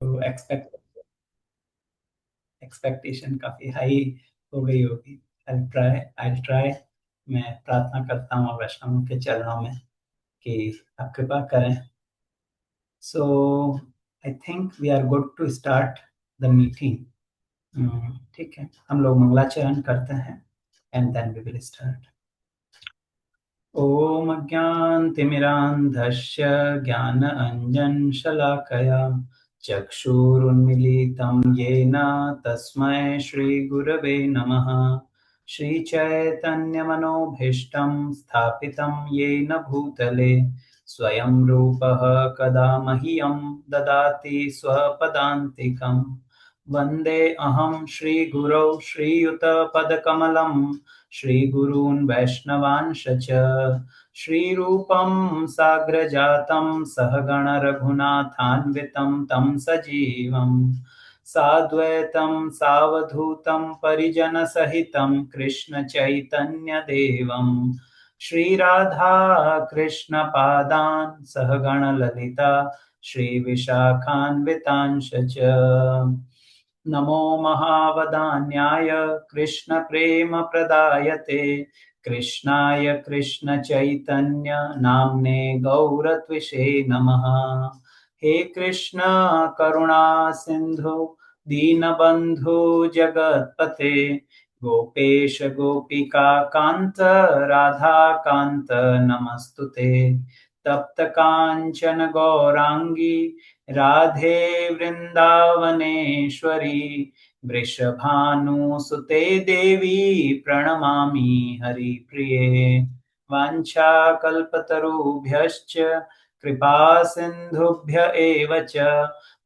तो एक्सपेक्टेशन काफी हाई हो गई होगी। I try. मैं प्रार्थना करता हूँ वैष्णव के चरणों में कि आप कृपा करें। So I think we are good to start the meeting. ठीक है, हम लोग मंगलाचरण करते हैं and then we will start. ॐ अज्ञानतिमिरान्धस्य ज्ञानाञ्जनशलाकया चक्षुरुन्मीलितं येन तस्मै श्रीगुरवे नमः। श्रीचैतन्यमनोभीष्टं स्थापितं येन भूतले स्वयं रूपः कदा मह्यं ददाति स्वपदान्तिकम्। वन्दे अहं श्रीगुरौ श्रीयुतपदकमलं श्रीगुरून् वैष्णवांश च श्रीरूपं साग्रजातं सहगण रघुनाथान्वितं तं सजीवं साद्वैतं सावधूतं परिजनसहितं कृष्णचैतन्यदेवं श्रीराधा कृष्णपादान् सहगण ललिता श्रीविशाखान्वितांश च नमो महावदान्याय कृष्णप्रेमप्रदायते कृष्णाय कृष्णचैतन्य नाम्ने गौरत्विषे नमः। हे कृष्ण करुणा सिन्धु दीनबन्धु जगत्पते गोपेश गोपिका कान्त राधा कान्त नमस्तुते। तप्त काञ्चन गौरांगी राधे वृन्दावनेश्वरी वृषभानुसुते देवी प्रणमामि हरिप्रिये। वाञ्छाकल्पतरुभ्यश्च कृपा सिन्धुभ्य एव च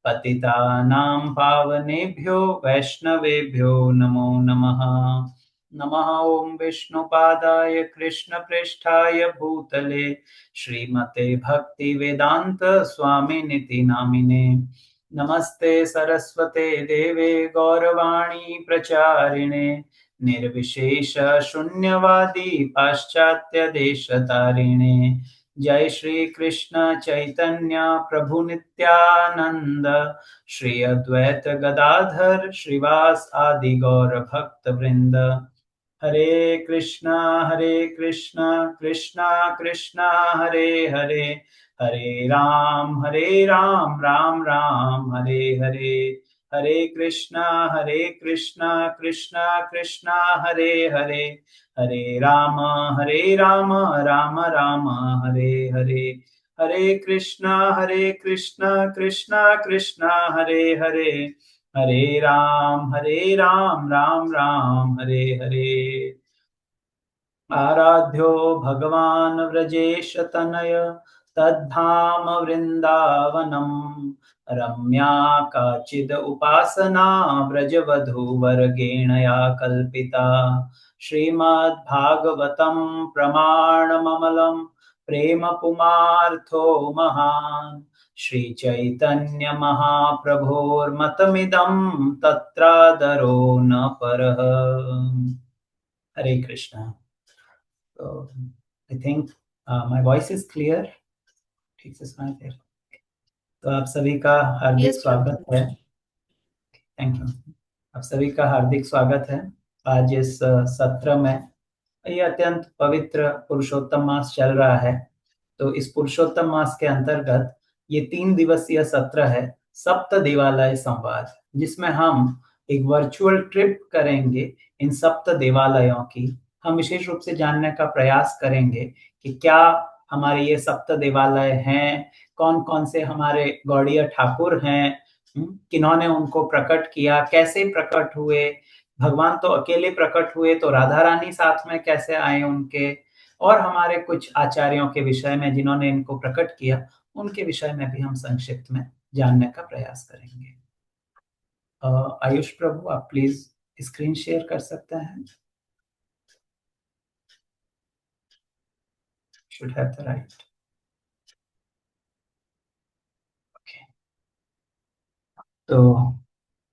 पतितानां पावनेभ्यो वैष्णवेभ्यो नमो नमः। नमः ॐ विष्णुपादाय कृष्णप्रेष्ठाय भूतले श्रीमते भक्तिवेदान्त स्वामिनिति नामिने। नमस्ते सरस्वते देवे गौरवाणी प्रचारिणे निर्विशेष शून्यवादी पाश्चात्य देशतारिणे। जय श्री कृष्ण चैतन्य प्रभु नित्यानंद श्री अद्वैत गदाधर श्रीवास आदि गौर भक्त वृंद। हरे कृष्णा कृष्णा कृष्णा हरे हरे हरे राम राम राम हरे हरे। हरे कृष्णा कृष्णा कृष्णा हरे हरे हरे राम राम राम हरे हरे। हरे कृष्णा कृष्णा कृष्णा हरे हरे हरे राम राम राम हरे हरे। आराध्यो भगवान् व्रजेश तनय तद्धाम वृन्दावनम्। रम्या काचिद उपासना व्रजवधूवर्गेण या कल्पिता। श्रीमद्भागवतं प्रमाणममलं प्रेम पुमार्थो महान्। श्रीचैतन्य महाप्रभोर्मतमिदं तत्रादरो न परः। हरे Krishna. So I think my voice is clear. ठीक से सुनाई दे रहा है। तो आप सभी का हार्दिक Yes, स्वागत Prabhu. है। Thank you. आप सभी का हार्दिक स्वागत है आज इस सत्र में। ये अत्यंत पवित्र पुरुषोत्तम मास चल रहा है। तो इस पुरुषोत्तम मास के अंतर्गत ये 3 दिवसीय सत्र है सप्त देवालय संवाद, जिसमें हम एक वर्चुअल ट्रिप करेंगे इन सप्त देवालयों की। हम विशेष रूप से जानने का प्रयास करेंगे कि क्या हमारे ये सप्त देवालय हैं, कौन कौन से हमारे गौड़ीय ठाकुर हैं, किन्होंने उनको प्रकट किया, कैसे प्रकट हुए, भगवान तो अकेले प्रकट हुए तो राधा रानी साथ में कैसे आए उनके, और हमारे कुछ आचार्यों के विषय में जिन्होंने इनको प्रकट किया उनके विषय में भी हम संक्षिप्त में जानने का प्रयास करेंगे। आयुष प्रभु, आप प्लीज स्क्रीन शेयर कर सकते हैं। Should have the right. Okay, तो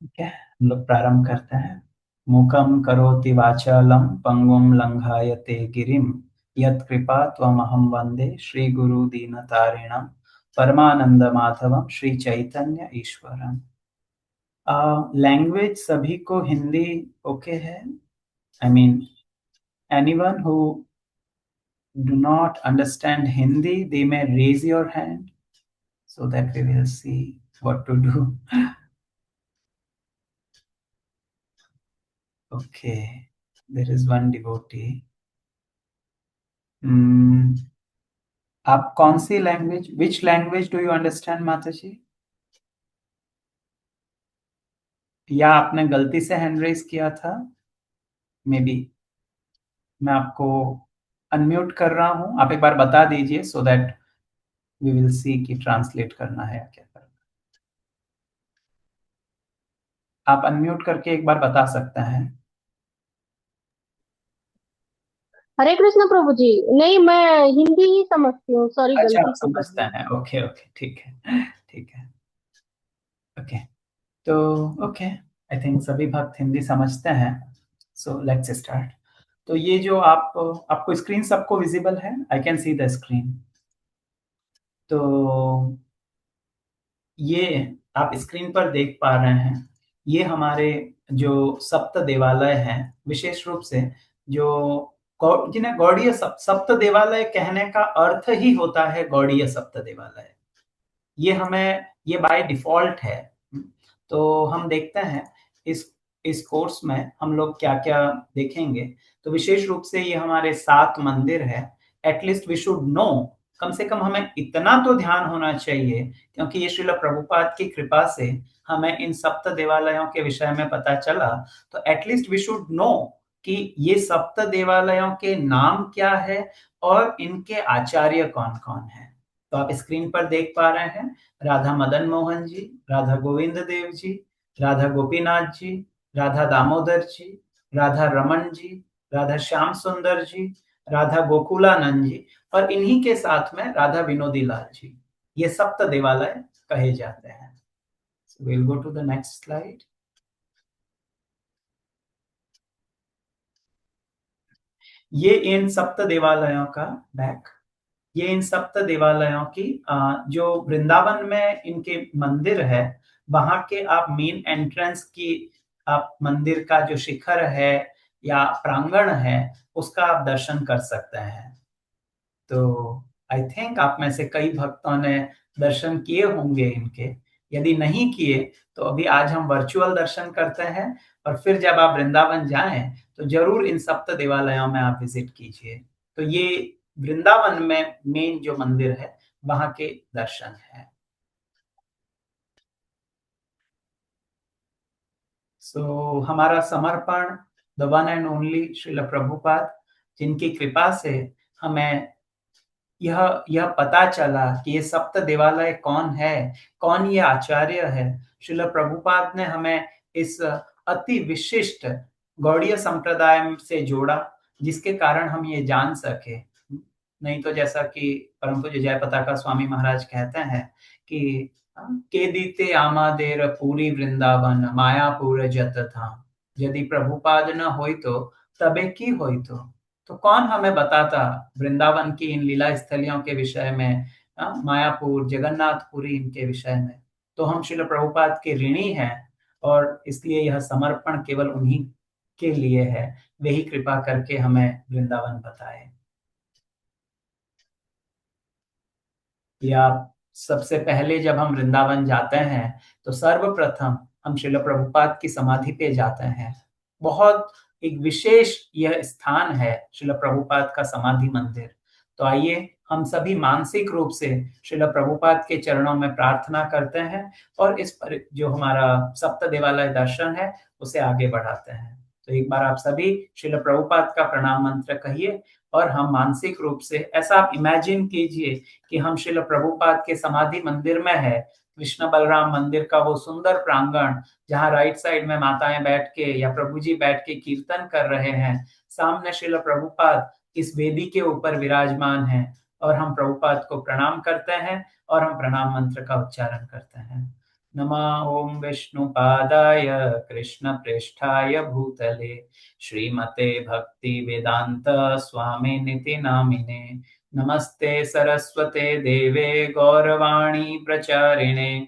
ठीक है, हम लोग प्रारंभ करते हैं। मूकं करोति वाचालं पंगुं लंघायते गिरिं यत्कृपा त्वमहं वन्दे श्रीगुरु दीनतारिणम्। परमानंद माधवम श्री चैतन्य ईश्वरम। लैंग्वेज सभी को हिंदी ओके है? I mean anyone who do not understand Hindi, they may raise your hand so that we will see what to do. Okay, there is one devotee. Hmm. आप कौन सी language, which language do you understand माता जी? या आपने गलती से hand raise किया था? मे बी मैं आपको अनम्यूट कर रहा हूं, आप एक बार बता दीजिए so that we will see कि ट्रांसलेट करना है या क्या करना। आप अनम्यूट करके एक बार बता सकते हैं। हरे कृष्ण प्रभु जी। नहीं, मैं हिंदी ही समझती हूँ, सॉरी अच्छा, आप गलती से कर समझते दी। हैं, ओके ओके, ठीक है ठीक है। ओके, तो ओके, आई थिंक सभी भक्त हिंदी समझते हैं, सो लेट्स स्टार्ट। तो ये जो आपको स्क्रीन सबको विजिबल है? I can see the screen. तो ये आप स्क्रीन पर देख पा रहे हैं, ये हमारे जो सप्त देवालय हैं, विशेष रूप से जो जिन्हें गौड़ीय सप्त देवालय कहने का अर्थ ही होता है गौड़ीय सप्त देवालय। ये हमें, ये बाय डिफॉल्ट है। तो हम देखते हैं इस कोर्स में हम लोग क्या क्या देखेंगे। तो विशेष रूप से ये हमारे 7 मंदिर है। एटलीस्ट वी शुड नो, कम से कम हमें इतना तो ध्यान होना चाहिए, क्योंकि ये श्रील प्रभुपाद की कृपा से हमें इन सप्त देवालयों के विषय में पता चला। तो एटलीस्ट वी शुड नो कि ये सप्त देवालयों के नाम क्या है और इनके आचार्य कौन कौन है। तो आप स्क्रीन पर देख पा रहे हैं, राधा मदन मोहन जी, राधा गोविंद देव जी, राधा गोपीनाथ जी, राधा दामोदर जी, राधा रमन जी, राधा श्याम सुंदर जी, राधा गोकुलानंद जी, और इन्हीं के साथ में राधा विनोदी लाल जी। ये सप्त देवालय कहे जाते हैं। So we'll go to the next slide. ये इन सप्त देवालयों का बैक, ये इन सप्त देवालयों की जो वृंदावन में इनके मंदिर है, वहां के आप मेन एंट्रेंस की, आप मंदिर का जो शिखर है या प्रांगण है, उसका आप दर्शन कर सकते हैं। तो आई थिंक आप में से कई भक्तों ने दर्शन किए होंगे इनके। यदि नहीं किए तो अभी आज हम वर्चुअल दर्शन करते हैं, और फिर जब आप वृंदावन जाएं तो जरूर इन सप्त देवालयों में आप विजिट कीजिए। तो ये वृंदावन में मेन जो मंदिर है वहां के दर्शन है। सो हमारा समर्पण the one and only Srila Prabhupada, जिनकी कृपा से हमें यह पता चला कि ये सप्त देवालय कौन है, कौन ये आचार्य है। श्रील प्रभुपाद ने हमें इस अति विशिष्ट गौड़ीय संप्रदाय से जोड़ा, जिसके कारण हम ये जान सके। नहीं तो जैसा कि परम पूज्य जय पताका स्वामी महाराज कहते हैं कि के दीते आमादेर पूरी वृंदावन मायापुर जत था, यदि प्रभुपाद न होई तो तबे की होई तो कौन हमें बताता वृंदावन की इन लीला स्थलियों के विषय में, मायापुर जगन्नाथपुरी इनके विषय में। तो हम श्रील प्रभुपाद के ऋणी हैं, और इसलिए यह समर्पण केवल उन्हीं के लिए है, वे ही कृपा करके हमें वृंदावन बताए। या सबसे पहले जब हम वृंदावन जाते हैं तो सर्वप्रथम हम श्रील प्रभुपाद की समाधि पे जाते हैं। बहुत एक विशेष यह स्थान है श्रील प्रभुपाद का समाधि मंदिर। तो आइए हम सभी मानसिक रूप से श्रील प्रभुपाद के चरणों में प्रार्थना करते हैं, और इस पर जो हमारा सप्त देवालय दर्शन है उसे आगे बढ़ाते हैं। तो एक बार आप सभी श्रील प्रभुपाद का प्रणाम मंत्र कहिए, और हम मानसिक रूप से ऐसा आप इमेजिन कीजिए कि हम श्रील प्रभुपाद के समाधि मंदिर में है। कृष्ण बलराम मंदिर का वो सुंदर प्रांगण, जहाँ राइट साइड में माताएं बैठ के या प्रभु जी बैठ के कीर्तन कर रहे हैं, सामने श्रील प्रभुपाद इस वेदी के ऊपर विराजमान है, और हम प्रभुपाद को प्रणाम करते हैं और हम प्रणाम मंत्र का उच्चारण करते हैं। नमः ओम विष्णुपादाय कृष्ण प्रेष्ठाय भूतले श्रीमते भक्ति वेदांत स्वामी निति नामिने नमस्ते सरस्वते देवे गौरवाणी प्रचारिणे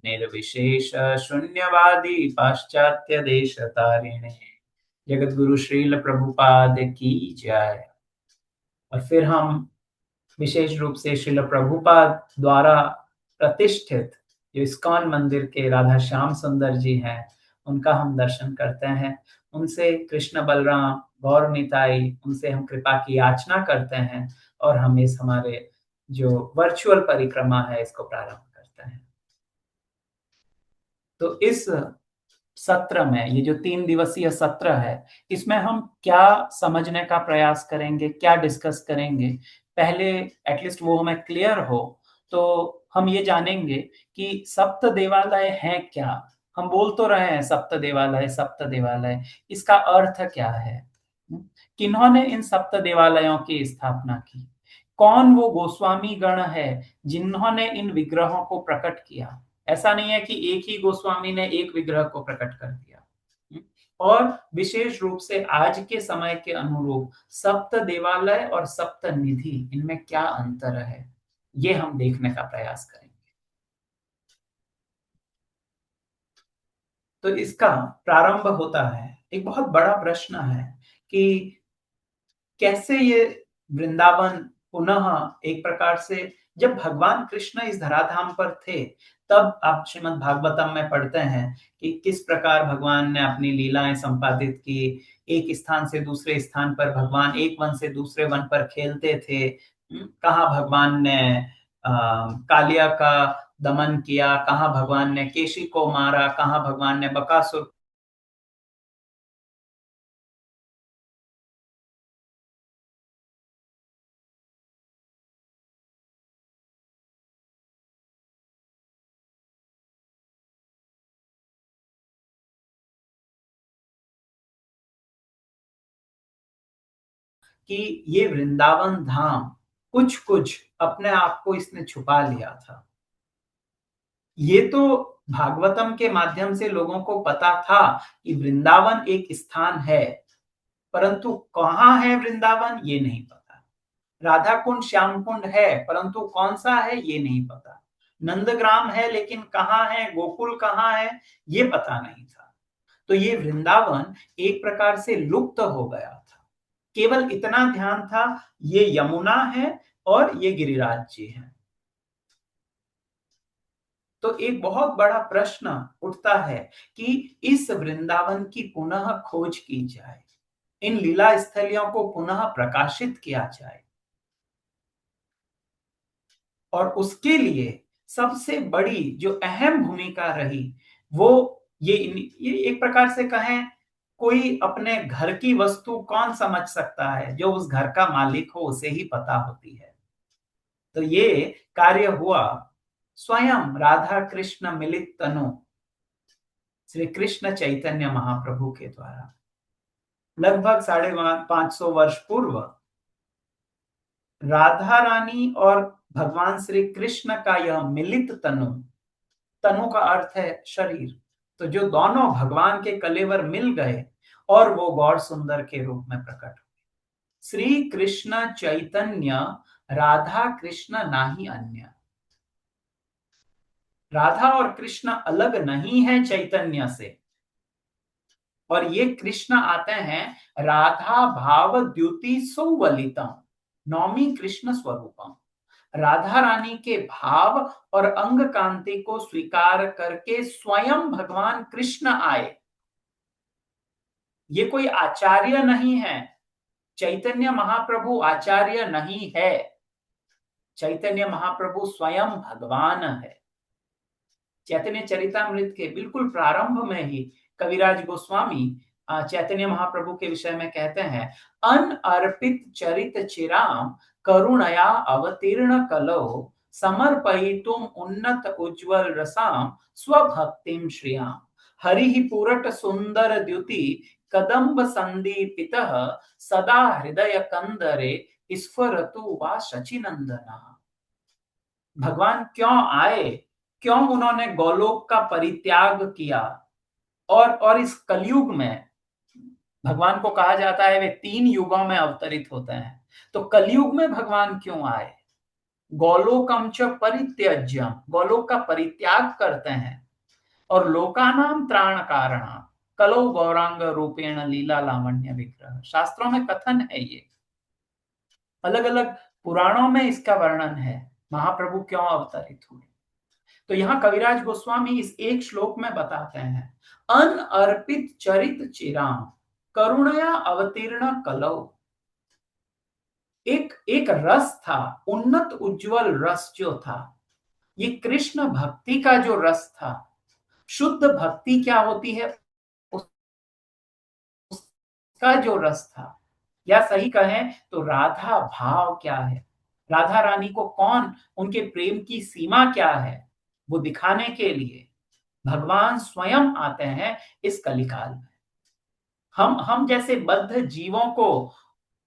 निर्विशेष शून्यवादी पाश्चात्य देश तारिणे। जगत गुरु श्रील प्रभुपाद की जय। और फिर हम विशेष रूप से श्रील प्रभुपाद द्वारा प्रतिष्ठित जो इस्कॉन मंदिर के राधा श्याम सुंदर जी हैं, उनका हम दर्शन करते हैं। उनसे कृष्ण बलराम गौर निताई, उनसे हम कृपा की याचना करते हैं और हम इस हमारे जो वर्चुअल परिक्रमा है इसको प्रारंभ करते हैं। तो इस सत्र में, ये जो 3 दिवसीय सत्र है, इसमें हम क्या समझने का प्रयास करेंगे, क्या डिस्कस करेंगे, पहले एटलीस्ट वो हमें क्लियर हो। तो हम ये जानेंगे कि सप्त देवालय है क्या। हम बोल तो रहे हैं सप्त देवालय सप्त देवालय, इसका अर्थ क्या है, किन्होंने इन सप्त देवालयों की स्थापना की, कौन वो गोस्वामी गण है जिन्होंने इन विग्रहों को प्रकट किया। ऐसा नहीं है कि एक ही गोस्वामी ने एक विग्रह को प्रकट कर दिया। और विशेष रूप से आज के समय के अनुरूप सप्त देवालय और सप्त निधि, इनमें क्या अंतर है, ये हम देखने का प्रयास करेंगे। तो इसका प्रारंभ होता है, एक बहुत बड़ा प्रश्न है कि कैसे ये वृंदावन पुनः एक प्रकार से, जब भगवान कृष्ण इस धराधाम पर थे, तब आप श्रीमद् भागवतम में पढ़ते हैं कि किस प्रकार भगवान ने अपनी लीलाएं संपादित की। एक स्थान से दूसरे स्थान पर भगवान एक वन से दूसरे वन पर खेलते थे। कहाँ भगवान ने कालिया का दमन किया, कहाँ भगवान ने केशी को मारा, कहाँ भगवान ने बकासुर कि ये वृंदावन धाम कुछ कुछ अपने आप को इसने छुपा लिया था। ये तो भागवतम के माध्यम से लोगों को पता था कि वृंदावन एक स्थान है, परंतु कहाँ है वृंदावन ये नहीं पता। राधा कुंड श्याम कुंड है, परंतु कौन सा है ये नहीं पता। नंदग्राम है, लेकिन कहाँ है, गोकुल कहाँ है, ये पता नहीं था। तो ये वृंदावन एक प्रकार से लुप्त हो गया था। केवल इतना ध्यान था, ये यमुना है और ये गिरिराज जी हैं। तो एक बहुत बड़ा प्रश्न उठता है कि इस वृंदावन की पुनः खोज की जाए, इन लीला स्थलियों को पुनः प्रकाशित किया जाए। और उसके लिए सबसे बड़ी जो अहम भूमिका रही, वो ये एक प्रकार से कहें, कोई अपने घर की वस्तु कौन समझ सकता है, जो उस घर का मालिक हो उसे ही पता होती है। तो ये कार्य हुआ स्वयं राधा कृष्ण मिलित तनु श्री कृष्ण चैतन्य महाप्रभु के द्वारा। लगभग 550 वर्ष पूर्व राधा रानी और भगवान श्री कृष्ण का यह मिलित तनु, तनु का अर्थ है शरीर, तो जो दोनों भगवान के कलेवर मिल गए और वो गौर सुंदर के रूप में प्रकट हुए। श्री कृष्ण चैतन्य राधा कृष्ण नाही अन्य। राधा और कृष्ण अलग नहीं है चैतन्य से, और ये कृष्ण आते हैं राधा भाव द्युति सुवलितम नौमी कृष्ण स्वरूपम। राधा रानी के भाव और अंग कांति को स्वीकार करके स्वयं भगवान कृष्ण आए। ये कोई आचार्य नहीं है, चैतन्य महाप्रभु आचार्य नहीं है, चैतन्य महाप्रभु स्वयं भगवान है। चैतन्य चरितामृत के बिल्कुल प्रारंभ में ही कविराज गोस्वामी चैतन्य महाप्रभु के विषय में कहते हैं, अनअर्पित चरित चिराम करुणया अवतीर्ण कलो समर्पयितुम उन्नत उज्ज्वल रसाम स्वभक्तिम श्रियाम। हरि ही पूरट सुंदर द्युति कदम्ब संदीपितः सदा हृदय कंदरे स्फुरतु वा शचीनंदना। भगवान क्यों आए, क्यों उन्होंने गोलोक का परित्याग किया और इस कलयुग में भगवान को कहा जाता है वे 3 युगों में अवतरित होते हैं। तो कलयुग में भगवान क्यों आए? गोलोकम च परित्यज्यम, गोलोक का परित्याग करते हैं, और लोकानाम त्राण कारण कलो गौरांग रूपेण लीला लावण्य विग्रह, शास्त्रों में कथन है ये, अलग अलग पुराणों में इसका वर्णन है, महाप्रभु क्यों अवतरित हुए। तो यहाँ कविराज गोस्वामी इस एक श्लोक में बताते हैं, अनअर्पित चरित चिराम करुणया अवतीर्ण कलौ। एक एक रस था, उन्नत उज्जवल रस जो था, ये कृष्ण भक्ति का जो रस था। शुद्ध भक्ति क्या होती है, उसका जो रस था, या सही कहें तो राधा भाव क्या है, राधा रानी को कौन, उनके प्रेम की सीमा क्या है, वो दिखाने के लिए भगवान स्वयं आते हैं इस कलिकाल में। हम जैसे बद्ध जीवों को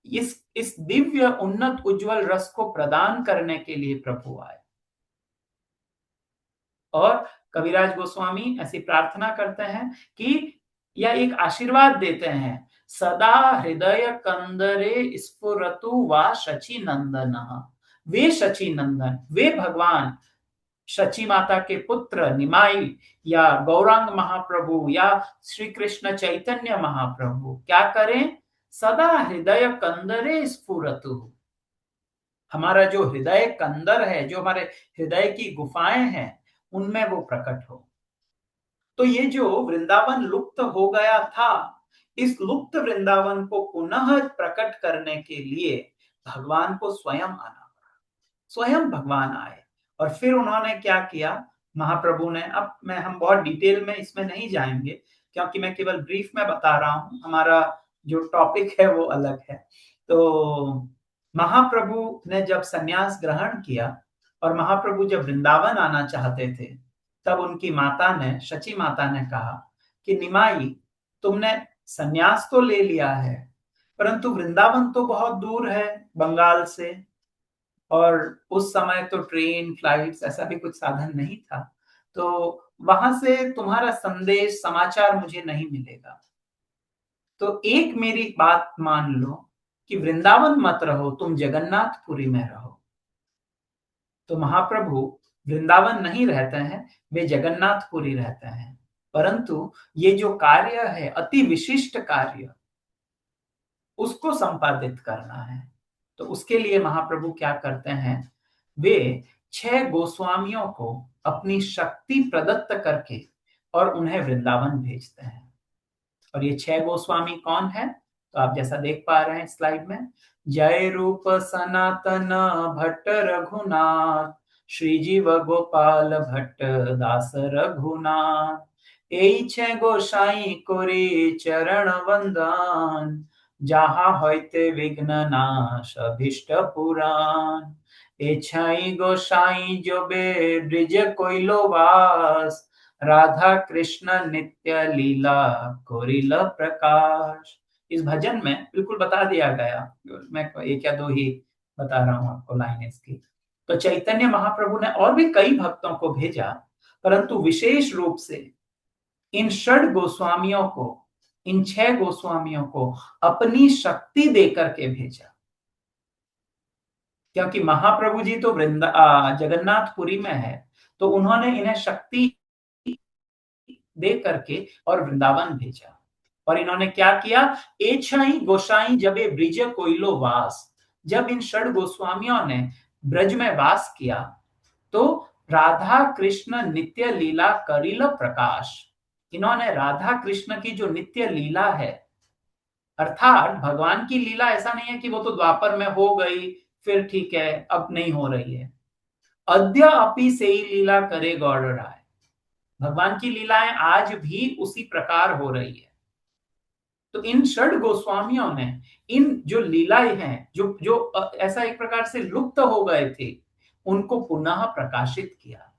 इस दिव्य उन्नत उज्जवल रस को प्रदान करने के लिए प्रभु आए। और कविराज गोस्वामी ऐसी प्रार्थना करते हैं कि, या एक आशीर्वाद देते हैं, सदा हृदय कंदरे स्फुरतु वा शची नंदन। वे शची नंदन, वे भगवान शची माता के पुत्र निमाई, या गौरांग महाप्रभु, या श्री कृष्ण चैतन्य महाप्रभु क्या करें, सदा हृदय कंदरे स्फुरतु, हमारा जो हृदय कंदर है, जो हमारे हृदय की गुफाएं हैं, उनमें वो प्रकट हो। तो ये जो वृंदावन लुप्त हो गया था, इस लुप्त वृंदावन को पुनः प्रकट करने के लिए भगवान को स्वयं आना पड़ा, स्वयं भगवान आए। और फिर उन्होंने क्या किया, महाप्रभु ने, अब हम बहुत डिटेल में इसमें नहीं जाएंगे, क्योंकि मैं केवल ब्रीफ में बता रहा हूं, हमारा जो टॉपिक है वो अलग है। तो महाप्रभु ने जब संन्यास ग्रहण किया, और महाप्रभु जब वृंदावन आना चाहते थे, तब उनकी माता ने, शची माता ने कहा कि निमाई, तुमने संन्यास तो ले लिया है, परंतु वृंदावन तो बहुत दूर है बंगाल से, और उस समय तो ट्रेन फ्लाइट्स ऐसा भी कुछ साधन नहीं था, तो वहां से तुम्हारा संदेश समाचार मुझे नहीं मिलेगा। तो एक मेरी बात मान लो कि वृंदावन मत रहो, तुम जगन्नाथपुरी में रहो। तो महाप्रभु वृंदावन नहीं रहते हैं, वे जगन्नाथपुरी रहते हैं। परंतु ये जो कार्य है, अति विशिष्ट कार्य, उसको संपादित करना है। तो उसके लिए महाप्रभु क्या करते हैं, वे 6 गोस्वामियों को अपनी शक्ति प्रदत्त करके और उन्हें वृंदावन भेजते हैं। और ये 6 गोस्वामी कौन है, तो आप जैसा देख पा रहे हैं स्लाइड में, जय रूप सनातन भट्ट रघुनाथ, श्री जीव गोपाल भट्ट दास रघुनाथ, এই 6 গোসাই করে चरण वंदन, जहाँ होते विघ्न नाश अभिष्ट पुराण, ए 6 গোসাই जबे ब्रिज कोइलो वास, राधा कृष्ण नित्य लीला कोरिल प्रकाश। इस भजन में बिल्कुल बता दिया गया, मैं एक या दो ही बता रहा हूं आपको लाइन इसकी। तो चैतन्य महाप्रभु ने और भी कई भक्तों को भेजा, परंतु विशेष रूप से इन 6 गोस्वामियों को, इन 6 गोस्वामियों को अपनी शक्ति देकर के भेजा, क्योंकि महाप्रभु जी तो जगन्नाथपुरी में है, तो उन्होंने इन्हें शक्ति दे करके और वृंदावन भेजा। और इन्होंने क्या किया, एछाई गोसाई जबे ब्रिज कोइलो वास, जब इन 6 गोस्वामियों ने ब्रज में वास किया, तो राधा कृष्ण नित्य लीला करिल प्रकाश, इन्होंने राधा कृष्ण की जो नित्य लीला है, अर्थात भगवान की लीला ऐसा नहीं है कि वो तो द्वापर में हो गई फिर ठीक है अब नहीं हो रही है, अद्य अपि से ही लीला करे गौड़ राय, भगवान की लीलाएं आज भी उसी प्रकार हो रही है। तो इन 6 गोस्वामियों ने इन जो लीलाएं हैं, जो जो ऐसा एक प्रकार से लुप्त हो गए थे, उनको पुनः प्रकाशित किया।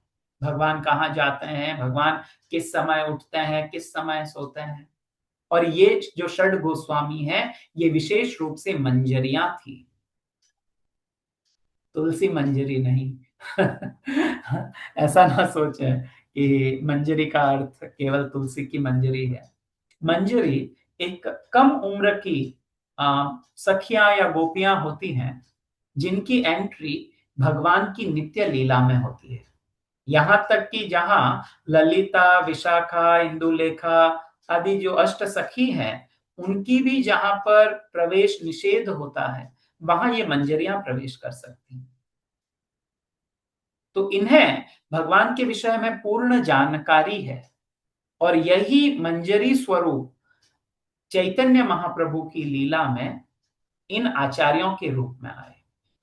भगवान कहाँ जाते हैं, भगवान किस समय उठते हैं, किस समय सोते हैं। और ये जो 6 गोस्वामी हैं, ये विशेष रूप से मंजरियां थी, तुलसी मंजरी नहीं। ऐसा ना सोचे कि मंजरी का अर्थ केवल तुलसी की मंजरी है। मंजरी एक कम उम्र की सखियां या गोपियां होती हैं जिनकी एंट्री भगवान की नित्य लीला में होती है। यहां तक कि जहां ललिता, विशाखा, इंदुलेखा आदि जो अष्ट सखी हैं, उनकी भी जहां पर प्रवेश निषेध होता है, वहां ये मंजरियां प्रवेश कर सकती हैं। तो इन्हें भगवान के विषय में पूर्ण जानकारी है, और यही मंजरी स्वरूप चैतन्य महाप्रभु की लीला में इन आचार्यों के रूप में आए।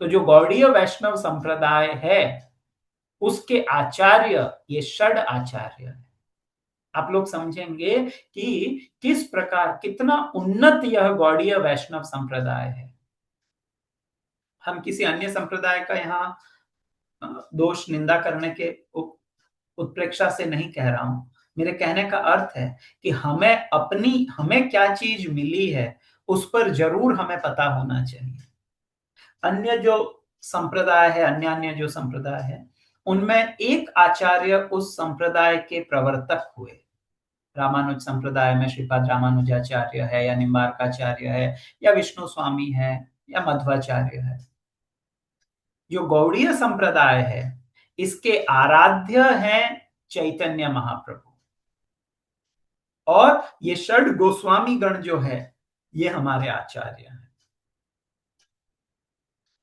तो जो गौड़ीय वैष्णव संप्रदाय है, उसके आचार्य ये षड आचार्य है। आप लोग समझेंगे कि किस प्रकार कितना उन्नत यह गौड़ीय वैष्णव संप्रदाय है। हम किसी अन्य संप्रदाय का यहाँ दोष निंदा करने के उत्प्रेक्षा से नहीं कह रहा हूं। मेरे कहने का अर्थ है कि हमें क्या चीज मिली है, उस पर जरूर हमें पता होना चाहिए। अन्य जो संप्रदाय है, अन्य जो संप्रदाय है, उनमें एक आचार्य उस संप्रदाय के प्रवर्तक हुए। रामानुज संप्रदाय में श्रीपाद रामानुजाचार्य है, या निम्बार्काचार्य है, या विष्णु स्वामी है, या मध्वाचार्य है। जो गौड़ीय संप्रदाय है, इसके आराध्य हैं चैतन्य महाप्रभु, और ये षड गोस्वामी गण जो है, ये हमारे आचार्य हैं।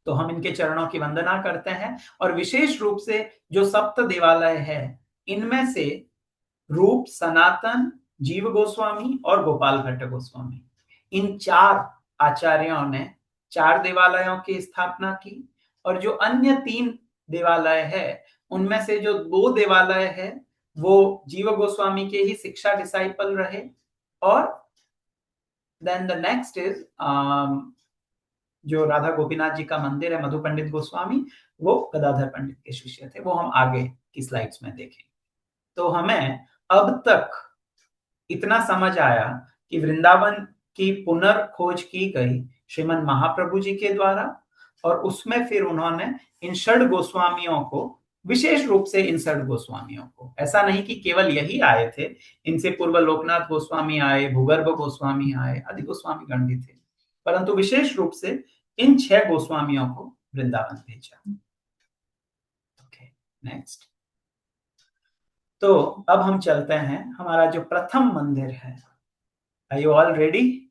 तो हम इनके चरणों की वंदना करते हैं। और विशेष रूप से जो सप्त देवालय है, इनमें से रूप, सनातन, जीव गोस्वामी और गोपाल भट्ट गोस्वामी, इन चार आचार्यों ने 4 देवालयों की स्थापना की। और जो अन्य 3 देवालय है, उनमें से जो 2 देवालय है, वो जीव गोस्वामी के ही शिक्षा डिसाइपल रहे। और देन द नेक्स्ट इज जो राधा गोपीनाथ जी का मंदिर है, मधु पंडित गोस्वामी, वो गदाधर पंडित के शिष्य थे। वो हम आगे की स्लाइड्स में देखें। तो हमें अब तक इतना समझ आया कि वृंदावन की पुनर्खोज की गई श्रीमन महाप्रभु जी के द्वारा, और उसमें फिर उन्होंने इन षड गोस्वामियों को, विशेष रूप से इन षड गोस्वामियों को, ऐसा नहीं कि केवल यही आए थे, इनसे पूर्व लोकनाथ गोस्वामी आए, भूगर्भ गोस्वामी आए, आदि गोस्वामी गण भी थे, परंतु विशेष रूप से इन 6 गोस्वामियों को वृंदावन भेजा। Okay, next. तो अब हम चलते हैं, हमारा जो प्रथम मंदिर है। Are you all ready?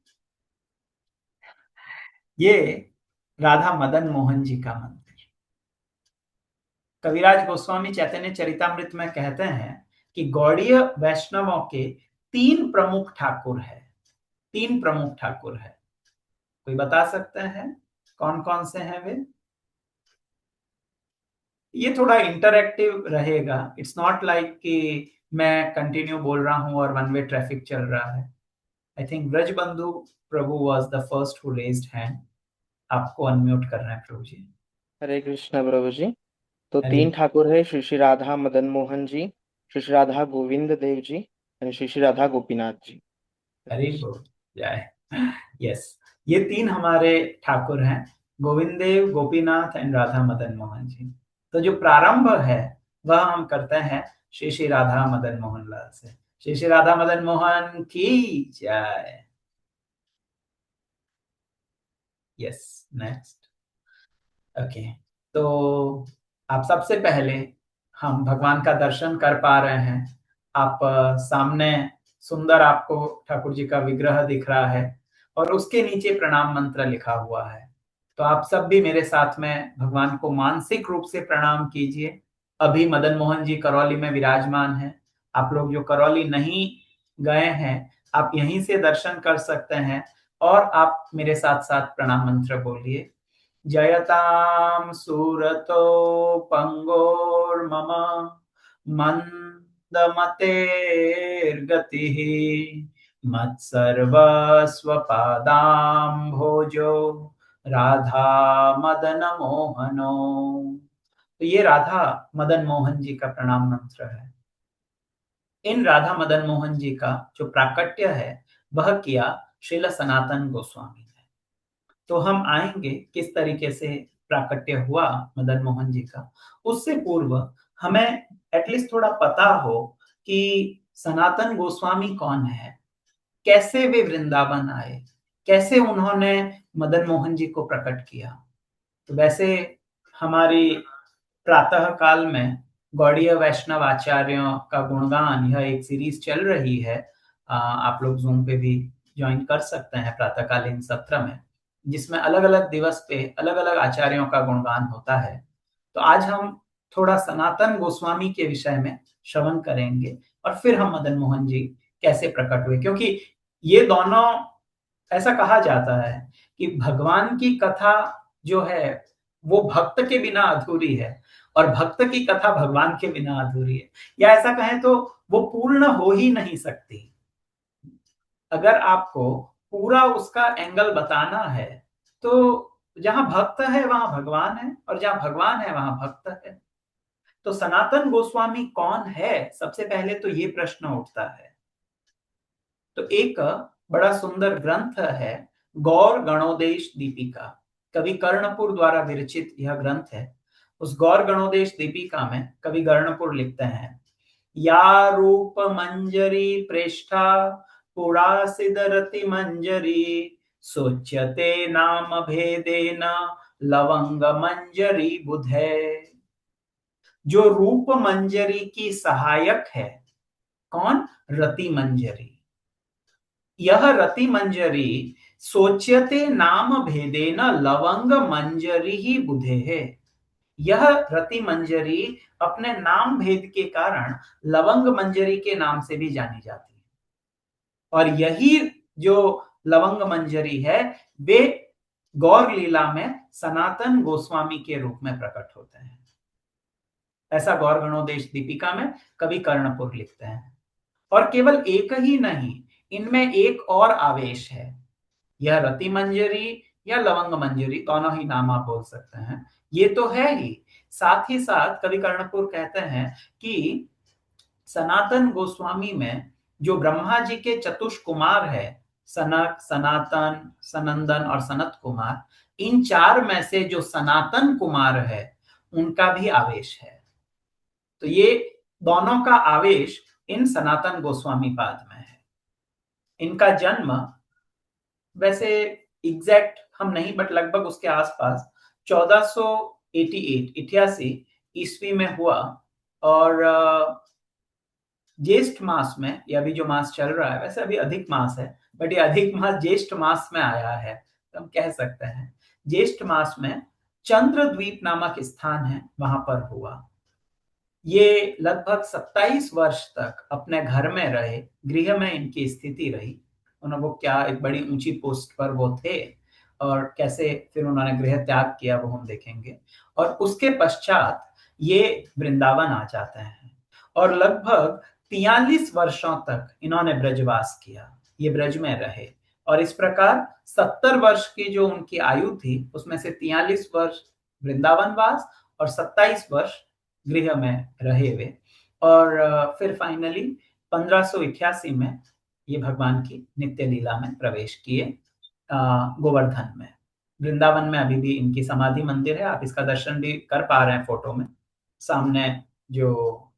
ये राधा मदन मोहन जी का मंदिर। कविराज गोस्वामी चैतन्य चरितामृत में कहते हैं कि गौड़ीय वैष्णवों के 3 प्रमुख ठाकुर है। 3 प्रमुख ठाकुर है। कोई बता सकते हैं कौन कौन से हैं वे? ये थोड़ा इंटरैक्टिव रहेगा। इट्स नॉट लाइक कि मैं कंटिन्यू बोल रहा हूं और वन वे ट्रैफिक चल रहा है। I think Brajbandhu Prabhu was the first who raised hand. आपको अनम्यूट करना है प्रभु जी। हरे कृष्ण प्रभु जी। तो हरी 3 ठाकुर है, श्री श्री राधा मदन मोहन जी, श्री श्री राधा गोविंद देव जी और श्री श्री राधा गोपीनाथ जी। हरी बोल जय। यस, ये 3 हमारे ठाकुर हैं, गोविंद देव, गोपीनाथ एंड राधा मदन मोहन जी। तो जो प्रारंभ है वह हम करते हैं श्री श्री राधा मदन मोहन लाल से। श्री श्री राधा मदन मोहन की जय। Yes, next. ओके, तो आप सबसे पहले, हम भगवान का दर्शन कर पा रहे हैं। आप सामने सुंदर आपको ठाकुर जी का विग्रह दिख रहा है, और उसके नीचे प्रणाम मंत्र लिखा हुआ है। तो आप सब भी मेरे साथ में भगवान को मानसिक रूप से प्रणाम कीजिए। अभी मदन मोहन जी करौली में विराजमान हैं। आप लोग जो करौली नहीं गए हैं, आप यहीं से दर्शन कर सकते हैं। और आप मेरे साथ साथ प्रणाम मंत्र बोलिए। जयतां सूरतो पंगोर्मम मंदमतेर्गतिः मत्सर्वस्वपादाम्भोजो राधा मदन मोहनो। तो ये राधा मदन मोहन जी का प्रणाम मंत्र है। इन राधा मदन मोहन जी का जो प्राकट्य है, वह किया श्रील सनातन गोस्वामी ने। तो हम आएंगे किस तरीके से प्राकट्य हुआ मदन मोहन जी का। उससे पूर्व हमें एटलीस्ट थोड़ा पता हो कि सनातन गोस्वामी कौन है। कैसे वे वृंदावन आए, कैसे उन्होंने मदन मोहन जी को प्रकट किया। तो वैसे हमारी प्रातः काल में गौड़ीय वैष्णव आचार्यों का गुणगान, यह एक सीरीज चल रही है। आप लोग जूम पे भी ज्वाइन कर सकते हैं प्रातःकालीन सत्र में, जिसमें अलग अलग दिवस पे अलग अलग आचार्यों का गुणगान होता है। तो आज हम थोड़ा सनातन गोस्वामी के विषय में श्रवण करेंगे और फिर हम मदन मोहन जी कैसे प्रकट हुए, क्योंकि ये दोनों, ऐसा कहा जाता है कि भगवान की कथा जो है वो भक्त के बिना अधूरी है और भक्त की कथा भगवान के बिना अधूरी है, या ऐसा कहें तो वो पूर्ण हो ही नहीं सकती। अगर आपको पूरा उसका एंगल बताना है तो जहां भक्त है वहां भगवान है, और जहां भगवान है वहां भक्त है। तो सनातन गोस्वामी कौन है, सबसे पहले तो ये प्रश्न उठता है। तो एक बड़ा सुंदर ग्रंथ है गौर गणोदेश दीपिका, कवि कर्णपुर द्वारा विरचित यह ग्रंथ है। उस गौर गणोदेश दीपिका में कवि कर्णपुर लिखते हैं, या रूप मंजरी प्रेष्ठा पुरा सिदरति मंजरी सोच्यते नाम भेदेन लवंग मंजरी बुधे। जो रूप मंजरी की सहायक है, कौन? रति मंजरी। यह रति मंजरी सोच्यते नाम भेदेन लवंग मंजरी ही बुधे है। यह रति मंजरी अपने नाम भेद के कारण लवंग मंजरी के नाम से भी जानी जाती है, और यही जो लवंग मंजरी है वे गौर लीला में सनातन गोस्वामी के रूप में प्रकट होते हैं। ऐसा गौर गणोदेश दीपिका में कवि कर्णपुर लिखते हैं। और केवल एक ही नहीं, इनमें एक और आवेश है। यह रति मंजरी या लवंग मंजरी, दोनों ही नाम आप बोल सकते हैं, ये तो है ही। साथ ही साथ कवि कर्णपुर कहते हैं कि सनातन गोस्वामी में जो ब्रह्मा जी के चतुष कुमार है, सनक, सनातन, सनंदन और सनत कुमार, इन चार में से जो सनातन कुमार है उनका भी आवेश है। तो ये दोनों का आवेश इन सनातन गोस्वामी पाद में है। इनका जन्म वैसे एग्जैक्ट हम नहीं, बट लगभग उसके आसपास 1488 ईस्वी में हुआ। और ज्येष्ठ मास में, ये अभी जो मास चल रहा है, वैसे अभी अधिक मास है, बट ये अधिक मास ज्येष्ठ मास में आया है, तो हम कह सकते हैं ज्येष्ठ मास में चंद्रद्वीप नामक स्थान है, वहां पर हुआ। ये लगभग 27 वर्ष तक अपने घर में रहे, गृह में इनकी स्थिति रही। वो क्या एक बड़ी ऊंची पोस्ट पर वो थे, और कैसे फिर उन्होंने गृह त्याग किया वो हम देखेंगे। और उसके पश्चात ये वृंदावन आ जाते हैं, और लगभग 43 वर्षों तक इन्होंने ब्रजवास किया, ये ब्रज में रहे। और इस प्रकार 70 वर्ष की जो उनकी आयु थी, उसमें से 43 वर्ष वृंदावन वास और 27 वर्ष गृह में रहे वे। और फिर फाइनली 1581 में ये भगवान की नित्य लीला में प्रवेश किए गोवर्धन में। वृंदावन में अभी भी इनकी समाधि मंदिर है, आप इसका दर्शन भी कर पा रहे हैं फोटो में। सामने जो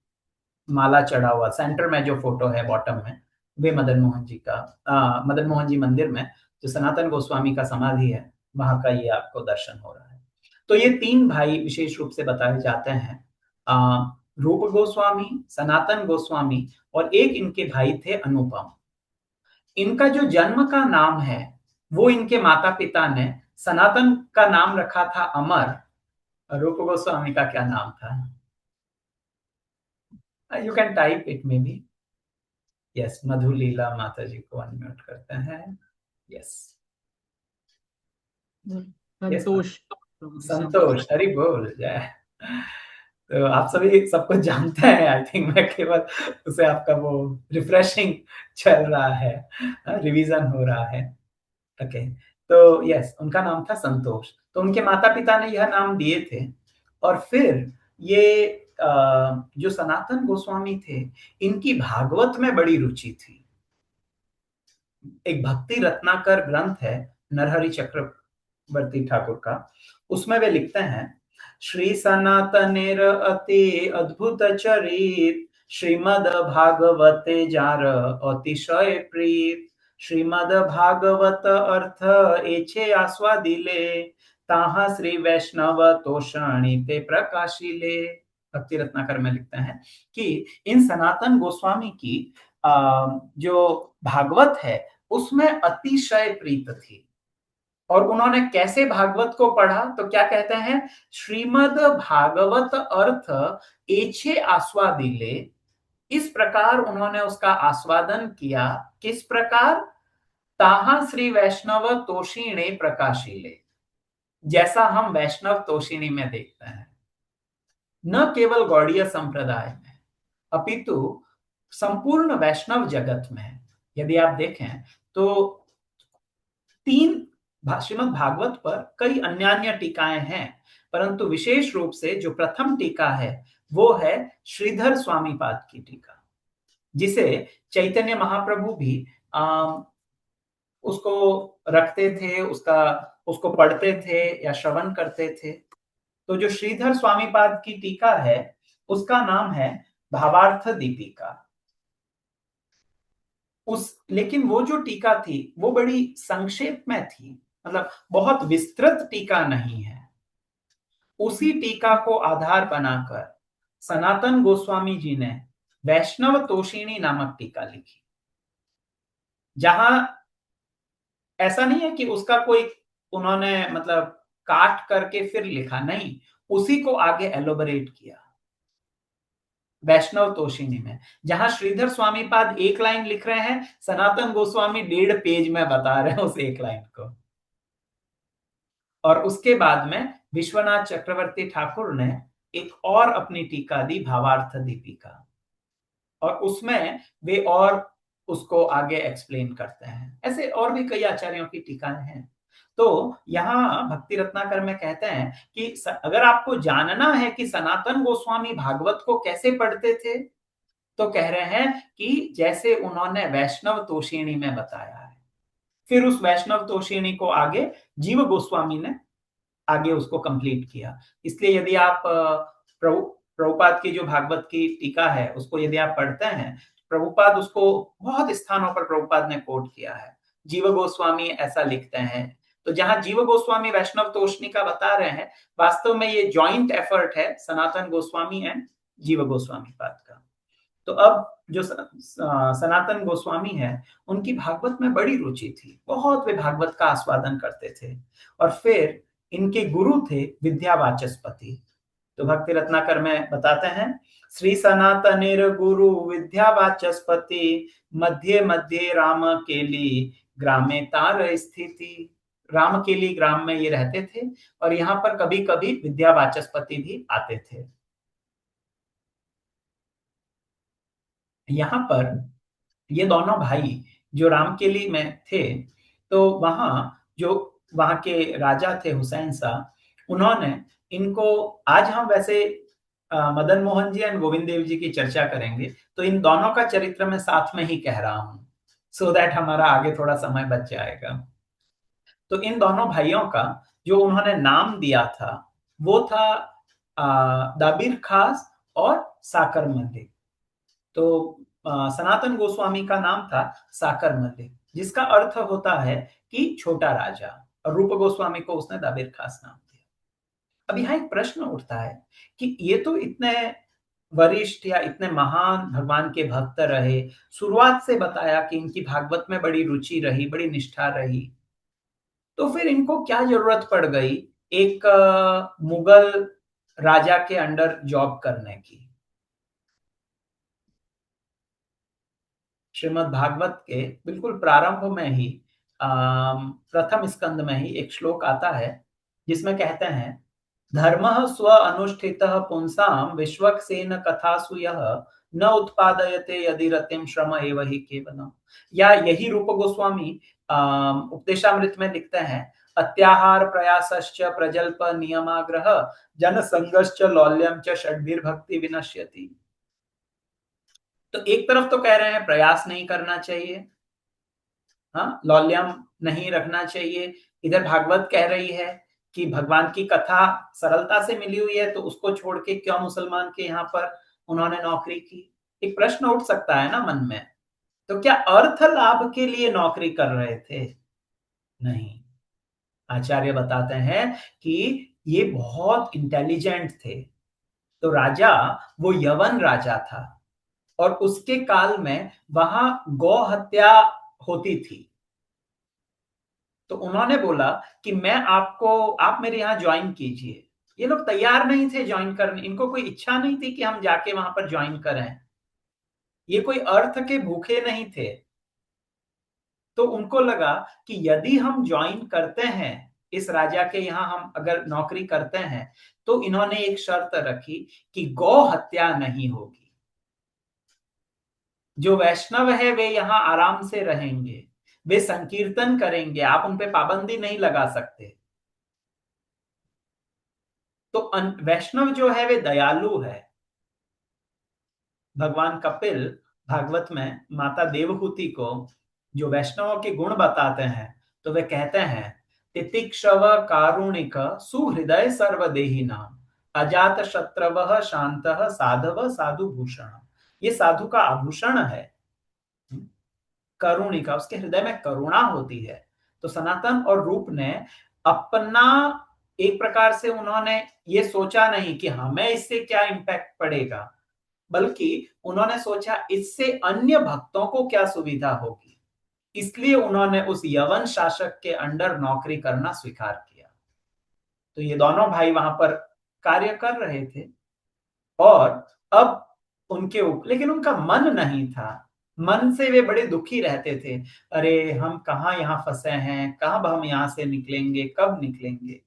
माला चढ़ा हुआ सेंटर में जो फोटो है बॉटम में, वे मदन मोहन जी का, मदन मोहन जी मंदिर में जो सनातन गोस्वामी का समाधि है, वहां का ये आपको दर्शन हो रहा है। तो ये तीन भाई विशेष रूप से बताए जाते हैं, रूप गोस्वामी, सनातन गोस्वामी, और एक इनके भाई थे अनुपम। इनका जो जन्म का नाम है वो इनके माता पिता ने, सनातन का नाम रखा था अमर, रूप गोस्वामी का क्या नाम था? You can type it may be. Yes, Madhulila Mata ji को अनम्यूट करते हैं। यस, संतोष। संतोष, हरि बोल जय। तो आप सभी सब कुछ जानते हैं, आई थिंक मैं केवल उसे आपका वो रिफ्रेशिंग चल रहा है, रिवीजन हो रहा है। ओके, तो यस, उनका नाम था संतोष। तो उनके माता पिता ने यह नाम दिए थे। और फिर ये जो सनातन गोस्वामी थे, इनकी भागवत में बड़ी रुचि थी। एक भक्ति रत्नाकर ग्रंथ है नरहरि चक्रवर्ती ठाकुर का, उसमें वे लिखते हैं, श्री सनातनेर अति अद्भुत चरित श्रीमद भागवते जार अतिशय प्रीत श्रीमद भागवत अर्थ एछे आस्वादिले, ताहा श्री वैष्णव तोषणी ते प्रकाशिले। भक्ति रत्नाकर में लिखते हैं कि इन सनातन गोस्वामी की जो भागवत है उसमें अतिशय प्रीत थी। और उन्होंने कैसे भागवत को पढ़ा, तो क्या कहते हैं, श्रीमद भागवत अर्थ एछे आस्वादिले, इस प्रकार उन्होंने उसका आस्वादन किया। किस प्रकार, ताहा श्री वैष्णव तोषिणे प्रकाशिले, जैसा हम वैष्णव तोषिणी में देखते हैं, न केवल गौड़ीय संप्रदाय में अपितु संपूर्ण वैष्णव जगत में। यदि आप देखें तो 3 श्रीमद् भागवत पर कई अन्य टीकाएं हैं, परंतु विशेष रूप से जो प्रथम टीका है वो है श्रीधर स्वामी पाद की टीका, जिसे चैतन्य महाप्रभु भी उसको रखते थे, उसको पढ़ते थे या श्रवण करते थे। तो जो श्रीधर स्वामी पाद की टीका है उसका नाम है भावार्थ दीपिका। लेकिन वो जो टीका थी वो बड़ी संक्षेप में थी, मतलब बहुत विस्तृत टीका नहीं है। उसी टीका को आधार बनाकर सनातन गोस्वामी जी ने वैष्णव तोषिणी नामक टीका लिखी, जहां ऐसा नहीं है कि उसका कोई उन्होंने मतलब काट करके फिर लिखा, नहीं, उसी को आगे एलोबरेट किया वैष्णव तोषिणी में। जहां श्रीधर स्वामी पाद एक लाइन लिख रहे हैं, सनातन गोस्वामी 1.5 पेज में बता रहे हैं उस एक लाइन को। और उसके बाद में विश्वनाथ चक्रवर्ती ठाकुर ने एक और अपनी टीका दी, भावार्थ दीपिका, और उसमें वे और उसको आगे एक्सप्लेन करते हैं। ऐसे और भी कई आचार्यों की टीकाएं हैं। तो यहाँ भक्ति रत्नाकर में कहते हैं कि अगर आपको जानना है कि सनातन गोस्वामी भागवत को कैसे पढ़ते थे, तो कह रहे हैं कि जैसे उन्होंने वैष्णव तोषिणी में बताया है। फिर उस वैष्णव तोषिणी को आगे जीव गोस्वामी ने आगे उसको कंप्लीट किया। इसलिए यदि आप प्रभुपाद की जो भागवत की टीका है उसको यदि आप पढ़ते हैं, प्रभुपाद उसको बहुत स्थानों पर प्रभुपाद ने कोट किया है। जीव गोस्वामी ऐसा लिखते हैं, तो जहां जीव गोस्वामी वैष्णव तोषिणी का बता रहे हैं, वास्तव में ये जॉइंट एफर्ट है सनातन गोस्वामी एंड जीव गोस्वामी पाद का। तो अब जो सनातन गोस्वामी है उनकी भागवत में बड़ी रुचि थी, बहुत वे भागवत का आस्वादन करते थे। और फिर इनके गुरु थे विद्या वाचस्पति। तो भक्ति रत्नाकर में बताते हैं, श्री सनातनेर गुरु विद्या वाचस्पति, मध्य मध्य राम केली ग्रामे तार स्थिति। राम केली ग्राम में ये रहते थे और यहाँ पर कभी कभी विद्या वाचस्पति भी आते थे। यहाँ पर ये दोनों भाई जो रामकेली में थे, तो वहां के राजा थे हुसैन शाह, उन्होंने इनको, आज हम वैसे मदन मोहन जी एंड गोविंद देव जी की चर्चा करेंगे, तो इन दोनों का चरित्र मैं साथ में ही कह रहा हूं, सो दैट हमारा आगे थोड़ा समय बच जाएगा। तो इन दोनों भाइयों का जो उन्होंने नाम दिया था वो था दाबिर खास और साकर मल्लिक। तो सनातन गोस्वामी का नाम था साकर मल्लिक, जिसका अर्थ होता है कि छोटा राजा, और रूप गोस्वामी को उसने दाबिर खास नाम दिया। अब यहाँ एक प्रश्न उठता है कि ये तो इतने वरिष्ठ या इतने महान भगवान के भक्त रहे, शुरुआत से बताया कि इनकी भागवत में बड़ी रुचि रही, बड़ी निष्ठा रही, तो फिर इनको क्या जरूरत पड़ गई एक मुगल राजा के अंडर जॉब करने की। श्रीमद् भागवत के बिल्कुल प्रारंभ में ही प्रथम स्कंद में ही एक श्लोक आता है जिसमें कहते हैं, धर्मः स्व अनुष्ठितः पुंसाम विश्वक्सेन कथासु यः न उत्पादयते यदि रतिम श्रम एव हि केवलम। या यही रूप गोस्वामी उपदेशामृत में लिखते हैं, अत्याहार प्रयासश्च प्रजल्प नियमाग्रह जन संगश्च लौल्यम च षड्भिर भक्ति विनश्यति। तो एक तरफ तो कह रहे हैं प्रयास नहीं करना चाहिए, हाँ, लौल्यम नहीं रखना चाहिए। इधर भागवत कह रही है कि भगवान की कथा सरलता से मिली हुई है, तो उसको छोड़ के क्यों मुसलमान के यहाँ पर उन्होंने नौकरी की। एक प्रश्न उठ सकता है ना मन में। तो क्या अर्थ लाभ के लिए नौकरी कर रहे थे? नहीं। आचार्य बताते हैं कि ये बहुत इंटेलिजेंट थे। तो राजा, वो यवन राजा था, और उसके काल में वहां गौ हत्या होती थी। तो उन्होंने बोला कि आप मेरे यहां ज्वाइन कीजिए। ये लोग तैयार नहीं थे ज्वाइन करने, इनको कोई इच्छा नहीं थी कि हम जाके वहां पर ज्वाइन करें। ये कोई अर्थ के भूखे नहीं थे। तो उनको लगा कि यदि हम ज्वाइन करते हैं, इस राजा के यहाँ हम अगर नौकरी करते हैं, तो इन्होंने एक शर्त रखी कि गौ हत्या नहीं होगी। जो वैष्णव है वे यहाँ आराम से रहेंगे, वे संकीर्तन करेंगे, आप उन पे पाबंदी नहीं लगा सकते। तो वैष्णव जो है वे दयालु है। भगवान कपिल भागवत में माता देवहूति को जो वैष्णवों के गुण बताते हैं, तो वे कहते हैं, तितिक्षव कारुणिक सुहृदय सर्वदेही नाम अजात शत्रव शांत साधव साधु भूषण। ये साधु का आभूषण है। करुणिका, उसके हृदय में करुणा होती है। तो सनातन और रूप ने अपना, एक प्रकार से उन्होंने ये सोचा नहीं कि हमें इससे क्या इंपैक्ट पड़ेगा, बल्कि उन्होंने सोचा इससे अन्य भक्तों को क्या सुविधा होगी। इसलिए उन्होंने उस यवन शासक के अंडर नौकरी करना स्वीकार किया। तो ये दोनों भाई वहां पर कार्य कर रहे थे, और अब उनके ऊपर, लेकिन उनका मन नहीं था। मन से वे बड़े दुखी रहते थे। अरे हम कहाँ यहाँ फंसे हैं, कब हम यहाँ से निकलेंगे, कब निकलेंगे।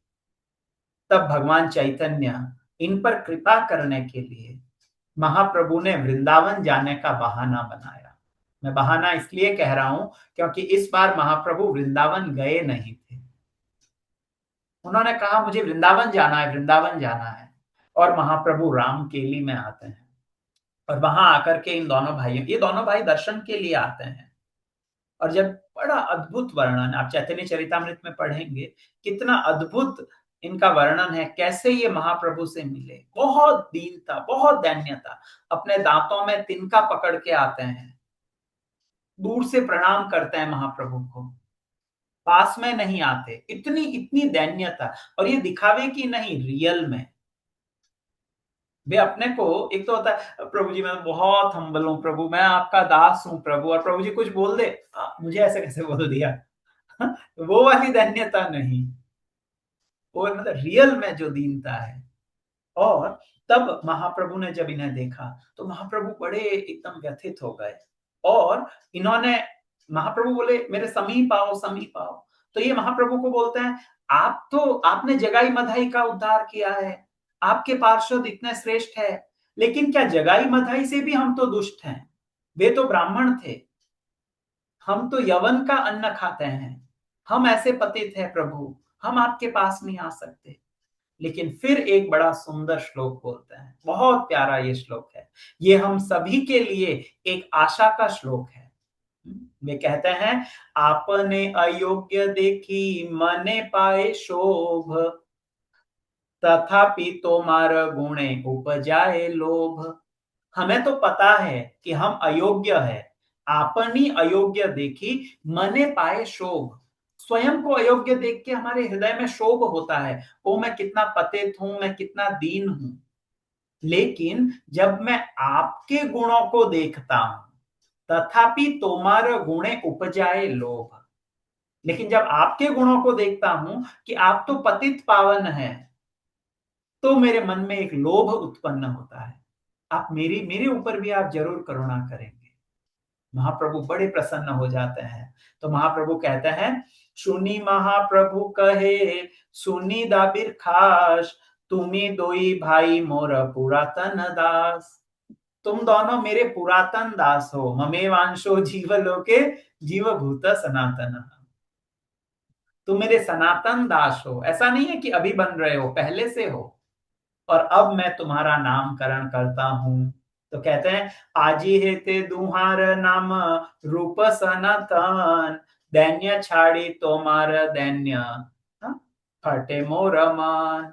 तब भगवान चैतन्य इन पर कृपा करने के लिए महाप्रभु ने वृंदावन जाने का बहाना बनाया। मैं बहाना इसलिए कह रहा हूं क्योंकि इस बार महाप्रभु वृंदावन गए नहीं थे। उन्होंने कहा मुझे वृंदावन जाना है, वृंदावन जाना है। और महाप्रभु रामकेली में आते हैं, और वहां आकर के इन दोनों भाइयों, ये दोनों भाई दर्शन के लिए आते हैं। और जब बड़ा अद्भुत वर्णन आप चैतन्य चरितामृत में पढ़ेंगे, कितना अद्भुत इनका वर्णन है, कैसे ये महाप्रभु से मिले। बहुत दीनता, बहुत दैन्यता, अपने दांतों में तिनका पकड़ के आते हैं, दूर से प्रणाम करते हैं महाप्रभु को, पास में नहीं आते। इतनी इतनी दैन्यता, और ये दिखावे की नहीं, रियल में। वे अपने को, एक तो होता है प्रभु जी मैं बहुत हम्बल हूं प्रभु, मैं आपका दास हूं प्रभु, और प्रभु जी कुछ बोल दे, मुझे ऐसे कैसे बोल दिया। वो वाली धन्यता नहीं, वो मतलब रियल में जो दीनता है। और तब महाप्रभु ने जब इन्हें देखा, तो महाप्रभु बड़े एकदम व्यथित हो गए, और इन्होंने, महाप्रभु बोले मेरे समीप आओ, समीप आओ। तो ये महाप्रभु को बोलते हैं, आपने जगाई मधाई का उद्धार किया है, आपके पार्षद इतने श्रेष्ठ है, लेकिन क्या जगाई मधाई से भी हम तो दुष्ट हैं। वे तो ब्राह्मण थे, हम तो यवन का अन्न खाते हैं, हम ऐसे पतित है प्रभु, हम आपके पास नहीं आ सकते। लेकिन फिर एक बड़ा सुंदर श्लोक बोलते हैं, बहुत प्यारा ये श्लोक है। ये हम सभी के लिए एक आशा का श्लोक है। वे कहते हैं, आपने अयोग्य देखी मने पाए शोभ, तथापि तोमार गुणे उपजाए लोभ। हमें तो पता है कि हम अयोग्य है, आपनी अयोग्य देखी मने पाए शोभ। स्वयं को अयोग्य देख के हमारे हृदय में शोभ होता है, ओ मैं कितना पतित हूं, मैं कितना दीन हूं। लेकिन जब मैं आपके गुणों को देखता हूं, तथापि तोमार गुणे उपजाए लोभ। लेकिन जब आपके गुणों को देखता हूं कि आप तो पतित पावन हैं, तो मेरे मन में एक लोभ उत्पन्न होता है, आप मेरी मेरे ऊपर भी आप जरूर करुणा करेंगे। महाप्रभु बड़े प्रसन्न हो जाते हैं। तो महाप्रभु कहते हैं, सुनी महाप्रभु कहे सुनी दाबिर खास, तुम्ही दोई भाई मोर पुरातन दास। तुम दोनों मेरे पुरातन दास हो, ममेवांशो जीवलोके जीवभूत सनातन। तुम मेरे सनातन दास हो, ऐसा नहीं है कि अभी बन रहे हो, पहले से हो, और अब मैं तुम्हारा नामकरण करता हूं। तो कहते हैं, आजी हेते दुहार नाम रूप सनातन, दैन्य छाड़ी तोमार दैन्य, हाँ, फटे मोर मन।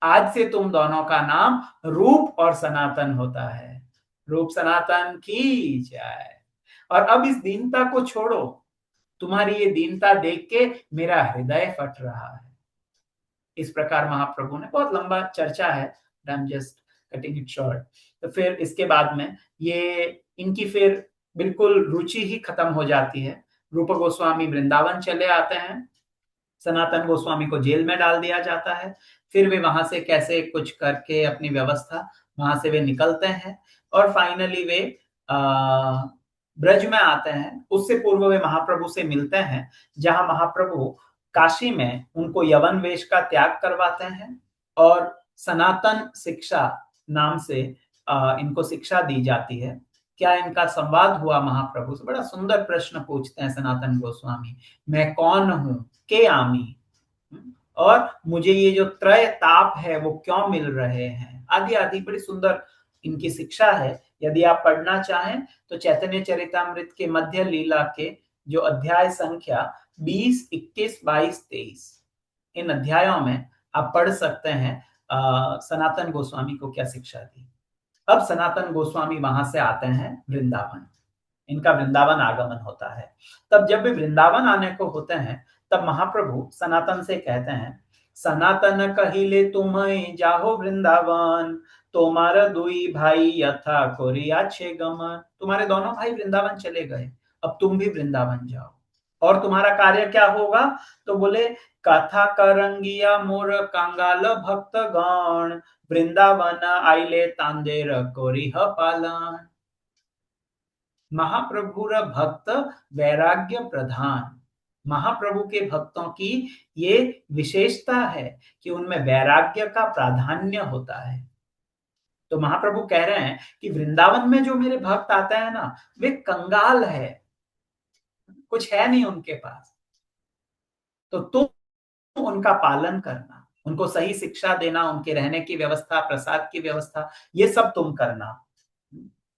आज से तुम दोनों का नाम रूप और सनातन होता है। रूप सनातन की जय। और अब इस दीनता को छोड़ो, तुम्हारी ये दीनता देख के मेरा हृदय फट रहा है। इस प्रकार महाप्रभु ने, बहुत लंबा चर्चा है, I am just cutting it short. तो फिर इसके बाद में ये इनकी फिर बिल्कुल रुचि ही खत्म हो जाती है। रूप गोस्वामी वृंदावन चले आते हैं, सनातन गोस्वामी को जेल में डाल दिया जाता है। फिर वे वहां से कैसे कुछ करके अपनी व्यवस्था, वहां से वे निकलते हैं और फाइनली वे ब्रज में आते हैं। उससे पूर्व वे महाप्रभु से मिलते हैं, जहां महाप्रभु काशी में उनको यवन वेश का त्याग करवाते हैं और सनातन शिक्षा नाम से इनको शिक्षा दी जाती है। क्या इनका संवाद हुआ महाप्रभु से? बड़ा सुंदर प्रश्न पूछते हैं सनातन गोस्वामी, मैं कौन हूं, के आमी, और मुझे ये जो त्रय ताप है वो क्यों मिल रहे हैं, आदि आदि बड़ी सुंदर इनकी शिक्षा है। यदि आप पढ़ना चाहें तो चैतन्य चरितामृत के मध्य लीला के जो अध्याय संख्या 20, 21, 22, 23, इन अध्यायों में आप पढ़ सकते हैं सनातन गोस्वामी को क्या शिक्षा दी। अब सनातन गोस्वामी वहां से आते हैं वृंदावन, इनका वृंदावन आगमन होता है। तब जब वे वृंदावन आने को होते हैं, तब महाप्रभु सनातन से कहते हैं, सनातन कहिले तुम्हें जाहो वृंदावन, तुम्हारा दुई भाई यथा कोरिया छे गमन। तुम्हारे दोनों भाई वृंदावन चले गए, अब तुम भी वृंदावन जाओ। और तुम्हारा कार्य क्या होगा? तो बोले, कथा करंगिया मोर कंगाल भक्त गण, वृंदावन आइले तांदेर कोरिह पालन। महाप्रभुर भक्त वैराग्य प्रधान। महाप्रभु के भक्तों की ये विशेषता है कि उनमें वैराग्य का प्राधान्य होता है। तो महाप्रभु कह रहे हैं कि वृंदावन में जो मेरे भक्त आते हैं ना, वे कंगाल है, कुछ है नहीं उनके पास। तो तुम उनका पालन करना, उनको सही शिक्षा देना, उनके रहने की व्यवस्था, प्रसाद की व्यवस्था, ये सब तुम करना।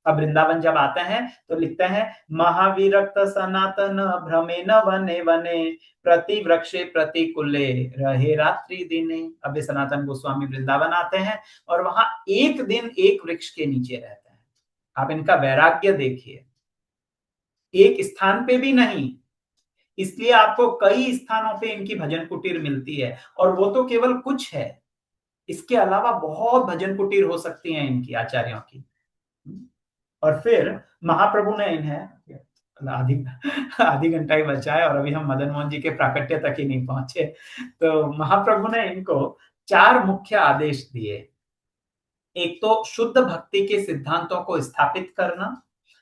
अब वृंदावन जब आते हैं तो लिखते हैं, महाविरक्त सनातन भ्रमेन वने वने, प्रति वृक्षे प्रतिकूले रहे रात्रि दिने। अब सनातन गोस्वामी वृंदावन आते हैं और वहां एक दिन एक वृक्ष के नीचे रहते हैं। आप इनका वैराग्य देखिए, एक स्थान पे भी नहीं, इसलिए आपको कई स्थानों पे इनकी भजन कुटीर मिलती है, और वो तो केवल कुछ है, इसके अलावा बहुत भजन कुटीर हो सकती हैं इनकी, आचार्यों की। और फिर महाप्रभु ने इन्हें आधी आधी घंटा ही बचा है और अभी हम मदन मोहन जी के प्राकट्य तक ही नहीं पहुंचे। तो महाप्रभु ने इनको 4 मुख्य आदेश दिए। एक तो शुद्ध भक्ति के सिद्धांतों को स्थापित करना,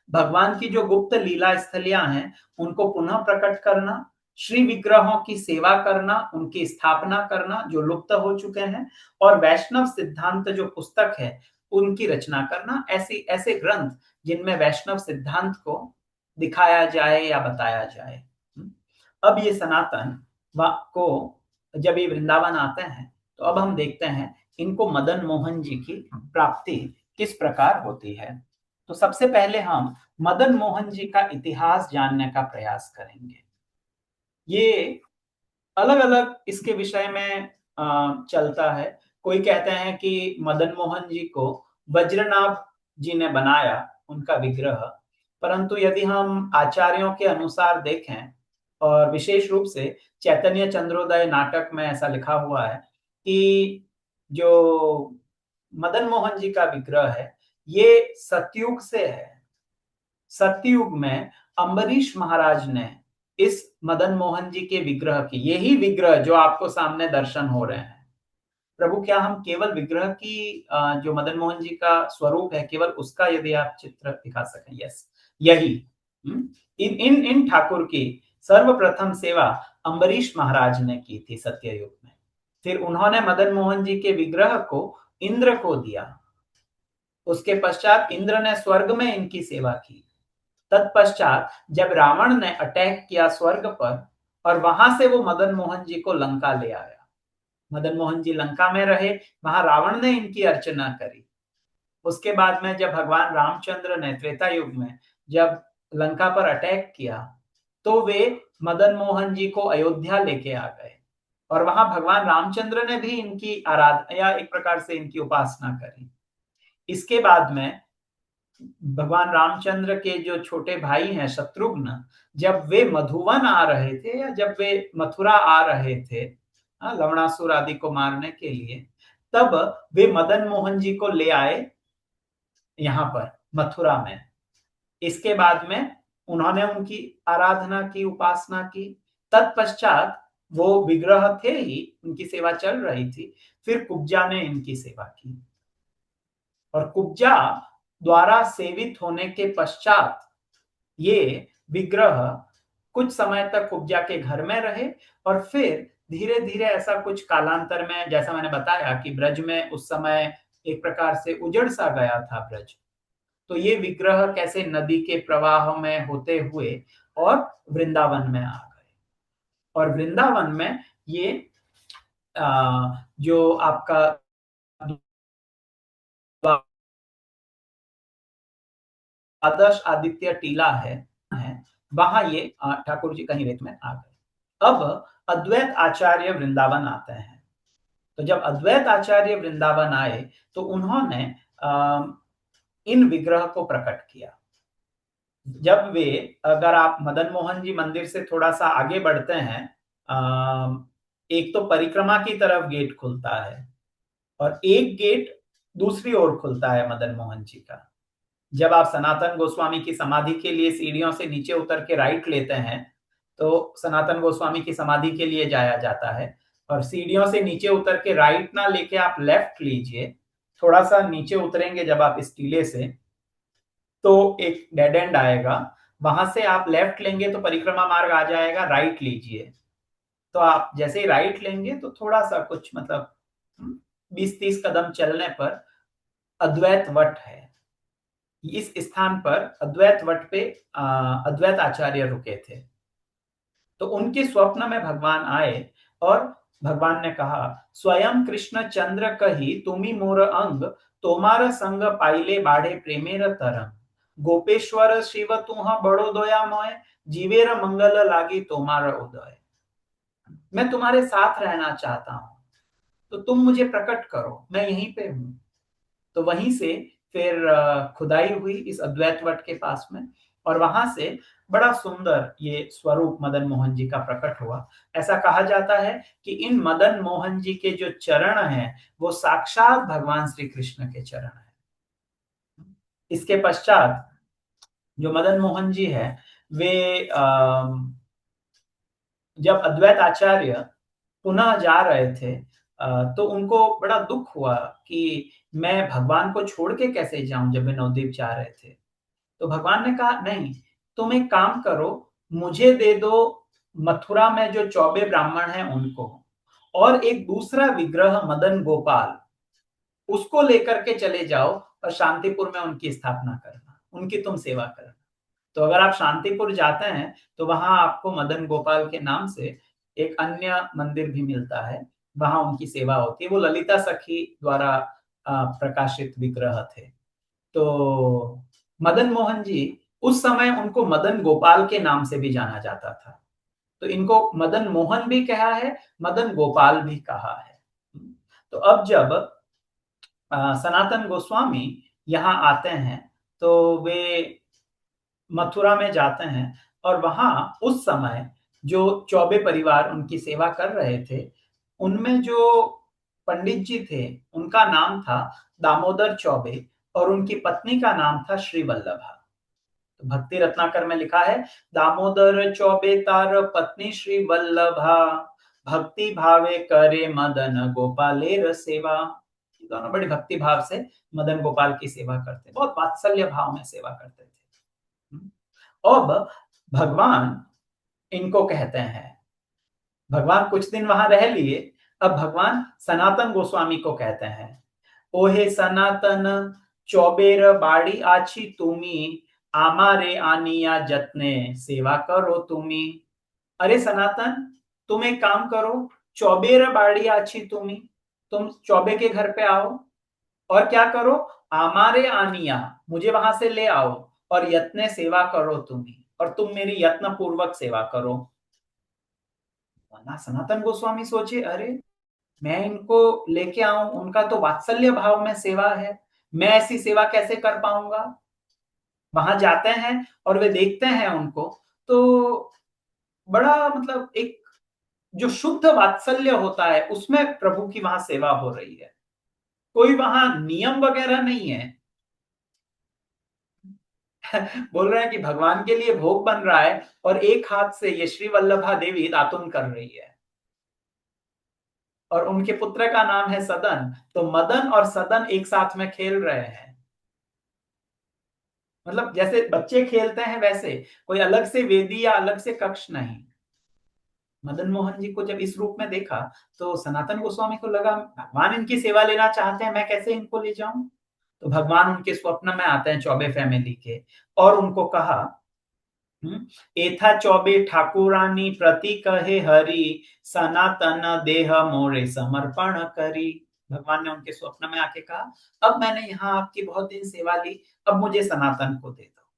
भगवान की जो गुप्त लीला स्थलियां हैं उनको पुनः प्रकट करना, श्री विग्रहों की सेवा करना, उनकी स्थापना करना जो लुप्त हो चुके हैं, और वैष्णव सिद्धांत जो पुस्तक है उनकी रचना करना। ऐसे ग्रंथ जिनमें वैष्णव सिद्धांत को दिखाया जाए या बताया जाए। अब ये सनातन को जब ये वृंदावन आते हैं तो अब हम देखते हैं इनको मदन मोहन जी की प्राप्ति किस प्रकार होती है। तो सबसे पहले हम मदन मोहन जी का इतिहास जानने का प्रयास करेंगे। ये अलग अलग इसके विषय में चलता है। कोई कहते हैं कि मदन मोहन जी को वज्रनाभ जी ने बनाया, उनका विग्रह, परंतु यदि हम आचार्यों के अनुसार देखें, और विशेष रूप से चैतन्य चंद्रोदय नाटक में ऐसा लिखा हुआ है कि जो मदन मोहन जी का विग्रह है ये सतयुग से है। सतयुग में अम्बरीश महाराज ने इस मदन मोहन जी के विग्रह की, यही विग्रह जो आपको सामने दर्शन हो रहे हैं, प्रभु क्या हम केवल विग्रह की जो मदन मोहन जी का स्वरूप है केवल उसका यदि आप चित्र दिखा सकें, यस यही इन ठाकुर की सर्वप्रथम सेवा अम्बरीश महाराज ने की थी सत्ययुग में। फिर उन्होंने मदन मोहन जी के विग्रह को इंद्र को दिया। उसके पश्चात इंद्र ने स्वर्ग में इनकी सेवा की। तत्पश्चात जब रावण ने अटैक किया स्वर्ग पर और वहां से वो मदन मोहन जी को लंका ले आया, मदन मोहन जी लंका में रहे, वहां रावण ने इनकी अर्चना करी। उसके बाद में जब भगवान रामचंद्र ने त्रेता युग में जब लंका पर अटैक किया तो वे मदन मोहन जी को अयोध्या लेके आ गए और वहां भगवान रामचंद्र ने भी इनकी आराधना या एक प्रकार से इनकी उपासना करी। इसके बाद में भगवान रामचंद्र के जो छोटे भाई हैं शत्रुघ्न, जब वे मधुवन आ रहे थे या जब वे मथुरा आ रहे थे लवणासुर आदि को मारने के लिए, तब वे मदन मोहन जी को ले आए यहाँ पर मथुरा में। इसके बाद में उन्होंने उनकी आराधना की, उपासना की। तत्पश्चात वो विग्रह थे ही, उनकी सेवा चल रही थी। फिर कुब्जा ने इनकी सेवा की और कुब्जा द्वारा सेवित होने के पश्चात ये विग्रह कुछ समय तक कुब्जा के घर में रहे और फिर धीरे धीरे ऐसा कुछ कालांतर में, जैसा मैंने बताया कि ब्रज में उस समय एक प्रकार से उजड़ सा गया था ब्रज, तो ये विग्रह कैसे नदी के प्रवाह में होते हुए और वृंदावन में आ गए। और वृंदावन में ये जो आपका द्वादश आदित्य टीला है वहां ये ठाकुर जी कहीं रेत में आ गए। अब अद्वैत आचार्य वृंदावन आते हैं। तो जब अद्वैत आचार्य वृंदावन आए तो उन्होंने इन विग्रह को प्रकट किया। जब वे, अगर आप मदन मोहन जी मंदिर से थोड़ा सा आगे बढ़ते हैं, एक तो परिक्रमा की तरफ गेट खुलता है और एक गेट दूसरी ओर खुलता है मदन मोहन जी का। जब आप सनातन गोस्वामी की समाधि के लिए सीढ़ियों से नीचे उतर के राइट लेते हैं तो सनातन गोस्वामी की समाधि के लिए जाया जाता है, और सीढ़ियों से नीचे उतर के राइट ना लेके आप लेफ्ट लीजिए। थोड़ा सा नीचे उतरेंगे जब आप इस टीले से तो एक डेड एंड आएगा, वहां से आप लेफ्ट लेंगे तो परिक्रमा मार्ग आ जाएगा, राइट लीजिए। तो आप जैसे ही राइट लेंगे तो थोड़ा सा कुछ मतलब 20-30 कदम चलने पर अद्वैत वट है। इस स्थान पर अद्वैत वट पे अद्वैत आचार्य रुके थे। तो उनके स्वप्न में भगवान आए और भगवान ने कहा, स्वयं कृष्ण चंद्र कही तुमी मोर अंग, तोमार संग पाइले बाढ़े प्रेमेर तरंग, गोपेश्वर शिव तुह बड़ो दया मोय, जीवेर मंगल लागी तोमार उदय। मैं तुम्हारे साथ रहना चाहता हूं, तो तुम मुझे प्रकट करो, मैं यहीं पे हूं। तो वहीं से फिर खुदाई हुई इस अद्वैत वट के पास में, और वहां से बड़ा सुंदर ये स्वरूप मदन मोहन जी का प्रकट हुआ। ऐसा कहा जाता है कि इन मदन मोहन जी के जो चरण हैं वो साक्षात भगवान श्री कृष्ण के चरण हैं। इसके पश्चात जो मदन मोहन जी है वे जब अद्वैत आचार्य पुनः जा रहे थे तो उनको बड़ा दुख हुआ कि मैं भगवान को छोड़ के कैसे जाऊं जब वे नवद्वीप जा रहे थे। तो भगवान ने कहा, नहीं, तुम एक काम करो, मुझे दे दो मथुरा में जो 24 ब्राह्मण हैं उनको, और एक दूसरा विग्रह मदन गोपाल, उसको लेकर के चले जाओ और शांतिपुर में उनकी स्थापना करना, उनकी तुम सेवा करना। तो अगर आप शांतिपुर जाते हैं तो वहां आपको मदन गोपाल के नाम से एक अन्य मंदिर भी मिलता है, वहां उनकी सेवा होती है। वो ललिता सखी द्वारा प्रकाशित विग्रह थे। तो मदन मोहन जी, उस समय उनको मदन गोपाल के नाम से भी जाना जाता था। तो इनको मदन मोहन भी कहा है, मदन गोपाल भी कहा है। तो अब जब सनातन गोस्वामी यहाँ आते हैं तो वे मथुरा में जाते हैं, और वहां उस समय जो चौबे परिवार उनकी सेवा कर रहे थे उनमें जो पंडित जी थे उनका नाम था दामोदर चौबे और उनकी पत्नी का नाम था श्री वल्लभा। तो भक्ति रत्नाकर में लिखा है, दामोदर चौबे तार पत्नी श्री वल्लभा, भक्ति भावे करे मदन गोपालेर सेवा। दोनों बड़ी भक्ति भाव से मदन गोपाल की सेवा करते, बहुत वात्सल्य भाव में सेवा करते थे। अब भगवान इनको कहते हैं, भगवान कुछ दिन वहां रह लिए, अब भगवान सनातन गोस्वामी को कहते हैं, ओहे सनातन चौबेर बाड़ी आछी तुमी, आमारे आनिया जतने सेवा करो तुमी। अरे सनातन, तुम एक काम करो, चौबेर बाड़ी आछी तुमी, तुम चौबे के घर पे आओ और क्या करो, आमारे आनिया, मुझे वहां से ले आओ, और यत्ने सेवा करो तुम्ही, और तुम मेरी यत्न पूर्वक सेवा करो। ना सनातन गोस्वामी सोचे, अरे मैं इनको लेके आऊं, उनका तो वात्सल्य भाव में सेवा है, मैं ऐसी सेवा कैसे कर पाऊंगा। वहां जाते हैं और वे देखते हैं उनको, तो बड़ा मतलब एक जो शुद्ध वात्सल्य होता है उसमें प्रभु की वहां सेवा हो रही है। कोई वहां नियम वगैरह नहीं है। बोल रहे हैं कि भगवान के लिए भोग बन रहा है और एक हाथ से ये श्री वल्लभा देवी दातुन कर रही है, और उनके पुत्र का नाम है सदन, तो मदन और सदन एक साथ में खेल रहे हैं। मतलब जैसे बच्चे खेलते हैं वैसे, कोई अलग से वेदी या अलग से कक्ष नहीं। मदन मोहन जी को जब इस रूप में देखा तो सनातन गोस्वामी को लगा भगवान इनकी सेवा लेना चाहते हैं, मैं कैसे इनको ले जाऊं। तो भगवान उनके स्वप्न में आते हैं चौबे फैमिली के, और उनको कहा, एथा चौबे ठाकुरानी प्रति कहे हरि, सनातन देह मोरे समर्पण करी। भगवान ने उनके स्वप्न में आके कहा, अब मैंने यहाँ आपकी बहुत दिन सेवा ली, अब मुझे सनातन को दे दो।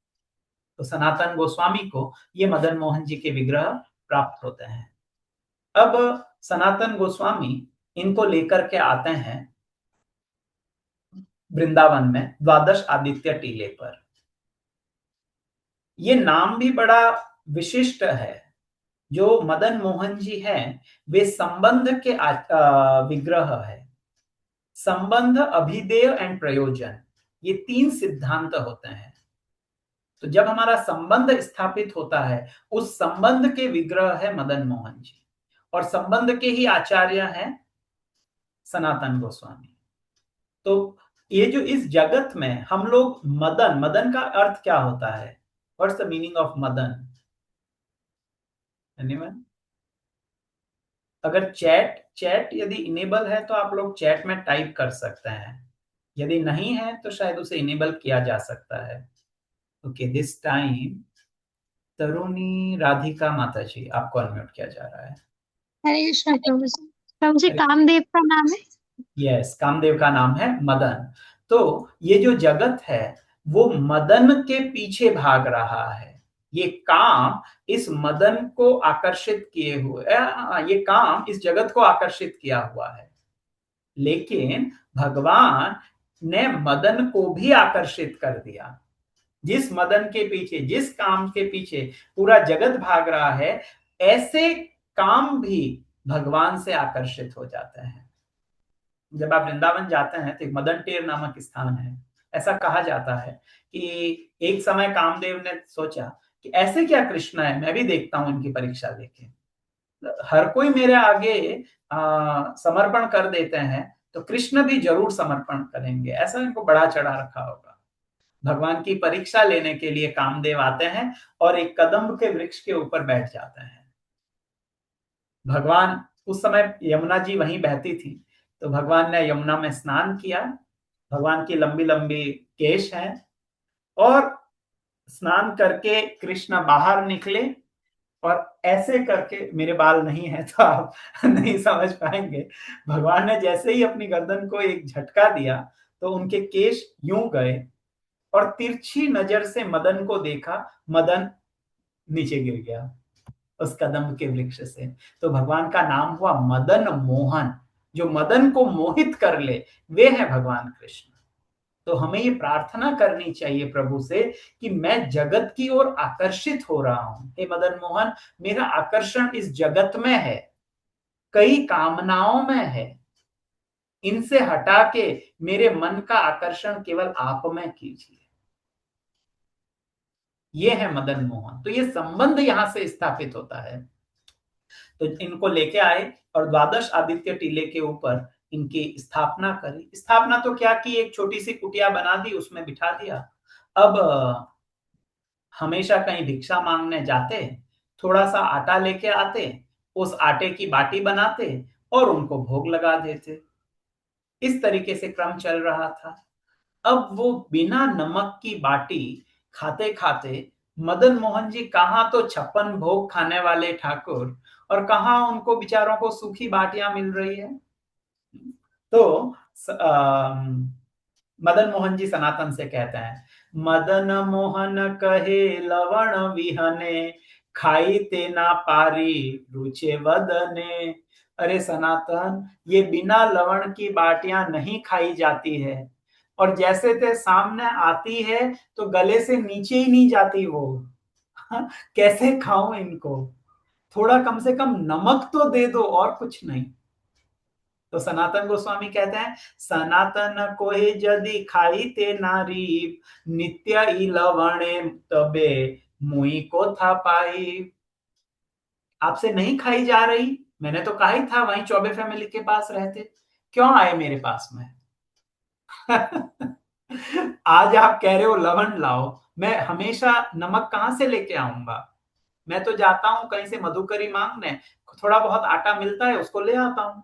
तो सनातन गोस्वामी को ये मदन मोहन जी के विग्रह प्राप्त होते हैं। अब सनातन गोस्वामी इनको लेकर के आते हैं वृंदावन में द्वादश आदित्य टीले पर। ये नाम भी बड़ा विशिष्ट है। जो मदन मोहन जी हैं वे संबंध के विग्रह है। संबंध, अभिधेय एंड प्रयोजन, ये तीन सिद्धांत होते हैं। तो जब हमारा संबंध स्थापित होता है, उस संबंध के विग्रह है मदन मोहन जी, और संबंध के ही आचार्य हैं सनातन गोस्वामी। तो ये जो इस जगत में हम लोग मदन, मदन का अर्थ क्या होता है? What's the meaning of Madan? Anyone? अगर चैट चैट यदि इनेबल है तो आप लोग चैट में टाइप कर सकते हैं, यदि नहीं है तो शायद उसे इनेबल किया जा सकता है। ओके, दिस टाइम तरुणी राधिका माता जी, आपको अनम्यूट किया जा रहा है। हरे कृष्ण प्रभु जी। प्रभु जी, अरे कामदेव का नाम है? यस, कामदेव का नाम है मदन। तो ये जो जगत है वो मदन के पीछे भाग रहा है। ये काम इस मदन को आकर्षित किए हुए, ये काम इस जगत को आकर्षित किया हुआ है। लेकिन भगवान ने मदन को भी आकर्षित कर दिया। जिस मदन के पीछे, जिस काम के पीछे पूरा जगत भाग रहा है, ऐसे काम भी भगवान से आकर्षित हो जाते हैं। जब आप वृंदावन जाते हैं तो एक मदन टेर नामक स्थान है। ऐसा कहा जाता है कि एक समय कामदेव ने सोचा कि ऐसे क्या कृष्ण है, मैं भी देखता हूं इनकी परीक्षा लेके। हर कोई मेरे आगे समर्पण कर देते हैं, तो कृष्ण भी जरूर समर्पण करेंगे, ऐसा इनको बड़ा चढ़ा रखा होगा। भगवान की परीक्षा लेने के लिए कामदेव आते हैं और एक कदम्ब के वृक्ष के ऊपर बैठ जाते हैं। भगवान, उस समय यमुना जी वहीं बहती थी, तो भगवान ने यमुना में स्नान किया। भगवान की लंबी लंबी केश हैं, और स्नान करके कृष्ण बाहर निकले, और ऐसे करके, मेरे बाल नहीं है तो आप नहीं समझ पाएंगे, भगवान ने जैसे ही अपनी गर्दन को एक झटका दिया तो उनके केश यूं गए, और तिरछी नजर से मदन को देखा, मदन नीचे गिर गया उस कदम के वृक्ष से। तो भगवान का नाम हुआ मदन मोहन। जो मदन को मोहित कर ले वे है भगवान कृष्ण। तो हमें ये प्रार्थना करनी चाहिए प्रभु से कि मैं जगत की ओर आकर्षित हो रहा हूं, हे मदन मोहन, मेरा आकर्षण इस जगत में है, कई कामनाओं में है, इनसे हटा के मेरे मन का आकर्षण केवल आप में कीजिए। ये है मदन मोहन। तो ये संबंध यहां से स्थापित होता है। तो इनको लेके आए और द्वादश आदित्य टीले के ऊपर इनकी स्थापना करी। स्थापना तो क्या की, एक छोटी सी कुटिया बना दी, उसमें बिठा दिया। अब हमेशा कहीं भिक्षा मांगने जाते, थोड़ा सा आटा लेके आते, उस आटे की बाटी बनाते और उनको भोग लगा देते। इस तरीके से क्रम चल रहा था। अब वो बिना नमक की बाटी खाते खाते, मदन मोहन जी कहाँ तो 56 भोग खाने वाले ठाकुर, और कहाँ उनको बेचारों को सूखी बाटियां मिल रही है। तो मदन मोहन जी सनातन से कहते हैं, मदन मोहन कहे लवण विहने, खाई ते ना पारी रुचे वदने। अरे सनातन, ये बिना लवण की बाटियां नहीं खाई जाती है, और जैसे थे सामने आती है तो गले से नीचे ही नहीं जाती वो। कैसे खाऊं इनको, थोड़ा कम से कम नमक तो दे दो, और कुछ नहीं। तो सनातन गोस्वामी कहते हैं, सनातन कोई जदि खाई ते नारी, नित्य ई लवणे तबे मुई को था पाई। आपसे नहीं खाई जा रही, मैंने तो कहा ही था वहीं चौबे फैमिली के पास रहते, क्यों आए मेरे पास में? आज आप कह रहे हो लवण लाओ, मैं हमेशा नमक कहां से लेके आऊंगा? मैं तो जाता हूं कहीं से मधुकरी मांगने, थोड़ा बहुत आटा मिलता है उसको ले आता हूं,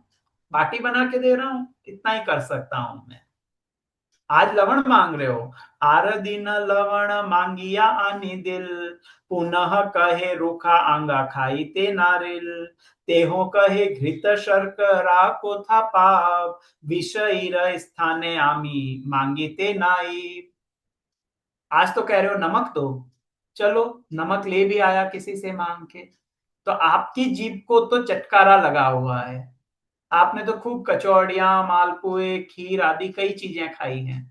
बाटी बना के दे रहा हूं, इतना ही कर सकता हूं मैं। आज लवण मांग रहे हो, आर दिन लवण मांगिया आनी दिल, पुनः कहे रूखा आंगा खाई ते नारिल, तेहो कहे घृत शर्करा को था पाप, विषय स्थाने आमी मांगी ते नाई। आज तो कह रहे हो नमक दो, चलो नमक ले भी आया किसी से मांग के, तो आपकी जीभ को तो चटकारा लगा हुआ है, आपने तो खूब कचौड़ियां, मालपुए, खीर आदि कई चीजें खाई हैं।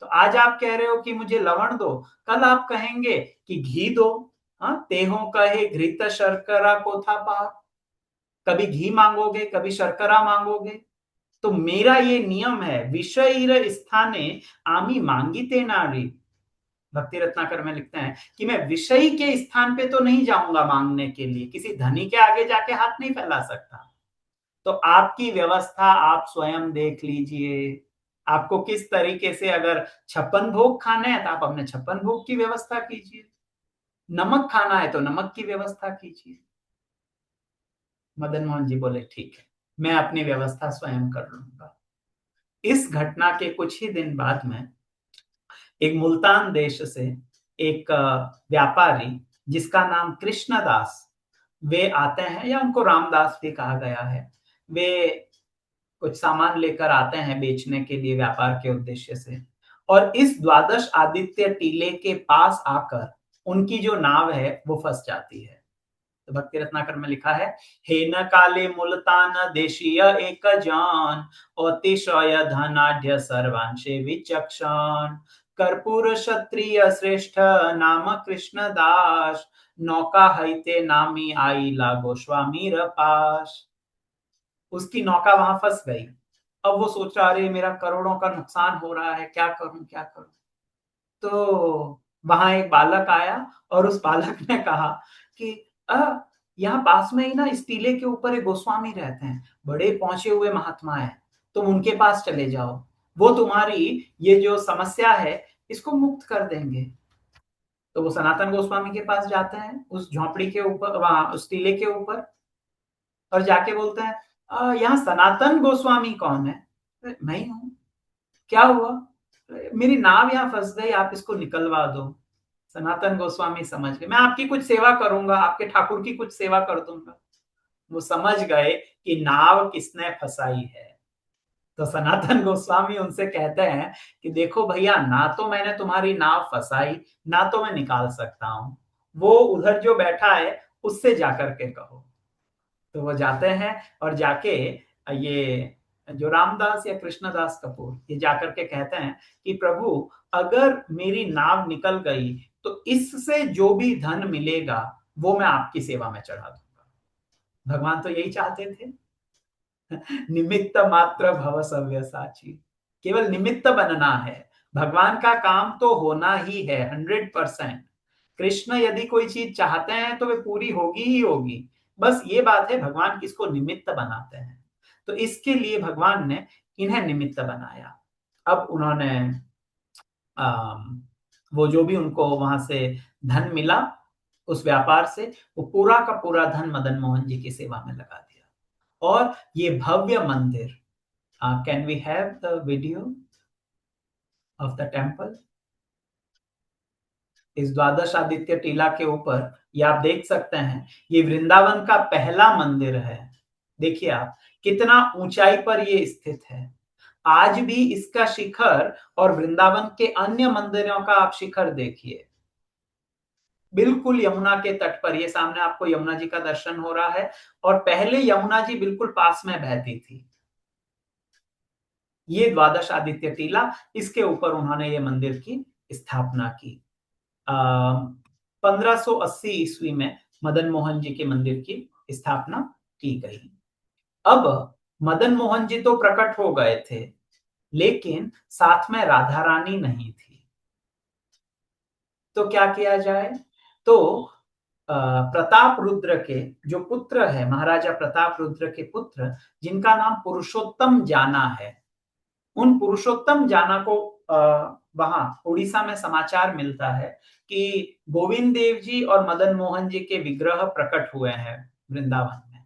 तो आज आप कह रहे हो कि मुझे लवण दो, कल आप कहेंगे कि घी दो। हाँ, तेहो कहे घृत शर्करा को था पाप, कभी घी मांगोगे कभी शर्करा मांगोगे। तो मेरा ये नियम है, विषय स्थाने आमी मांगी ते नारी। भक्ति रत्नाकर में लिखते हैं कि मैं विषय के स्थान पे तो नहीं जाऊंगा मांगने के लिए, किसी धनी के आगे जाके हाथ नहीं फैला सकता। तो आपकी व्यवस्था आप स्वयं देख लीजिए, आपको किस तरीके से, अगर 56 भोग खाने हैं तो आप अपने 56 भोग की व्यवस्था कीजिए, नमक खाना है तो नमक की व्यवस्था कीजिए। मदन मोहन जी बोले ठीक है, मैं अपनी व्यवस्था स्वयं कर लूंगा। इस घटना के कुछ ही दिन बाद में एक मुल्तान देश से एक व्यापारी जिसका नाम कृष्णदास, वे आते हैं, या उनको रामदास भी कहा गया है, वे कुछ सामान लेकर आते हैं बेचने के लिए व्यापार के उद्देश्य से, और इस द्वादश आदित्य टीले के पास आकर उनकी जो नाव है वो फंस जाती है। तो भक्ति रत्नाकर में लिखा है, हे न काले मुल्तान देशीय एक जान, अतिशय धनाढ़ सर्वांशे विचक्षण, कर्पूर क्षत्रिय श्रेष्ठ नाम कृष्ण दास, नौका हैते नामी आई ला गोस्वामी पास। उसकी नौका वहां फंस गई। अब वो सोच रहा, अरे मेरा करोड़ों का नुकसान हो रहा है, क्या करूं क्या करूं। तो वहां एक बालक आया और उस बालक ने कहा कि यहाँ पास में ही ना इस टीले के ऊपर एक गोस्वामी रहते हैं, बड़े पहुंचे हुए महात्मा है, तुम उनके पास चले जाओ, वो तुम्हारी ये जो समस्या है इसको मुक्त कर देंगे। तो वो सनातन गोस्वामी के पास जाते हैं, उस झोपड़ी के ऊपर, वहां उस टीले के ऊपर, और जाके बोलते हैं, यहाँ सनातन गोस्वामी कौन है? मैं ही हूं, क्या हुआ? मेरी नाव यहाँ फंस गई, आप इसको निकलवा दो। सनातन गोस्वामी समझ गए, मैं आपकी कुछ सेवा करूंगा, आपके ठाकुर की कुछ सेवा कर दूंगा। वो समझ गए कि नाव किसने फंसाई है। तो सनातन गोस्वामी उनसे कहते हैं कि देखो भैया, ना तो मैंने तुम्हारी नाव फंसाई, ना तो मैं निकाल सकता हूं, वो उधर जो बैठा है उससे जाकर के कहो। तो वो जाते हैं और जाके ये जो रामदास या कृष्णदास कपूर, ये जाकर के कहते हैं कि प्रभु, अगर मेरी नाव निकल गई तो इससे जो भी धन मिलेगा वो मैं आपकी सेवा में चढ़ा दूंगा। भगवान तो यही चाहते थे, निमित्त मात्र भव सव्यसाची, केवल निमित्त बनना है, भगवान का काम तो होना ही है 100%। कृष्ण यदि कोई चीज चाहते हैं तो वे पूरी होगी ही होगी, बस ये बात है भगवान किसको निमित्त बनाते हैं। तो इसके लिए भगवान ने इन्हें निमित्त बनाया। अब उन्होंने वो जो भी उनको वहां से धन मिला उस व्यापार से, वो पूरा का पूरा धन मदन मोहन जी की सेवा में लगा दिया। और ये भव्य मंदिर, can we have the video of the temple? इस द्वादश आदित्य टीला के ऊपर ये आप देख सकते हैं, ये वृंदावन का पहला मंदिर है। देखिए आप, कितना ऊंचाई पर ये स्थित है। आज भी इसका शिखर और वृंदावन के अन्य मंदिरों का आप शिखर देखिए, बिल्कुल यमुना के तट पर। ये सामने आपको यमुना जी का दर्शन हो रहा है, और पहले यमुना जी बिल्कुल पास में बहती थी। ये द्वादश आदित्य टीला, इसके ऊपर उन्होंने ये मंदिर की स्थापना की। 1580 ईस्वी में मदन मोहन जी के मंदिर की स्थापना की गई। अब मदन मोहन जी तो प्रकट हो गए थे, लेकिन साथ में राधा रानी नहीं थी। तो क्या किया जाए? तो प्रताप रुद्र के जो पुत्र है, महाराजा प्रताप रुद्र के पुत्र, जिनका नाम पुरुषोत्तम जाना है, उन पुरुषोत्तम जाना को वहां उड़ीसा में समाचार मिलता है कि गोविंद देव जी और मदन मोहन जी के विग्रह प्रकट हुए हैं वृंदावन में।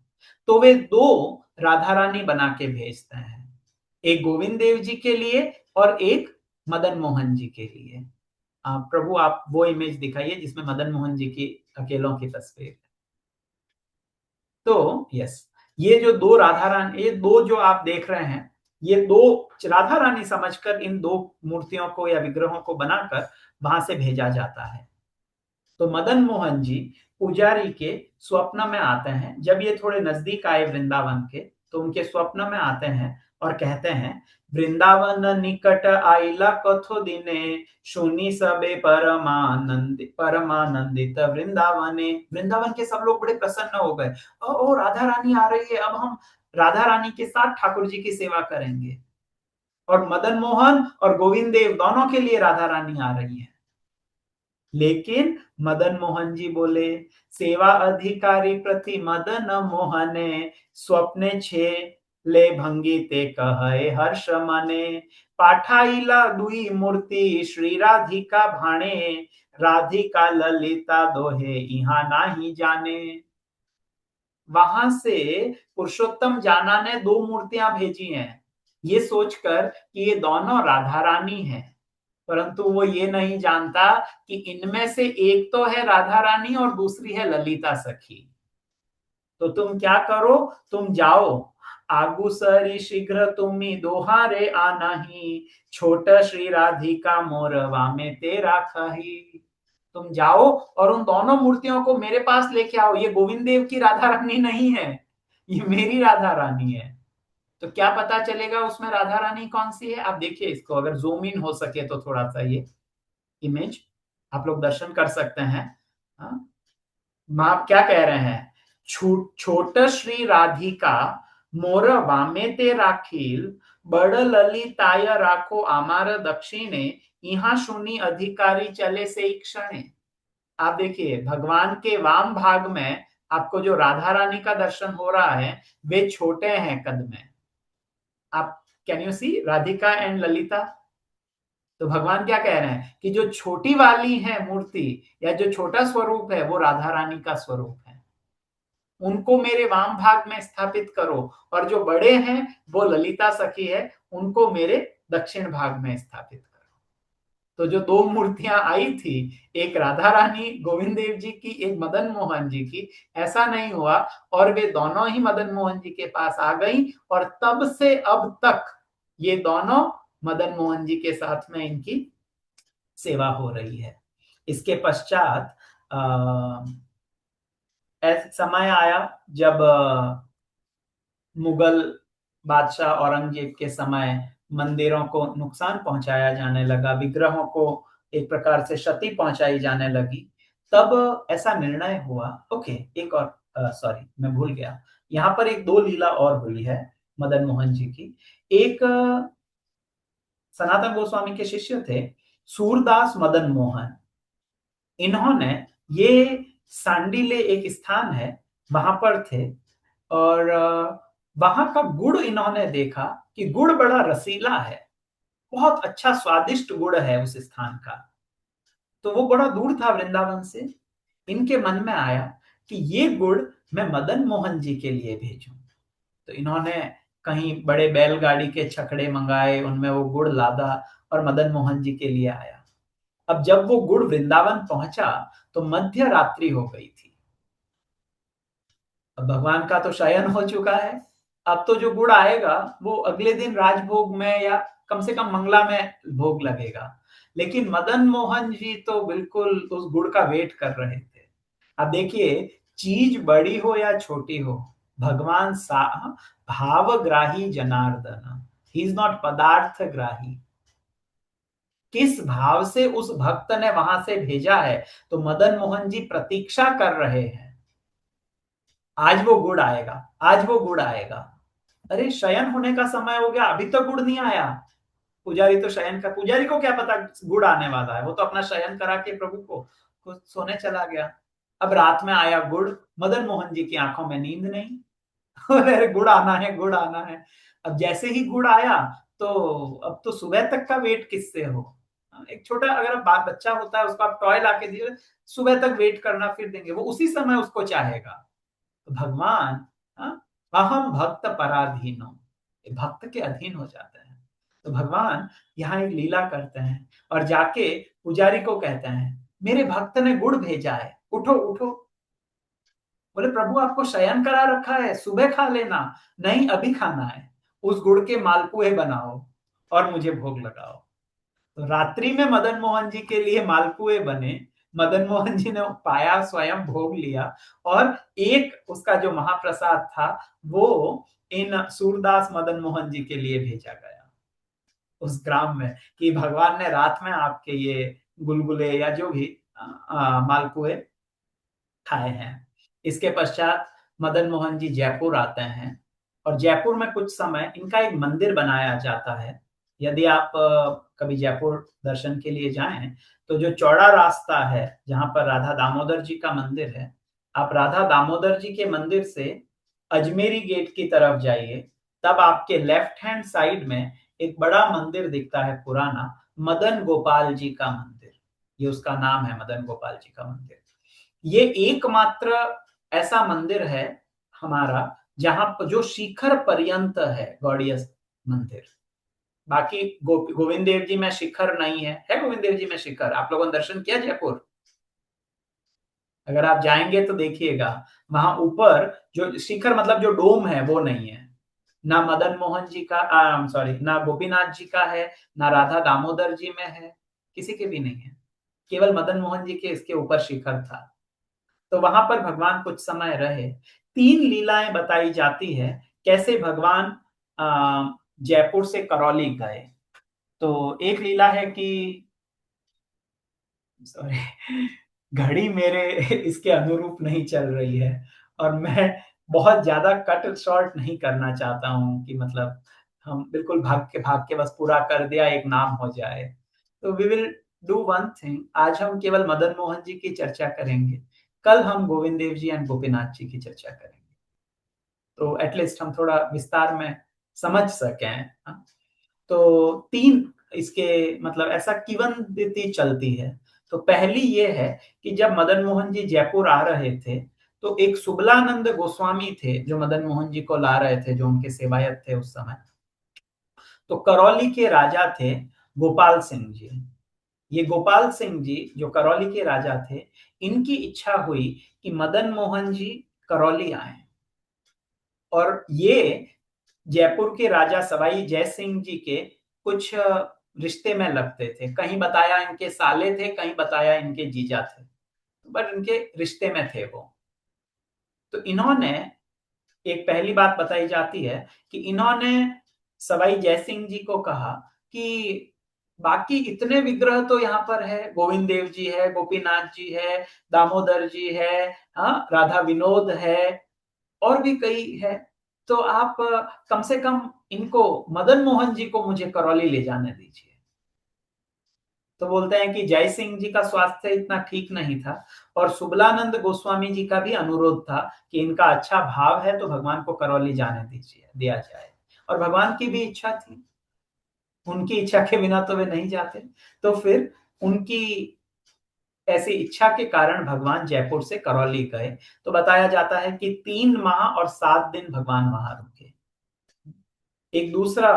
तो वे दो राधा रानी बना के भेजते हैं, एक गोविंद देव जी के लिए और एक मदन मोहन जी के लिए। प्रभु आप वो इमेज दिखाइए जिसमें मदन मोहन जी की अकेलों की तस्वीर है। तो यस, ये जो दो राधा रानी, ये दो जो आप देख रहे हैं, ये दो राधा रानी समझकर इन दो मूर्तियों को या विग्रहों को बनाकर वहां से भेजा जाता है। तो मदन मोहन जी पुजारी के स्वप्न में आते हैं। जब ये थोड़े नजदीक आए वृंदावन के, तो उनके स्वप्न में आते हैं और कहते हैं, वृंदावन निकट आइला कथो दिने, सुनी सबे परमानंदित वृंदावने। वृंदावन के सब लोग बड़े प्रसन्न हो गए, ओ राधा रानी आ रही है, अब हम राधा रानी के साथ ठाकुर जी की सेवा करेंगे। और मदन मोहन और गोविंद देव दोनों के लिए राधा रानी आ रही है। लेकिन मदन मोहन जी बोले, सेवा अधिकारी प्रति मदन मोहने, स्वप्ने छे ले भंगी ते कहे हर्ष मने, पाठाइला दुई मूर्ति श्री राधिका भाणे, राधिका ललिता दोहे इहा नाही जाने। वहां से पुरुषोत्तम जाना ने दो मूर्तियां भेजी हैं, ये सोचकर कि ये दोनों राधा रानी हैं, परंतु वो ये नहीं जानता कि इनमें से एक तो है राधा रानी और दूसरी है ललिता सखी। तो तुम क्या करो, तुम जाओ, आगु सरी शीघ्र तुम्ही दोहारे आना ही, छोट श्री राधिका मोरवा में तेरा खही। तुम जाओ और उन दोनों मूर्तियों को मेरे पास लेके आओ। ये गोविंद देव की राधा रानी नहीं है, ये मेरी राधा रानी है। तो क्या पता चलेगा उसमें राधा रानी कौन सी है? आप देखिए इसको, अगर जूम इन हो सके तो थोड़ा सा ये इमेज आप लोग दर्शन कर सकते हैं। आप क्या कह रहे हैं, छोट श्री राधिका मोर वामे ते राखील, बड़ ललिताय राखो आमार दक्षिणे, यहाँ सुनी अधिकारी चले से क्षणे। आप देखिए भगवान के वाम भाग में आपको जो राधा रानी का दर्शन हो रहा है, वे छोटे हैं कद में। आप can you see Radhika and Lalita? तो भगवान क्या कह रहे हैं कि जो छोटी वाली है मूर्ति या जो छोटा स्वरूप है, वो राधा रानी का स्वरूप है, उनको मेरे वाम भाग में स्थापित करो, और जो बड़े हैं वो ललिता सखी है, उनको मेरे दक्षिण भाग में स्थापित करो। तो जो दो मूर्तियां आई थी, एक राधा रानी गोविंद देव जी की, एक मदन मोहन जी की, ऐसा नहीं हुआ, और वे दोनों ही मदन मोहन जी के पास आ गई, और तब से अब तक ये दोनों मदन मोहन जी के साथ में इनकी सेवा हो रही है। इसके पश्चात समय आया जब मुगल बादशाह औरंगजेब के समय मंदिरों को नुकसान पहुंचाया जाने लगा, विग्रहों को एक प्रकार से क्षति पहुंचाई जाने लगी। तब ऐसा निर्णय हुआ, ओके एक और सॉरी मैं भूल गया, यहाँ पर एक दो लीला और हुई है मदन मोहन जी की। एक सनातन गोस्वामी के शिष्य थे सूरदास मदन मोहन, इन्होंने ये सांडीले एक स्थान है वहां पर थे, और वहां का गुड़ इन्होंने देखा कि गुड़ बड़ा रसीला है, बहुत अच्छा स्वादिष्ट गुड़ है उस स्थान का। तो वो बड़ा दूर था वृंदावन से, इनके मन में आया कि ये गुड़ मैं मदन मोहन जी के लिए भेजूं। तो इन्होंने कहीं बड़े बैलगाड़ी के छकड़े मंगाए, उनमें वो गुड़ लादा और मदन मोहन जी के लिए आया। अब जब वो गुड़ वृंदावन पहुंचा तो मध्य रात्रि हो गई थी। अब भगवान का तो शयन हो चुका है, अब तो जो गुड़ आएगा वो अगले दिन राजभोग में या कम से कम मंगला में भोग लगेगा। लेकिन मदन मोहन जी तो बिल्कुल उस गुड़ का वेट कर रहे थे। अब देखिए, चीज बड़ी हो या छोटी हो, भगवान सा भावग्राही जनार्दन, ही इज नॉट पदार्थ ग्राही। किस भाव से उस भक्त ने वहां से भेजा है, तो मदन मोहन जी प्रतीक्षा कर रहे हैं, आज वो गुड़ आएगा, आज वो गुड़ आएगा। अरे शयन होने का समय हो गया, अभी तो गुड़ नहीं आया। पुजारी तो शयन का, पुजारी को क्या पता गुड़ आने वाला है, वो तो अपना शयन करा के प्रभु को सोने चला गया। अब रात में आया गुड़, मदन मोहन जी की आंखों में नींद नहीं। अरे गुड़ आना है, गुड़ आना है। अब जैसे ही गुड़ आया, तो अब तो सुबह तक का वेट किससे हो। एक छोटा अगर बच्चा होता है, उसको आप टॉय ला के दिए, सुबह तक वेट करना फिर देंगे, वो उसी समय उसको चाहेगा। तो भगवान, हाँ, अहम भक्त पराधीनो, भक्त के अधीन हो जाते हैं। तो भगवान यहाँ एक लीला करते हैं और जाके पुजारी को कहते हैं, मेरे भक्त ने गुड़ भेजा है, उठो उठो। बोले प्रभु आपको शयन करा रखा है, सुबह खा लेना। नहीं, अभी खाना है। उस गुड़ के मालपुए बनाओ और मुझे भोग लगाओ। तो रात्रि में मदन मोहन जी के लिए मालपुए बने, मदन मोहन जी ने पाया, स्वयं भोग लिया, और एक उसका जो महाप्रसाद था वो इन सूरदास मदन मोहन जी के लिए भेजा गया उस ग्राम में, कि भगवान ने रात में आपके ये गुलगुले या जो भी मालपुए खाए हैं। इसके पश्चात मदन मोहन जी जयपुर आते हैं, और जयपुर में कुछ समय इनका एक मंदिर बनाया जाता है। यदि आप कभी जयपुर दर्शन के लिए जाएं, तो जो चौड़ा रास्ता है जहां पर राधा दामोदर जी का मंदिर है, आप राधा दामोदर जी के मंदिर से अजमेरी गेट की तरफ जाइए, तब आपके लेफ्ट हैंड साइड में एक बड़ा मंदिर दिखता है पुराना, मदन गोपाल जी का मंदिर। ये उसका नाम है, मदन गोपाल जी का मंदिर। ये एकमात्र ऐसा मंदिर है हमारा जहां पर जो शिखर पर्यंत है गौड़ीय मंदिर। बाकी गोविंद देव जी में शिखर नहीं है गोविंद देव जी में शिखर। आप लोगों ने दर्शन किया जयपुर? अगर आप जाएंगे तो देखिएगा, वहां ऊपर जो शिखर मतलब जो डोम है वो नहीं है। ना मदन मोहन जी का, सॉरी, ना गोपीनाथ जी का है, ना राधा दामोदर जी में है, किसी के भी नहीं है। केवल मदन मोहन जी के इसके ऊपर शिखर था। तो वहां पर भगवान कुछ समय रहे। तीन लीलाएं बताई जाती है कैसे भगवान जयपुर से करौली गए। तो एक लीला है कि, सॉरी, घड़ी मेरे इसके अनुरूप नहीं चल रही है, और मैं बहुत ज्यादा कट शॉर्ट नहीं करना चाहता हूं कि मतलब हम बिल्कुल भाग के बस पूरा कर दिया, एक नाम हो जाए। तो we will do one thing, आज हम केवल मदन मोहन जी की चर्चा करेंगे, कल हम गोविंद देव जी एंड गोपीनाथ जी की चर्चा करेंगे, तो एटलीस्ट हम थोड़ा विस्तार में समझ सकें। हाँ? तो तीन इसके मतलब ऐसा किवंदती चलती है। तो पहली ये है कि जब मदन मोहन जी जयपुर आ रहे थे, तो एक सुबलानंद गोस्वामी थे जो मदन मोहन जी को ला रहे थे, जो उनके सेवायत थे उस समय। तो करौली के राजा थे गोपाल सिंह जी। ये गोपाल सिंह जी जो करौली के राजा थे, इनकी इच्छा हुई कि मदन मोहन जी करौली आए, और ये जयपुर के राजा सवाई जय सिंह जी के कुछ रिश्ते में लगते थे। कहीं बताया इनके साले थे, कहीं बताया इनके जीजा थे, बट इनके रिश्ते में थे वो। तो इन्होंने, एक पहली बात बताई जाती है कि इन्होंने सवाई जयसिंह जी को कहा कि बाकी इतने विग्रह तो यहाँ पर है, गोविंद देव जी है, गोपीनाथ जी है, दामोदर जी है, हाँ, राधा विनोद है, और भी कई है। तो आप कम से कम इनको, मदन मोहन जी को मुझे करौली ले जाने दीजिए। तो बोलते हैं कि जय सिंह जी का स्वास्थ्य इतना ठीक नहीं था, और सुबलानंद गोस्वामी जी का भी अनुरोध था कि इनका अच्छा भाव है तो भगवान को करौली जाने दीजिए, दिया जाए। और भगवान की भी इच्छा थी, उनकी इच्छा के बिना तो वे नहीं जाते। तो फिर उनकी ऐसी इच्छा के कारण भगवान जयपुर से करौली गए। तो बताया जाता है कि 3 माह और 7 दिन भगवान वहां रुके। एक दूसरा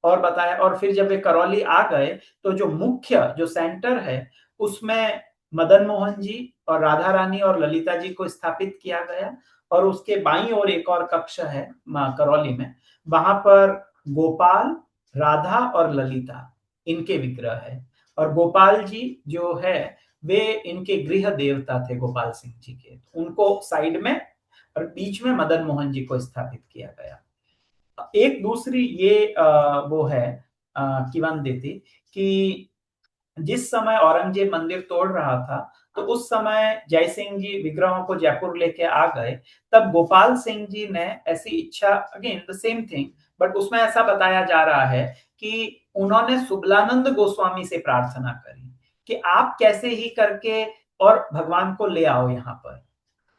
और बताया, और फिर जब वे करौली आ गए, तो जो मुख्य जो सेंटर है उसमें मदन मोहन जी और राधा रानी और ललिता जी को स्थापित किया गया, और उसके बाईं ओर एक और कक्ष है करौली में, वहां पर गोपाल, राधा और ललिता इनके विग्रह है। और गोपाल जी जो है वे इनके गृह देवता थे गोपाल सिंह जी के, उनको साइड में और बीच में मदन मोहन जी को स्थापित किया गया। एक दूसरी ये वो है किवदंती कि जिस समय औरंगजेब मंदिर तोड़ रहा था, तो उस समय जय सिंह जी विग्रहों को जयपुर लेके आ गए। तब गोपाल सिंह जी ने ऐसी इच्छा, again the same thing, but उसमें ऐसा बताया जा रहा है कि उन्होंने सुबलानंद गोस्वामी से प्रार्थना करी कि आप कैसे ही करके और भगवान को ले आओ यहाँ पर।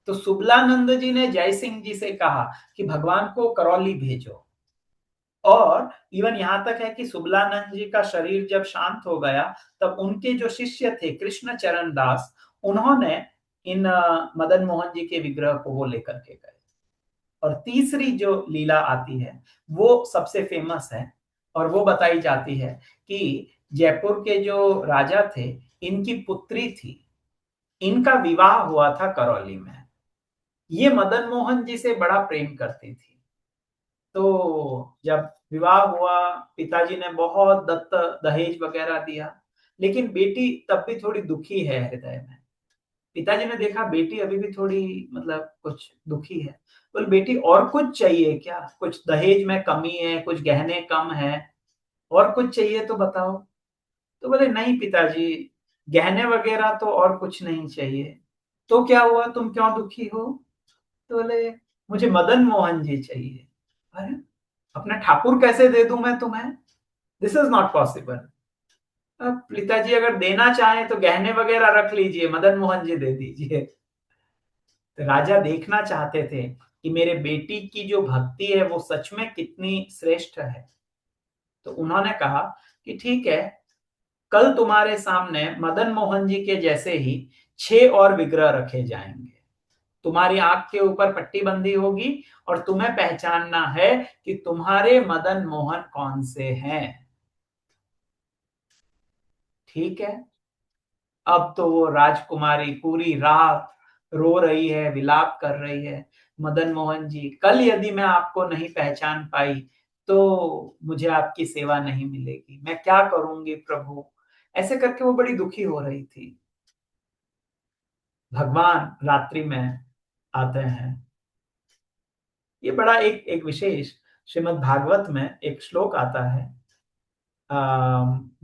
तो सुबलानंद जी ने जय सिंह जी से कहा कि भगवान को करौली भेजो। और इवन यहां तक है कि सुबलानंद जी का शरीर जब शांत हो गया, तब उनके जो शिष्य थे कृष्ण चरण दास, उन्होंने इन मदन मोहन जी के विग्रह को वो लेकर के गए। और तीसरी जो लीला आती है वो सबसे फेमस है, और वो बताई जाती है कि जयपुर के जो राजा थे, इनकी पुत्री थी, इनका विवाह हुआ था करौली में। ये मदन मोहन जी से बड़ा प्रेम करती थी। तो जब विवाह हुआ, पिताजी ने बहुत दत्त दहेज वगैरह दिया, लेकिन बेटी तब भी थोड़ी दुखी है हृदय में। पिताजी ने देखा बेटी अभी भी थोड़ी मतलब कुछ दुखी है। बोल बेटी और कुछ चाहिए क्या? कुछ दहेज में कमी है, कुछ गहने कम है, और कुछ चाहिए तो बताओ। तो बोले नहीं पिताजी, गहने वगैरह तो और कुछ नहीं चाहिए। तो क्या हुआ, तुम क्यों दुखी हो? तो बोले मुझे मदन मोहन जी चाहिए। अरे, अपना ठाकुर कैसे दे दूं मैं तुम्हें? This is not possible. अब पिताजी अगर देना चाहें तो गहने वगैरह रख लीजिए, मदन मोहन जी दे दीजिए। तो राजा देखना चाहते थे कि मेरे बेटी की जो भक्ति है वो सच में कितनी श्रेष्ठ है। तो उन्होंने कहा कि ठीक है, कल तुम्हारे सामने मदन मोहन जी के जैसे ही 6 और विग्रह रखे जाएंगे। तुम्हारी आंख के ऊपर पट्टी बंदी होगी और तुम्हें पहचानना है कि तुम्हारे मदन मोहन कौन से हैं। ठीक है। अब तो वो राजकुमारी पूरी रात रो रही है, विलाप कर रही है। मदन मोहन जी, कल यदि मैं आपको नहीं पहचान पाई तो मुझे आपकी सेवा नहीं मिलेगी, मैं क्या करूंगी प्रभु? ऐसे करके वो बड़ी दुखी हो रही थी। भगवान रात्रि में आते हैं। ये बड़ा एक एक विशेष श्रीमद् भागवत में एक श्लोक आता है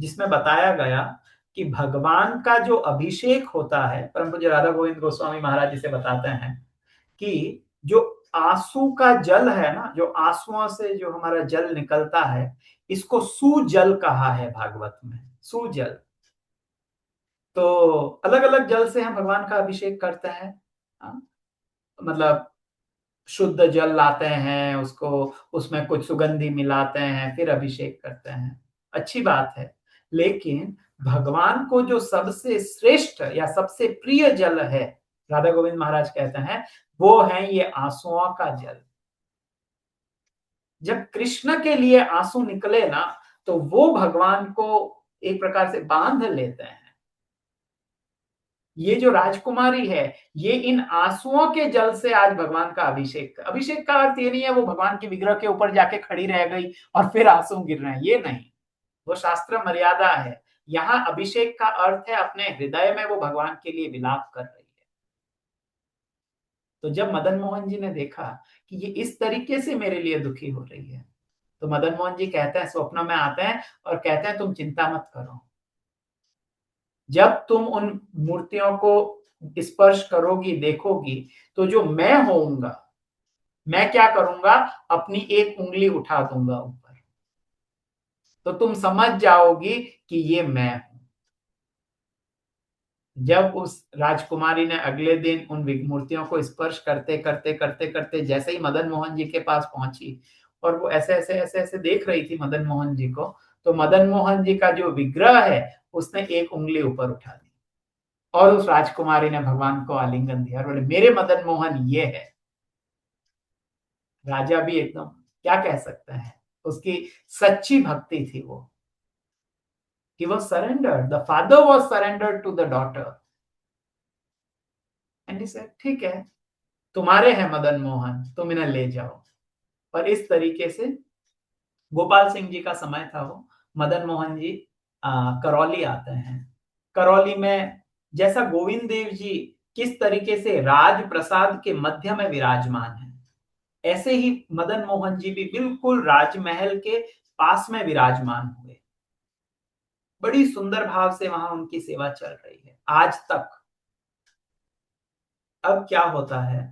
जिसमें बताया गया कि भगवान का जो अभिषेक होता है, परम पूज्य राधा गोविंद गोस्वामी महाराज जी से बताते हैं कि जो आंसू का जल है ना, जो आंसुओं से जो हमारा जल निकलता है, इसको सुजल कहा है भागवत में, सुजल। तो अलग अलग जल से हम भगवान का अभिषेक करते हैं। हाँ? मतलब शुद्ध जल लाते हैं, उसको उसमें कुछ सुगंधि मिलाते हैं, फिर अभिषेक करते हैं, अच्छी बात है। लेकिन भगवान को जो सबसे श्रेष्ठ या सबसे प्रिय जल है, राधा गोविंद महाराज कहते हैं, वो है ये आंसुओं का जल। जब कृष्ण के लिए आंसू निकले ना, तो वो भगवान को एक प्रकार से बांध लेते हैं। ये जो राजकुमारी है, ये इन आंसुओं के जल से आज भगवान का अभिषेक, अभिषेक का अर्थ ये नहीं है वो भगवान के विग्रह के ऊपर जाके खड़ी रह गई और फिर आंसू गिर रहे हैं, ये नहीं। वो शास्त्र मर्यादा है। यहाँ अभिषेक का अर्थ है अपने हृदय में वो भगवान के लिए विलाप कर रही है। तो जब मदन मोहन जी ने देखा कि ये इस तरीके से मेरे लिए दुखी हो रही है, तो मदन मोहन जी कहते हैं, स्वप्न में आते हैं और कहते हैं तुम चिंता मत करो, जब तुम उन मूर्तियों को स्पर्श करोगी, देखोगी, तो जो मैं होऊंगा, मैं क्या करूंगा, अपनी एक उंगली उठा दूंगा ऊपर, तो तुम समझ जाओगी कि ये मैं हूं। जब उस राजकुमारी ने अगले दिन उन मूर्तियों को स्पर्श करते करते करते करते जैसे ही मदन मोहन जी के पास पहुंची, और वो ऐसे ऐसे ऐसे ऐसे देख रही थी मदन मोहन जी को, तो मदन मोहन जी का जो विग्रह है उसने एक उंगली ऊपर उठा दी और उस राजकुमारी ने भगवान को आलिंगन दिया और बोले मेरे मदन मोहन ये है। राजा भी एकदम क्या कह सकते हैं, उसकी सच्ची भक्ति थी वो। He was surrendered. The father was surrendered to the daughter. And he said, ठीक है, तुम्हारे हैं मदन मोहन, तुम इन्हें ले जाओ। और इस तरीके से गोपाल सिंह जी का समय था वो, मदन मोहन जी करौली आते हैं। करौली में जैसा गोविंद देव जी किस तरीके से राज प्रसाद के मध्य में विराजमान है, ऐसे ही मदन मोहन जी भी बिल्कुल राजमहल के पास में विराजमान हुए। बड़ी सुंदर भाव से वहां उनकी सेवा चल रही है आज तक। अब क्या होता है,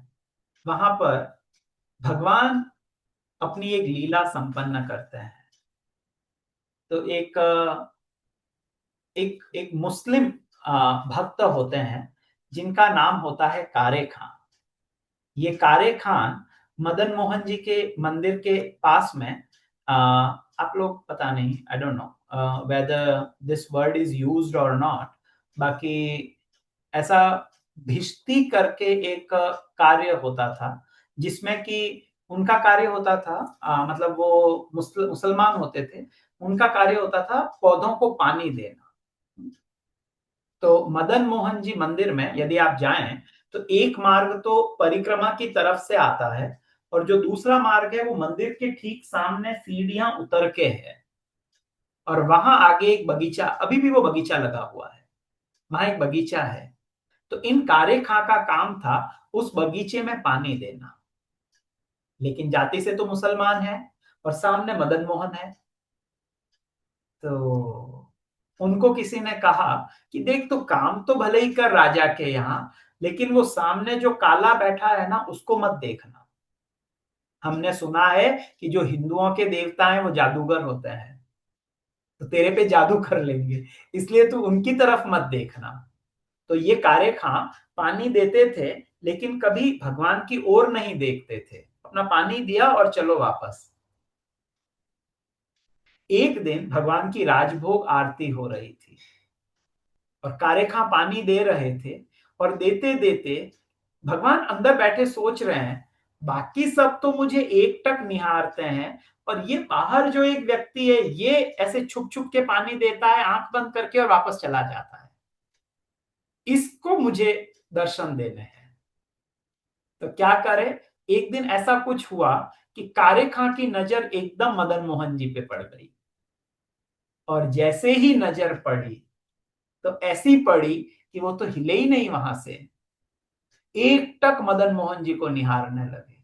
वहां पर भगवान अपनी एक लीला संपन्न करते हैं। तो एक मुस्लिम भक्त होते हैं जिनका नाम होता है कारे खान। ये कारे खान मदन मोहन जी के मंदिर के पास में, आप लोग पता नहीं, I don't know whether this word is used और नॉट, बाकी ऐसा भिश्ती करके एक कार्य होता था जिसमें कि उनका कार्य होता था, मतलब वो मुसलमान होते थे, उनका कार्य होता था पौधों को पानी देना। तो मदन मोहन जी मंदिर में यदि आप जाएं तो एक मार्ग तो परिक्रमा की तरफ से आता है, और जो दूसरा मार्ग है वो मंदिर के ठीक सामने सीढ़ियां उतर के है, और वहां आगे एक बगीचा, अभी भी वो बगीचा लगा हुआ है, वहां एक बगीचा है। तो इन कारे खां का काम था उस बगीचे में पानी देना, लेकिन जाति से तो मुसलमान है और सामने मदन मोहन है। तो उनको किसी ने कहा कि देख, तो काम तो भले ही कर राजा के यहाँ, लेकिन वो सामने जो काला बैठा है ना, उसको मत देखना। हमने सुना है कि जो हिंदुओं के देवता हैं वो जादूगर होते हैं, तो तेरे पे जादू कर लेंगे, इसलिए तू उनकी तरफ मत देखना। तो ये कारे खां पानी देते थे, लेकिन कभी भगवान की ओर नहीं देखते थे, अपना पानी दिया और चलो वापस। एक दिन भगवान की राजभोग आरती हो रही थी और कारे खां पानी दे रहे थे, और देते देते भगवान अंदर बैठे सोच रहे हैं, बाकी सब तो मुझे एकटक निहारते हैं, और ये बाहर जो एक व्यक्ति है ये ऐसे छुप छुप के पानी देता है आंख बंद करके और वापस चला जाता है, इसको मुझे दर्शन देने हैं। तो क्या करे, एक दिन ऐसा कुछ हुआ कि कारे खां की नजर एकदम मदन मोहन जी पे पड़ गई, और जैसे ही नजर पड़ी तो ऐसी पड़ी कि वो तो हिले ही नहीं वहां से, एक टक मदन मोहन जी को निहारने लगे।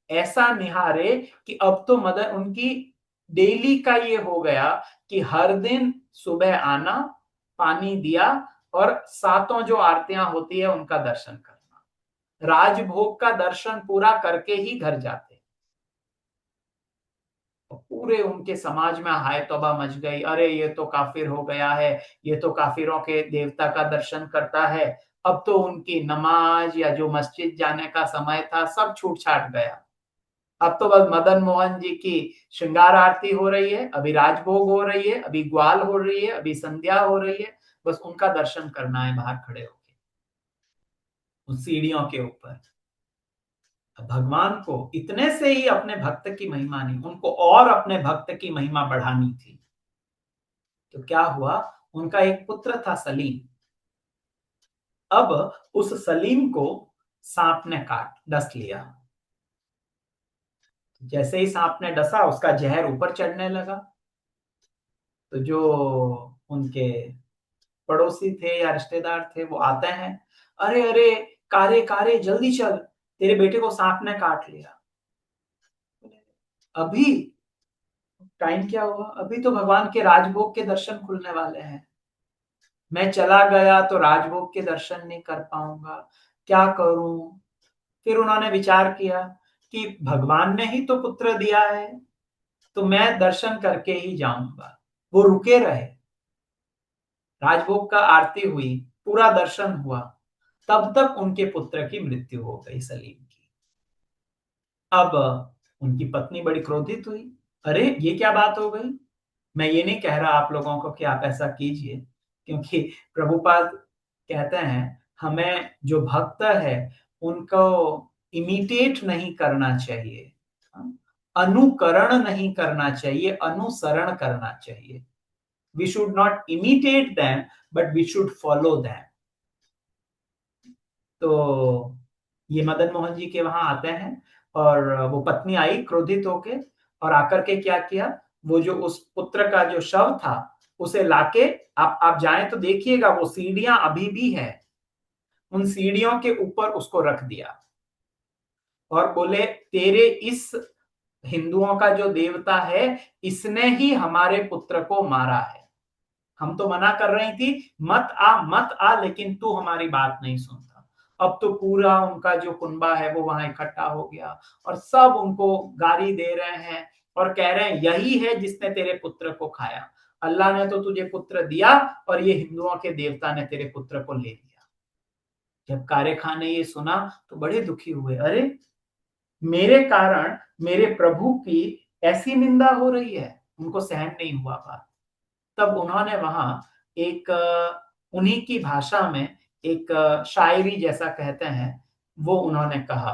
ऐसा निहारे कि अब तो मदन उनकी डेली का ये हो गया कि हर दिन सुबह आना, पानी दिया, और सातों जो आरतियां होती है उनका दर्शन करना, राजभोग का दर्शन पूरा करके ही घर जाते। पूरे उनके समाज में हाय तौबा मच गई, अरे ये तो काफिर हो गया है, ये तो काफिरों के देवता का दर्शन करता है। अब तो उनकी नमाज या जो मस्जिद जाने का समय था सब छूट छाट गया। अब तो बस मदन मोहन जी की श्रृंगार आरती हो रही है, अभी राजभोग हो रही है, अभी ग्वाल हो रही है, अभी संध्या हो रही है, बस उनका दर्शन करना है बाहर खड़े होकर उन सीढ़ियों के ऊपर। भगवान को इतने से ही अपने भक्त की महिमा नहीं, उनको और अपने भक्त की महिमा बढ़ानी थी। तो क्या हुआ, उनका एक पुत्र था सलीम। अब उस सलीम को सांप ने काट डस लिया। जैसे ही सांप ने डसा उसका जहर ऊपर चढ़ने लगा। तो जो उनके पड़ोसी थे या रिश्तेदार थे वो आते हैं, अरे अरे कारे कारे जल्दी चल, तेरे बेटे को सांप ने काट लिया। अभी टाइम क्या हुआ, अभी तो भगवान के राजभोग के दर्शन खुलने वाले हैं, मैं चला गया तो राजभोग के दर्शन नहीं कर पाऊंगा, क्या करूं। फिर उन्होंने विचार किया कि भगवान ने ही तो पुत्र दिया है, तो मैं दर्शन करके ही जाऊंगा। वो रुके रहे, राजभोग का आरती हुई, पूरा दर्शन हुआ, तब तक उनके पुत्र की मृत्यु हो गई सलीम की। अब उनकी पत्नी बड़ी क्रोधित हुई, अरे ये क्या बात हो गई। मैं ये नहीं कह रहा आप लोगों को कि आप ऐसा कीजिए, क्योंकि प्रभुपाद कहते हैं हमें जो भक्त है उनको इमिटेट नहीं करना चाहिए, अनुकरण नहीं करना चाहिए, अनुसरण करना चाहिए। We should not imitate them, but we should follow them. तो ये मदन मोहन जी के वहां आते हैं, और वो पत्नी आई क्रोधित होके, और आकर के क्या किया, वो जो उस पुत्र का जो शव था उसे लाके, आप जाएं तो देखिएगा वो सीढ़ियां अभी भी है, उन सीढ़ियों के ऊपर उसको रख दिया, और बोले तेरे इस हिंदुओं का जो देवता है इसने ही हमारे पुत्र को मारा है। हम तो मना कर रही थी मत आ मत आ, लेकिन तू हमारी बात नहीं सुनता। अब तो पूरा उनका जो कुनबा है वो वहां इकट्ठा हो गया और सब उनको गाली दे रहे हैं और कह रहे हैं यही है जिसने तेरे पुत्र को खाया। अल्लाह ने तो तुझे पुत्र दिया और ये हिंदुओं के देवता ने तेरे पुत्र को ले लिया। जब कारे खान ने ये सुना तो बड़े दुखी हुए, अरे मेरे कारण मेरे प्रभु की ऐसी निंदा हो रही है। उनको सहन नहीं हुआ बात। तब उन्होंने वहां एक उन्हीं की भाषा में एक शायरी जैसा कहते हैं वो उन्होंने कहा।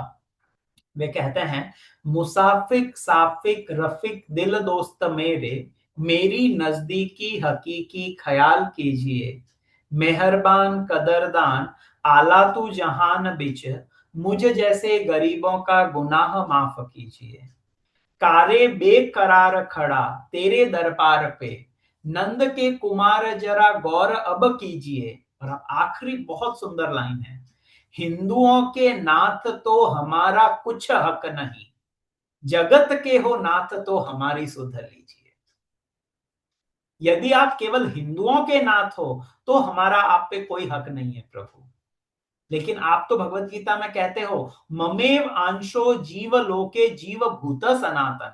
वे कहते हैं, मुसाफिक साफिक रफिक दिल दोस्त मेरे, मेरी नजदीकी हकीकी ख्याल कीजिए। मेहरबान कदरदान आला तू जहान बिच, मुझ जैसे गरीबों का गुनाह माफ कीजिए। कारे बेकरार खड़ा तेरे दरबार पे, नंद के कुमार जरा गौर अब कीजिए। और अब आखिरी बहुत सुंदर लाइन है, हिंदुओं के नाथ तो हमारा कुछ हक नहीं, जगत के हो नाथ तो हमारी सुध लीजिए। यदि आप केवल हिंदुओं के नाथ हो तो हमारा आप पे कोई हक नहीं है प्रभु, लेकिन आप तो भगवत गीता में कहते हो ममेव आंशो जीव लोके जीव भूत सनातन,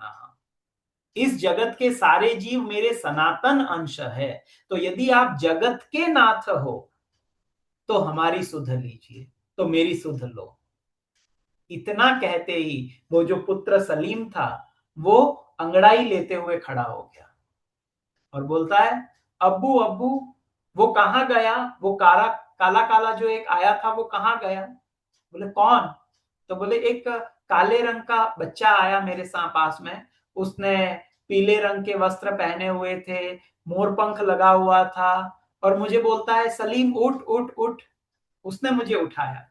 इस जगत के सारे जीव मेरे सनातन अंश है। तो यदि आप जगत के नाथ हो तो हमारी सुध लीजिए, तो मेरी सुध लो। इतना कहते ही वो जो पुत्र सलीम था वो अंगड़ाई लेते हुए खड़ा हो गया और बोलता है, अब्बू अब्बू वो कहां गया, वो काला काला काला जो एक आया था वो कहां गया। बोले कौन। तो बोले एक काले रंग का बच्चा आया मेरे पास में, उसने पीले रंग के वस्त्र पहने हुए थे, मोर पंख लगा हुआ था और मुझे बोलता है सलीम उठ उठ उठ। उसने मुझे उठाया।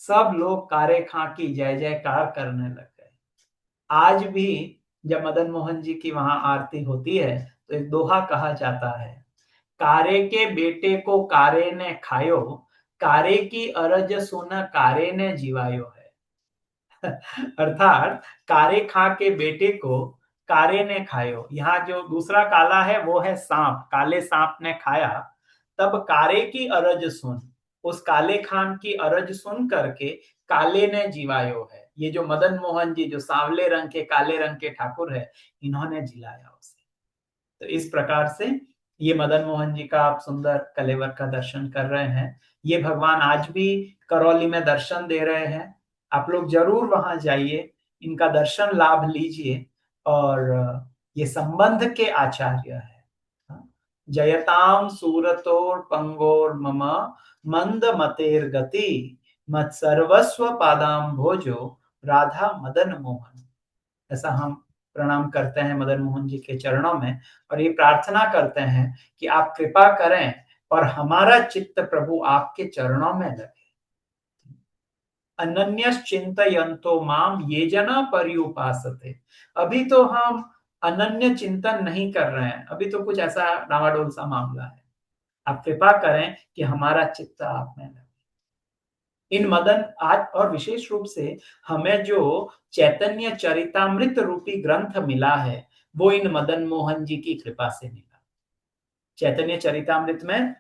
सब लोग कारे खां की जय जयकार करने लग गए। आज भी जब मदन मोहन जी की वहां आरती होती है तो एक दोहा कहा जाता है, कारे के बेटे को कारे ने खायो, कारे की अरज सुन कारे ने जीवायो है। अर्थात कारे खां के बेटे को कारे ने खायो, यहाँ जो दूसरा काला है वो है सांप, काले सांप ने खाया। तब कारे की अरज सुन, उस काले खान की अरज सुन करके काले ने जीवायो है। ये जो मदन मोहन जी जो सांवले रंग के काले रंग के ठाकुर है, इन्होंने जिलाया उसे। तो इस प्रकार से ये मदन मोहन जी का आप सुंदर कलेवर का दर्शन कर रहे हैं। ये भगवान आज भी करौली में दर्शन दे रहे हैं। आप लोग जरूर वहां जाइए, इनका दर्शन लाभ लीजिए। और ये संबंध के आचार्य है। जयताम सूरतोर पंगोर मम, मंद मतेर गति, मत सर्वस्व पादाम भोजो, राधा मदन मोहन। ऐसा हम प्रणाम करते हैं मदन मोहन जी के चरणों में और ये प्रार्थना करते हैं कि आप कृपा करें और हमारा चित्त प्रभु आपके चरणों में लगे। अनन्यश्चिन्तयन्तो माम ये जना पर्युपासते। अभी तो हम अनन्य चिंतन नहीं कर रहे हैं, अभी तो कुछ ऐसा डावाडोल सा मामला है। आप कृपा करें कि हमारा चित्त आप में लगे। इन मदन आज और विशेष रूप से हमें जो चैतन्य चरितामृत रूपी ग्रंथ मिला है वो इन मदन मोहन जी की कृपा से मिला। चैतन्य चरितामृत में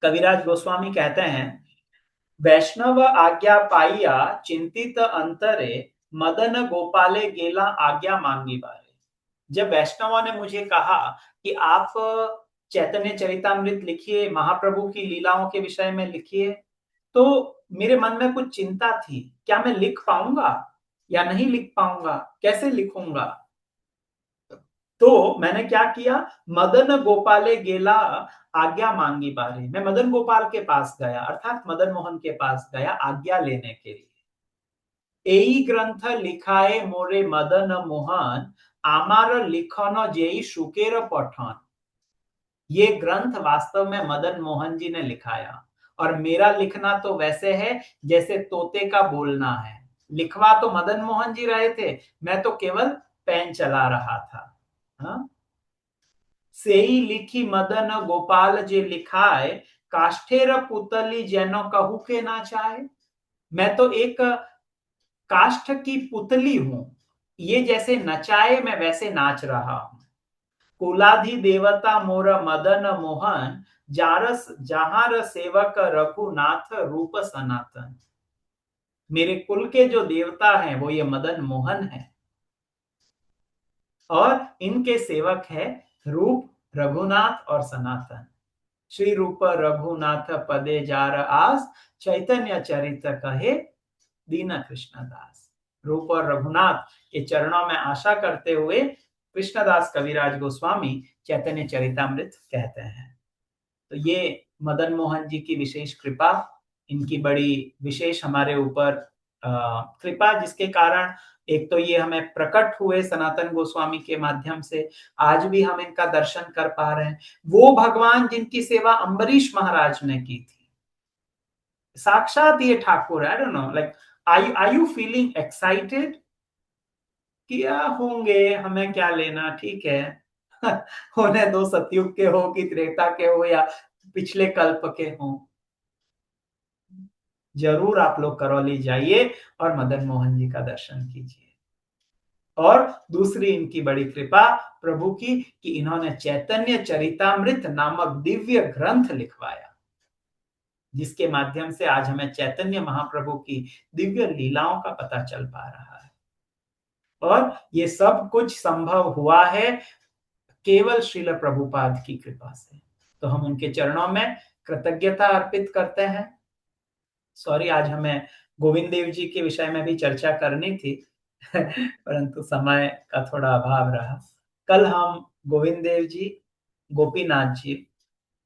कविराज गोस्वामी कहते हैं, वैष्णव आज्ञा पाइया चिंतित अंतरे, मदन गोपाले गेला आज्ञा मांगी बारे। जब वैष्णवों ने मुझे कहा कि आप चैतन्य चरितामृत लिखिए, महाप्रभु की लीलाओं के विषय में लिखिए, तो मेरे मन में कुछ चिंता थी, क्या मैं लिख पाऊंगा या नहीं लिख पाऊंगा, कैसे लिखूंगा। तो मैंने क्या किया, मदन गोपाले गेला आज्ञा मांगी बारी। मैं मदन गोपाल के पास गया, अर्थात मदन मोहन के पास गया आज्ञा लेने के लिए। एई ग्रंथ लिखाए मोरे मदन मोहन, आमार लिखन जेई सुकेर पठन। ये ग्रंथ वास्तव में मदन मोहन जी ने लिखाया और मेरा लिखना तो वैसे है जैसे तोते का बोलना है। लिखवा तो मदन मोहन जी रहे थे, मैं तो केवल पेन चला रहा था। हाँ? सेई लिखी मदन गोपाल जे लिखाए, काष्ठेर पुतली जैनो कहू के ना चाहे। मैं तो एक काष्ठ की पुतली हूं, ये जैसे नचाए मैं वैसे नाच रहा हूं। कुलाधि देवता मोर मदन मोहन, जारस जहार सेवक रघुनाथ रूप सनातन। मेरे कुल के जो देवता हैं वो ये मदन मोहन है, और इनके सेवक है रूप रघुनाथ और सनातन। श्री रूप रघुनाथ पदे जार आस, चैतन्य चरित कहे दीन कृष्ण दास। रूप और रघुनाथ के चरणों में आशा करते हुए कृष्णदास कविराज गोस्वामी चैतन्य चरितामृत कहते हैं। तो ये मदन मोहन जी की विशेष कृपा, इनकी बड़ी विशेष हमारे ऊपर कृपा, जिसके कारण एक तो ये हमें प्रकट हुए सनातन गोस्वामी के माध्यम से, आज भी हम इनका दर्शन कर पा रहे हैं। वो भगवान जिनकी सेवा अम्बरीश महाराज ने की थी, साक्षात ये Thakur, I don't know, like I you feeling excited? किया होंगे, हमें क्या लेना, ठीक है। होने दो, सतयुग के हो कि त्रेता के हो या पिछले कल्प के हो, जरूर आप लोग करौली जाइए और मदन मोहन जी का दर्शन कीजिए। और दूसरी इनकी बड़ी कृपा प्रभु की कि इन्होंने चैतन्य चरितामृत नामक दिव्य ग्रंथ लिखवाया, जिसके माध्यम से आज हमें चैतन्य महाप्रभु की दिव्य लीलाओं का पता चल पा रहा है। और ये सब कुछ संभव हुआ है केवल श्रील प्रभुपाद की कृपा से। तो हम उनके चरणों में कृतज्ञता अर्पित करते हैं। सॉरी, आज हमें गोविंद देव जी के विषय में भी चर्चा करनी थी, परंतु समय का थोड़ा अभाव रहा। कल हम गोविंद देव जी, Gopinath ji,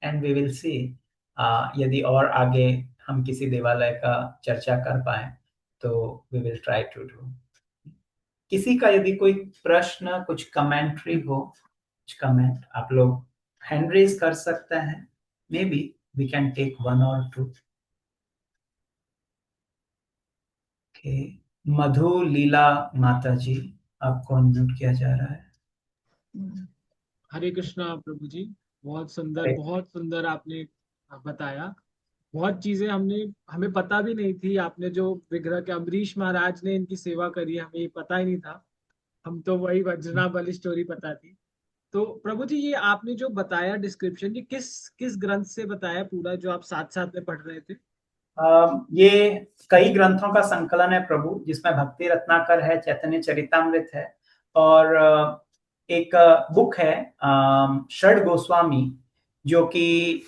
and we will सी यदि और आगे हम किसी देवालय का चर्चा कर पाए तो we will try to do. किसी का यदि कोई प्रश्न, कुछ कमेंट्री हो, कुछ कमेंट, आप लोग हैंड रेज कर सकते हैं। Maybe we can take one और टू। ओके, मधु लीला माता जी, आपको अनम्यूट किया जा रहा है। हरे कृष्णा प्रभु जी। अरे, बहुत सुंदर आपने बताया। बहुत चीजें हमें पता भी नहीं थी। आपने जो विग्रह के अम्बरीश महाराज ने इनकी सेवा करी, हमें ये पता ही नहीं था। हम तो वही वज्रना वाली स्टोरी पता थी। तो प्रभु जी, ये आपने जो बताया डिस्क्रिप्शन, ये किस किस ग्रंथ से बताया पूरा, जो आप साथ साथ में पढ़ रहे थे? ये कई ग्रंथों का संकलन है प्रभु, जिसमें भक्ति रत्नाकर है, चैतन्य चरितामृत है, और एक बुक है षड गोस्वामी, जो कि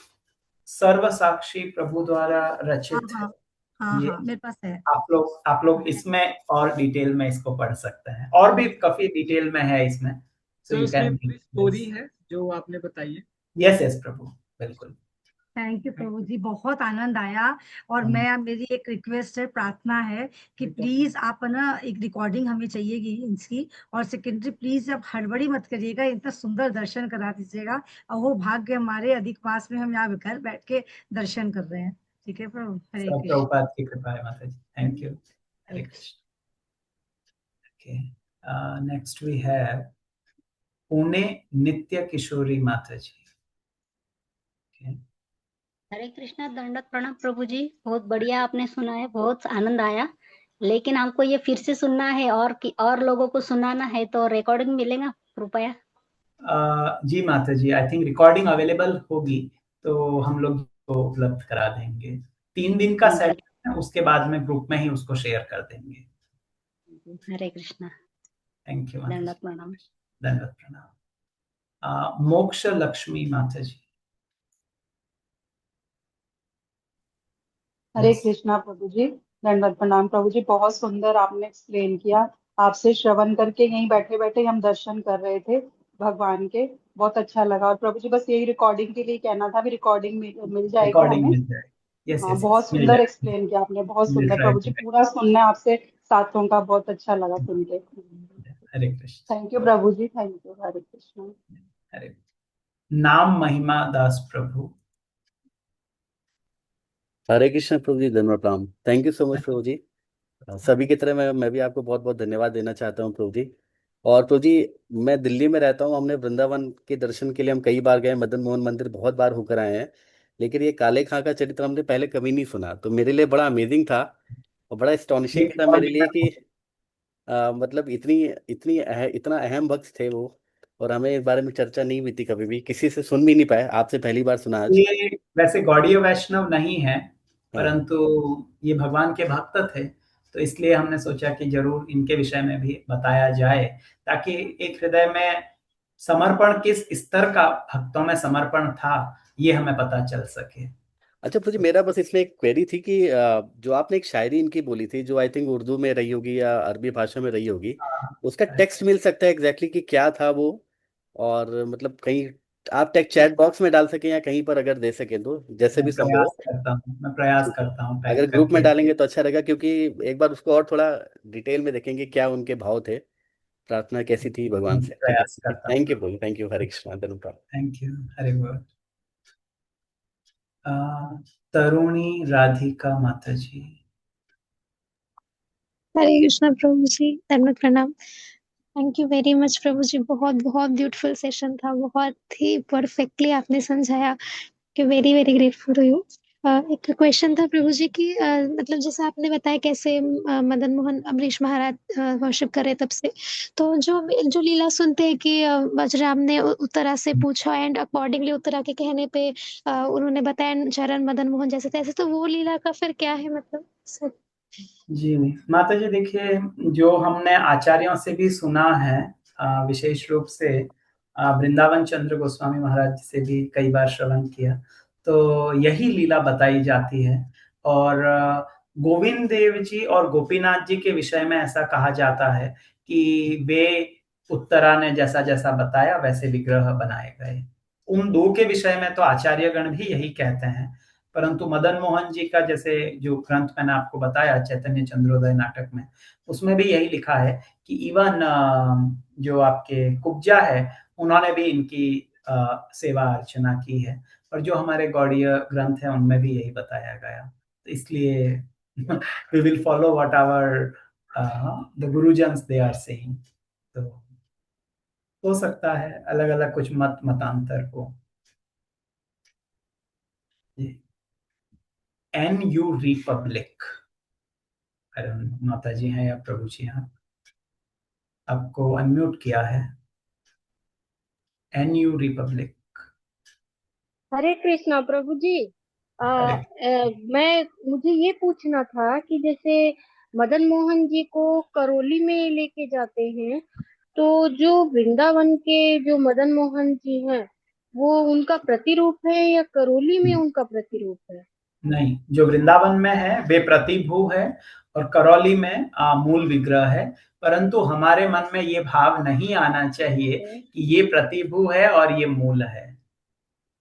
सर्व साक्षी प्रभु द्वारा हाँ रचित है। हाँ हाँ ये हाँ, मेरे पास है। आप लोग इसमें और डिटेल में इसको पढ़ सकते हैं, और भी काफी डिटेल में है इसमें, सो तो यू इसमें कैन। पूरी स्टोरी है जो आपने बताई है? यस यस प्रभु, बिल्कुल। थैंक यू प्रभु जी, बहुत आनंद आया। और मेरी एक रिक्वेस्ट है, प्रार्थना है कि प्लीज आप ना एक रिकॉर्डिंग हमें चाहिएगी इसकी। और सेकेंडरी, प्लीज आप हड़बड़ी मत करिएगा, इतना सुंदर दर्शन करा दीजिएगा। और वो भाग्य हमारे अधिक मास में हम यहाँ घर बैठ के दर्शन कर रहे हैं। ठीक है प्रभु, हरे सब कृष्ण। प्रभुपाद की कृपा है माता जी, thank you. Hare Hare Krishna. Krishna. Okay, next we have Pune Nitya Kishori माता जी। Okay. हरे कृष्णा, दंडवत प्रणाम प्रभु जी। बहुत बढ़िया आपने सुना है, बहुत आनंद आया। लेकिन हमको ये फिर से सुनना है और लोगों को सुनाना है, तो रिकॉर्डिंग मिलेगा कृपया? जी माता जी, आई थिंक रिकॉर्डिंग अवेलेबल होगी तो हम लोग को उपलब्ध करा देंगे। 3 दिन का ठीक है। सेशन है, उसके बाद में ग्रुप में ही उसको शेयर कर देंगे। हरे कृष्णा, थैंक यू माता जी, दंडवत प्रणाम। धन्यवाद, प्रणाम। मोक्ष लक्ष्मी माता जी। हरे Yes. कृष्णा प्रभु जी, दंडवत प्रणाम प्रभु जी। बहुत सुंदर आपने एक्सप्लेन किया। आपसे श्रवण करके यहीं बैठे बैठे हम दर्शन कर रहे थे भगवान के। बहुत अच्छा लगा। और प्रभु जी, बस यही रिकॉर्डिंग के लिए कहना था, भी रिकॉर्डिंग मिल जाएगी रिकॉर्डिंग हमें? मिल जाएगी, यस हाँ, यस यस, बहुत मिल सुंदर जाएगी। एक्सप्लेन किया आपने, बहुत विल सुंदर ट्राई प्रभु जी। टू। पूरा सुनना है आपसे शास्त्रों का, बहुत अच्छा लगा सुन के। हरे कृष्ण। थैंक यू प्रभु जी, थैंक यू। हरे कृष्ण। हरे, नाम महिमा दास प्रभु। हरे कृष्ण प्रभु जी, धन्यवाद प्रणाम। थैंक यू सो मच प्रभु जी। सभी की तरह मैं भी आपको बहुत बहुत धन्यवाद देना चाहता हूँ प्रभु जी। और प्रभु जी, मैं दिल्ली में रहता हूँ। हमने वृंदावन के दर्शन के लिए हम कई बार गए, मदन मोहन मंदिर बहुत बार होकर आए हैं। लेकिन ये काले खां का चरित्र हमने पहले कभी नहीं सुना, तो मेरे लिए बड़ा अमेजिंग था और बड़ा एस्टॉनिशिंग था मेरे लिए कि मतलब इतना अहम वक्त थे वो, और हमें इस बारे में चर्चा नहीं हुई थी कभी भी, किसी से सुन भी नहीं पाए, आपसे पहली बार सुना आज। ये वैसे गौड़ीय वैष्णव नहीं है, हाँ। परंतु ये भगवान के भक्त थे, तो इसलिए हमने सोचा कि जरूर इनके विषय में भी बताया जाए, ताकि एक हृदय में समर्पण किस स्तर का भक्तों में समर्पण था, ये हमें पता चल सके। अच्छा प्रभु जी, मेरा बस इसमें एक क्वेरी थी कि जो आपने एक शायरी इनकी बोली थी, जो आई थिंक उर्दू में रही होगी या अरबी भाषा में रही होगी, उसका टेक्स्ट मिल सकता है एग्जैक्टली कि क्या था वो? और मतलब कहीं आप टेक्स्ट चैट बॉक्स में डाल सकें या कहीं पर अगर दे सकें तो जैसे भी संभव हो। मैं प्रयास ठीक है, करता हूँ अगर टाइप ग्रुप में करके। डालेंगे तो अच्छा रहेगा, क्योंकि एक बार उसको और थोड़ा डिटेल में देखेंगे क्या उनके भाव थे, प्रार्थना कैसी थी भगवान से। ठीक है, प्रयास करता हूँ। थैंक यू प्रभु, थैंक यू, हरे कृष्णा, धन्यवाद। Thank you. हरे बोल। अ, तरुणी राधिका माता जी। हरे कृष्णा प्रभु जी, दंडवत प्रणाम। थैंक यू वेरी मच प्रभु जी, बहुत बहुत ब्यूटीफुल सेशन था, बहुत ही परफेक्टली आपने समझाया कि very very grateful to you. एक क्वेश्चन था प्रभु जी की, मतलब जैसे आपने बताया कैसे मदन मोहन अमरीश महाराज वर्शिप करे तब से, तो जो जो लीला सुनते हैं कि बजराम ने उत्तरा से पूछा एंड अकॉर्डिंगली उत्तरा के कहने पे उन्होंने बताया चरण मदन मोहन जैसे तैसे, तो वो लीला का फिर क्या है मतलब सर? जी माता जी, देखिए, जो हमने आचार्यों से भी सुना है, विशेष रूप से वृंदावन चंद्र गोस्वामी महाराज से भी कई बार श्रवण किया, तो यही लीला बताई जाती है। और गोविंद देव जी और गोपीनाथ जी के विषय में ऐसा कहा जाता है कि वे उत्तरा ने जैसा जैसा बताया वैसे विग्रह बनाए गए। उन दो के विषय में तो आचार्यगण भी यही कहते हैं, परंतु मदन मोहन जी का जैसे जो ग्रंथ मैंने आपको बताया चैतन्य चंद्रोदय नाटक में, उसमें भी यही लिखा है कि इवन जो आपके कुब्जा है, उन्होंने भी इनकी सेवा अर्चना की है, और जो हमारे गौड़ीय ग्रंथ है उनमें भी यही बताया गया। तो इसलिए we will follow what our the गुरुजन्स दे आर सेइंग। तो हो सकता है अलग अलग कुछ मतांतर हो। एन यू रिपब्लिक, माता जी हैं या प्रभु जी हैं, आपको अनम्यूट किया है। N U republic. Hare Krishna प्रभु जी। अरे मैं मुझे ये पूछना था कि जैसे मदन मोहन जी को करौली में लेके जाते हैं, तो जो वृंदावन के जो मदन मोहन जी हैं, वो उनका प्रतिरूप है या करौली में उनका प्रतिरूप है? नहीं, जो वृंदावन में है वे प्रतिभू है, और करौली में मूल विग्रह है। परंतु हमारे मन में ये भाव नहीं आना चाहिए कि ये प्रतिभू है और ये मूल है।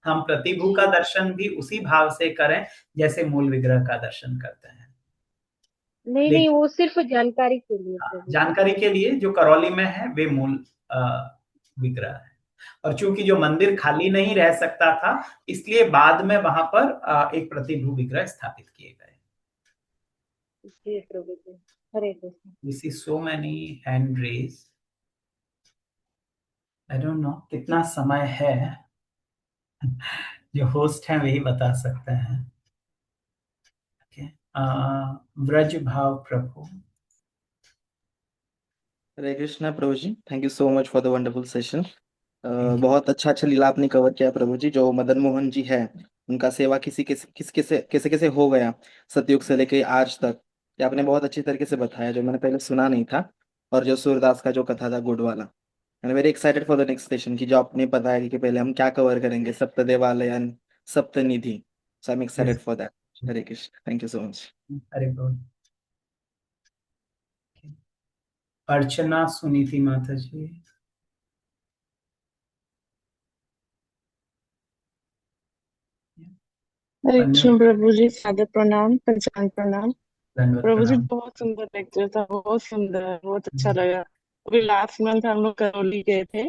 हम प्रतिभू का दर्शन भी उसी भाव से करें जैसे मूल विग्रह का दर्शन करते हैं। नहीं नहीं, लेकिन वो सिर्फ जानकारी के लिए प्रभु जी। जानकारी के लिए, जो करौली में है वे मूल विग्रह है। और चूंकि जो मंदिर खाली नहीं रह सकता था, इसलिए बाद में वहां पर एक प्रतिभू विग्रह स्थापित किए गए। जी प्रभु जी, Hare Krishna. We see so many hand raise. I don't know कितना समय है, जो होस्ट हैं वही बता सकते हैं। Okay. व्रज भाव प्रभु। हरे कृष्णा प्रभु जी, thank you so much for the wonderful session. बहुत अच्छा अच्छा लीला आपने कवर किया प्रभु जी। जो मदन मोहन जी है, उनका सेवा कैसे कैसे हो गया सतयुग से लेके आज तक, ये आपने बहुत अच्छी तरीके से बताया, जो मैंने पहले सुना नहीं था। और जो सूरदास का जो कथा था गुड वाला, I am very excited for the next session, की जो आपने बताया कि पहले हम क्या कवर करेंगे, सप्त देवालयन, सप्त निधि। So I am excited for that. Hare Krishna, thank you so much. Hare बोल। अर्चना सुनी थी माता जी। हरे अन्य कृष्ण प्रभु जी, सादर प्रणाम, पंचांग प्रणाम। दंडवत प्रभु जी प्रणाम। बहुत सुंदर लेक्चर था, बहुत सुंदर, बहुत अच्छा लगा। अभी लास्ट मंथ हम लोग करौली गए थे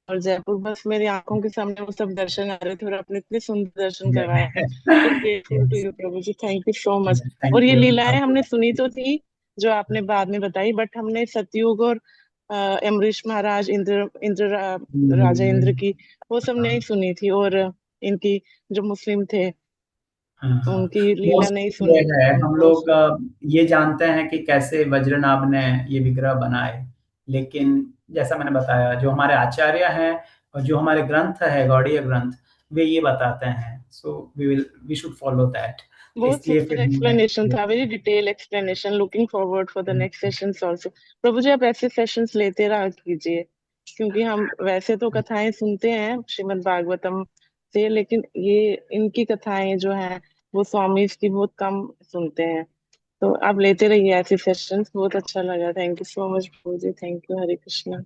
और जयपुर, बस मेरी आंखों के सामने वो सब दर्शन आ रहे थे और आपने इतने सुंदर दर्शन करवाया। सो ग्रेटफुल टू यू प्रभु जी, थैंक यू सो मच। और थैंक ये यू। लीलाएं हमने सुनी तो थी जो आपने बाद में बताई, बट हमने सतयुग और अम्बरीश महाराज, इंद्र राजा इंद्र की, वो सब नहीं सुनी थी। और इनकी जो मुस्लिम थे हाँ, उनकी लीला मोस्ट नहीं ये सुनी है, तो हम बहुत लोग ये जानते हैं कि कैसे वज्रनाभ ने ये विग्रह बनाए, लेकिन जैसा मैंने बताया, जो हमारे आचार्य हैं और जो हमारे ग्रंथ है, गौड़ीय ग्रंथ, वे ये बताते हैं, so we should follow that. बहुत इसलिए सुंदर फिर हमने एक्सप्लेनेशन था, very detail explanation. Looking forward for the next sessions also. प्रभु जी आप ऐसे सेशंस लेते रहा कीजिए, क्योंकि हम वैसे तो कथाएं सुनते हैं श्रीमद् भागवतम से, लेकिन ये इनकी कथाएं जो हैं वो स्वामी की बहुत कम सुनते हैं। तो आप लेते रहिए ऐसे सेशंस, बहुत अच्छा लगा। थैंक यू सो मच प्रभु जी, थैंक यू, हरे कृष्णा।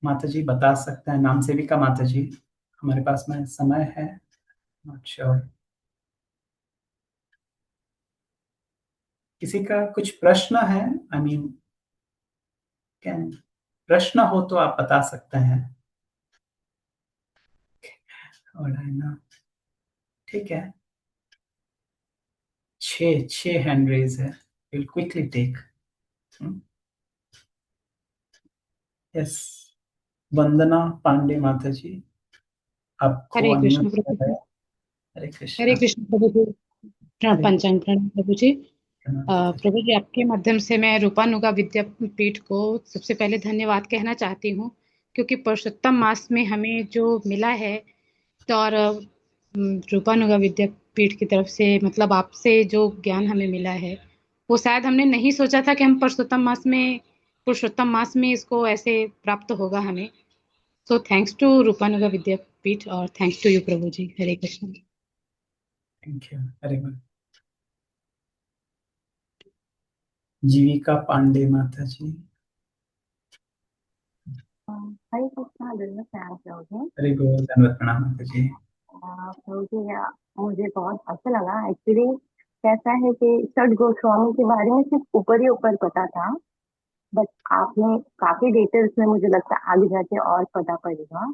माता जी बता सकते हैं, नाम सेविका माता जी, हमारे पास में समय है? Not sure. किसी का कुछ प्रश्न है? आई मीन कैन, प्रश्न हो तो आप बता सकते हैं। और है ना, ठीक है, 6 हैंड रेज है, विल क्विकली टेक। यस, वंदना पांडे माता जी, आपको हरे कृष्ण अनम्यूट प्रभु कर रहे जी। हैं। हरे हरे कृष्णा। कृष्ण प्रभु जी। हरे पंचांग प्रणाम प्रभु जी। कृष्णा माता जी। प्रभु जी आपके माध्यम से मैं रूपानुगा विद्यापीठ को सबसे पहले धन्यवाद कहना चाहती हूँ, क्योंकि पुरुषोत्तम मास में हमें जो मिला है, तो और रूपानुगा विद्यापीठ की तरफ से मतलब आपसे जो ज्ञान हमें मिला है, वो शायद हमने नहीं सोचा था कि हम पुरुषोत्तम मास में इसको ऐसे प्राप्त होगा हमें। So thanks to Rupanuga Vidyapeeth और थैंक्स टू यू प्रभु जी। Hare Krishna. Thank you. Hare good. Jivika Pandey Mata ji. Hare Krishna, दंडवत प्रणाम प्रभु जी। हरे गुड, धन्यवाद प्रणाम माता जी। प्रभु जी मुझे बहुत अच्छा लगा। एक्चुअली कैसा है कि षड गोस्वामी के बारे में सिर्फ ऊपर ही ऊपर पता था, बट आपने काफी डिटेल्स में, मुझे लगता है आगे जाके और पता पड़ेगा।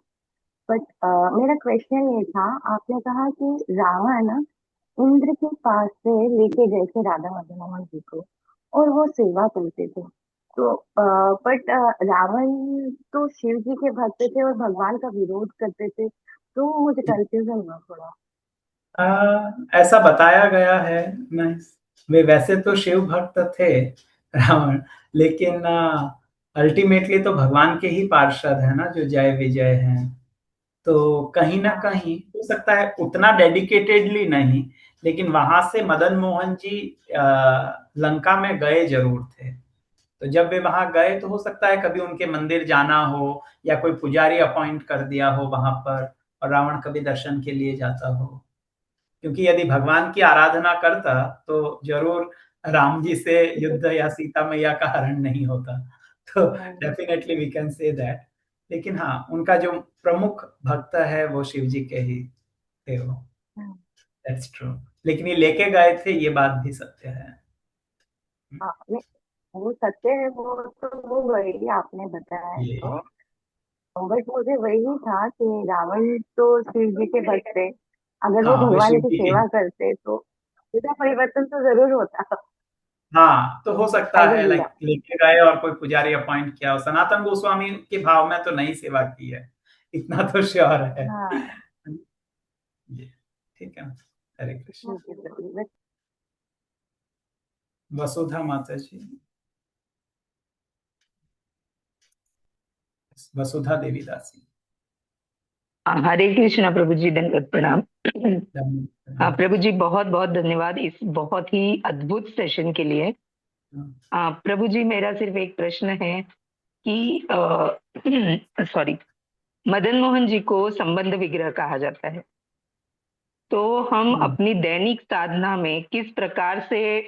बट मेरा क्वेश्चन ये था, आपने कहा कि रावण इंद्र के पास से लेके गए थे राधा मदन मोहन जी को और वो सेवा करते थे, तो बट रावण तो शिव जी के भक्त थे और भगवान का विरोध करते थे, तो मुझे कंफ्यूजन हुआ थोड़ा। ऐसा बताया गया है। नहीं, वे वैसे तो शिव भक्त थे रावण, लेकिन अल्टीमेटली तो भगवान के ही पार्षद है ना, जो जय विजय हैं। तो कहीं ना कहीं हो सकता है उतना डेडिकेटेडली नहीं, लेकिन वहां से मदन मोहन जी लंका में गए जरूर थे। तो जब वे वहां गए तो हो सकता है कभी उनके मंदिर जाना हो, या कोई पुजारी अपॉइंट कर दिया हो वहां पर, और रावण कभी दर्शन के लिए जाता हो। क्योंकि यदि भगवान की आराधना करता तो जरूर राम जी से युद्ध या सीता मैया का हरण नहीं होता। तो definitely we can say that. लेकिन हाँ, उनका जो प्रमुख भक्त है वो शिव जी के ही थे वो। That's true. लेकिन ये लेके गए थे, ये बात भी सत्य है। हाँ, नहीं, वो सत्य है, वो वही आपने बताया है ये तो, बट मुझे वही था कि रावण तो शिव जी के भक्त थे, अगर वो हाँ, वे भगवान शिव की जी के। सेवा करते तो इसका परिवर्तन तो जरूर होता। हाँ, तो हो सकता एज अ है लीला। लाइक लेके गए और कोई पुजारी अपॉइंट किया हो। सनातन गोस्वामी के भाव में तो नहीं सेवा की है, इतना तो श्योर है। हाँ ये ठीक है। हरे कृष्ण। ठीक है प्रभु। वसुधा माता जी, वसुधा देवी दासी। हरे कृष्णा प्रभु जी, दंडवत प्रणाम। धन्यवाद। प्रभु जी बहुत बहुत धन्यवाद इस बहुत ही अद्भुत सेशन के लिए। प्रभु जी मेरा सिर्फ एक प्रश्न है कि सॉरी, मदन मोहन जी को संबंध विग्रह कहा जाता है, तो हम अपनी दैनिक साधना में किस प्रकार से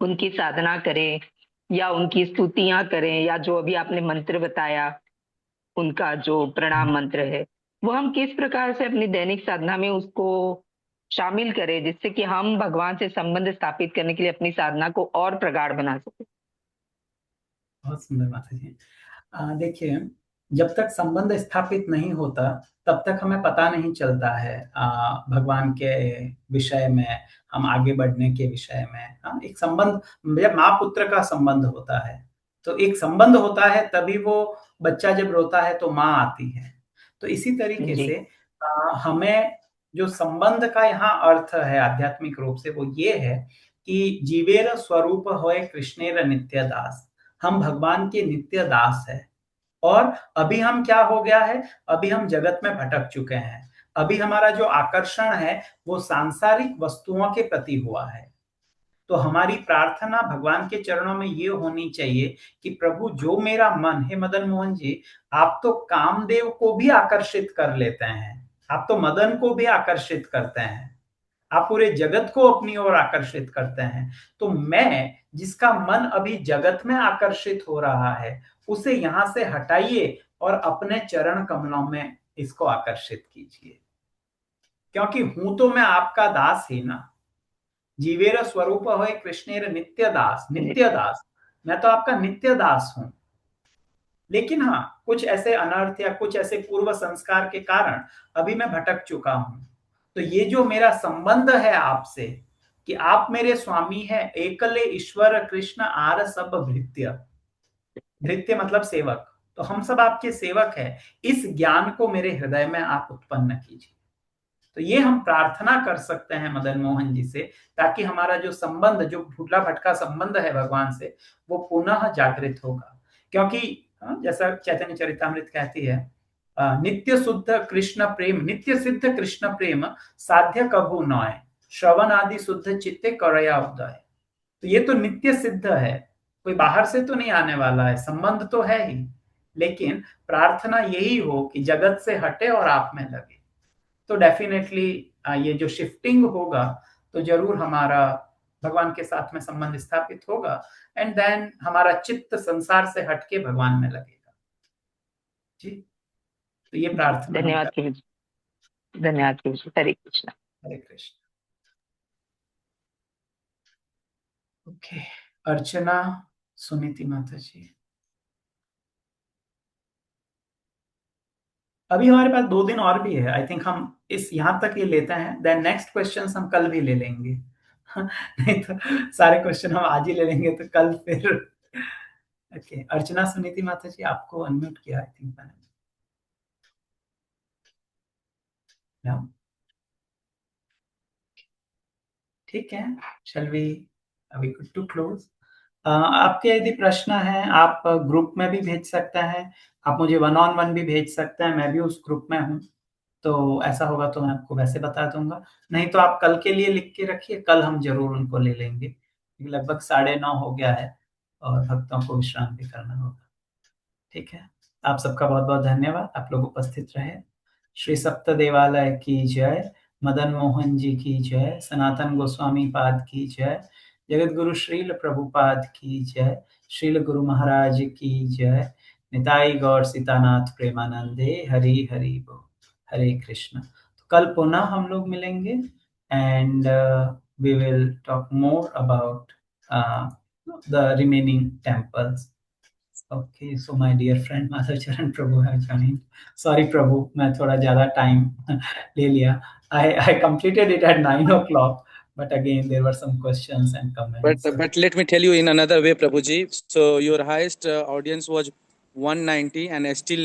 उनकी साधना करें, या उनकी स्तुतियां करें, या जो अभी आपने मंत्र बताया उनका जो प्रणाम मंत्र है, वो हम किस प्रकार से अपनी दैनिक साधना में उसको शामिल करें, जिससे कि हम भगवान से संबंध स्थापित करने के लिए अपनी साधना को और प्रगाढ़ बना सकें। बहुत सुंदर बात है जी। देखिए, जब तक संबंध स्थापित नहीं होता तब तक हमें पता नहीं चलता है भगवान के विषय में, हम आगे बढ़ने के विषय में। एक संबंध, जब माँ पुत्र का संबंध होता है तो एक संबंध होता है, तभी वो बच्चा जब रोता है तो माँ आती है। तो इसी तरीके जी से हमें जो संबंध का यहाँ अर्थ है आध्यात्मिक रूप से, वो ये है कि जीवेर स्वरूप होए कृष्णेर नित्य दास, हम भगवान के नित्य दास है। और अभी हम क्या हो गया है, अभी हम जगत में भटक चुके हैं। अभी हमारा जो आकर्षण है वो सांसारिक वस्तुओं के प्रति हुआ है। तो हमारी प्रार्थना भगवान के चरणों में ये होनी चाहिए कि प्रभु जो मेरा मन है, मदन मोहन जी, आप तो कामदेव को भी आकर्षित कर लेते हैं, आप तो मदन को भी आकर्षित करते हैं, आप पूरे जगत को अपनी ओर आकर्षित करते हैं। तो मैं जिसका मन अभी जगत में आकर्षित हो रहा है, उसे यहां से हटाइए और अपने चरण कमलों में इसको आकर्षित कीजिए, क्योंकि हूं तो मैं आपका दास ही ना। जीवेर स्वरूप होए कृष्णेर नित्य दास, नित्य दास, मैं तो आपका नित्य दास हूं। लेकिन हाँ, कुछ ऐसे अनर्थ या कुछ ऐसे पूर्व संस्कार के कारण अभी मैं भटक चुका हूं। तो ये जो मेरा संबंध है आपसे, कि आप मेरे स्वामी हैं, एकले ईश्वर कृष्ण आर सब भृत्य, भृत्य मतलब सेवक, तो हम सब आपके सेवक हैं, इस ज्ञान को मेरे हृदय में आप उत्पन्न कीजिए। तो ये हम प्रार्थना कर सकते हैं मदन मोहन जी से, ताकि हमारा जो संबंध, जो भूला भटका संबंध है भगवान से, वो पुनः जागृत होगा। क्योंकि जैसा चैतन्य चरितामृत कहती है, नित्य शुद्ध कृष्ण प्रेम, नित्य सिद्ध कृष्ण प्रेम साध्य कभू नॉय, श्रवण आदि शुद्ध चित्ते करया उदय। तो ये तो नित्य सिद्ध है, कोई बाहर से तो नहीं आने वाला है, संबंध तो है ही। लेकिन प्रार्थना यही हो कि जगत से हटे और आप में लगे। तो डेफिनेटली ये जो शिफ्टिंग होगा, तो जरूर हमारा भगवान के साथ में संबंध स्थापित होगा, एंड देन हमारा चित्त संसार से हटके भगवान में लगेगा। जी, तो ये प्रार्थना हम धन्यवाद प्रभु जी, धन्यवाद प्रभु जी। हरे कृष्ण। हरे कृष्ण। ओके, अर्चना सुनीति माता जी, अभी हमारे पास 2 दिन और भी है। आई थिंक हम इस यहां तक ये लेते हैं, देन नेक्स्ट क्वेश्चंस हम कल भी ले लेंगे। नहीं तो सारे क्वेश्चन हम आज ही ले लेंगे तो कल फिर। ओके, अर्चना सुनीति माता जी, आपको अनम्यूट किया आई थिंक मैंने। ठीक है, शैल वी अभी गुड टू क्लोज। आपके यदि प्रश्न है आप ग्रुप में भी भेज सकते हैं, आप मुझे 1-on-1 भी भेज सकते हैं, मैं भी उस ग्रुप में हूँ। तो ऐसा होगा तो मैं आपको वैसे बता दूंगा, नहीं तो आप कल के लिए लिख के रखिए, कल हम जरूर उनको ले लेंगे। लगभग 9:30 हो गया है और भक्तों को विश्राम भी करना होगा। ठीक है, आप सबका बहुत बहुत धन्यवाद, आप लोग उपस्थित रहे। श्री सप्त देवालय की जय, मदन मोहन जी की जय, सनातन गोस्वामी पाद की जय, जगत गुरु श्रील प्रभुपाद की जय, श्रील गुरु महाराज की जय, निताई गौर सीतानाथ प्रेमानंदे, हरि हरि बोल, हरे कृष्ण। तो कल पुनः हम लोग मिलेंगे and we will talk more about the remaining temples. Okay, so my dear friend Madhav Charan Prabhu have joined. Sorry Prabhu, मैं थोड़ा ज़्यादा टाइम ले लिया. I completed it at 9 o'clock, but again there were some questions and comments. But let me tell you in another way, Prabhuji. So your highest audience was 190 and still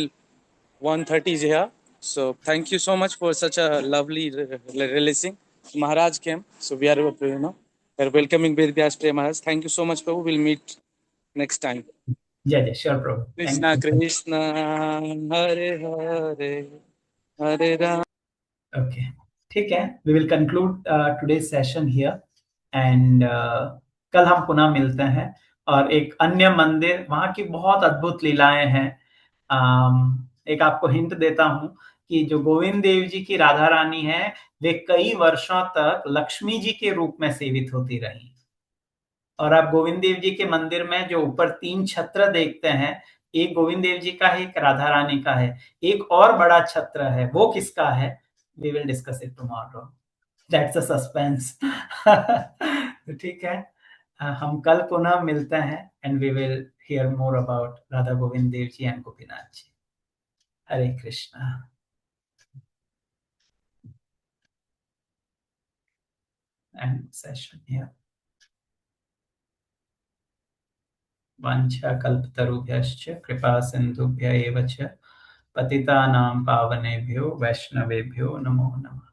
130 is here. So thank you so much for such a lovely releasing. Maharaj came, so we are we're welcoming Ved Vyas Priya Maharaj. Thank you so much, Prabhu. We'll meet next time. Yeah, sure, Prabhu. Krishna Krishna, Hare Hare, Hare Ram. Okay, ठीक है, we will conclude today's session here and कल हम पुनः मिलते हैं और एक अन्य मंदिर, वहां की बहुत अद्भुत लीलाएं हैं। एक आपको हिंट देता हूं कि जो गोविंद देव जी की राधा रानी है, वे कई वर्षों तक लक्ष्मी जी के रूप में सेवित होती रही। और आप गोविंद देव जी के मंदिर में जो ऊपर 3 छत्र देखते हैं, एक गोविंद देव जी का है, एक राधा रानी का है, एक और बड़ा छत्र है, वो किसका है? We will discuss it tomorrow, that's a suspense. तो ठीक है, हम कल पुनः मिलते हैं and we will hear more about Radha Govind Dev ji and Gopinath ji. Hare Krishna. End session here. वाञ्छाकल्पतरुभ्यश्च कृपा सिन्धुभ्य एव च पतितानां पावनेभ्यो वैष्णवेभ्यो नमो नमः।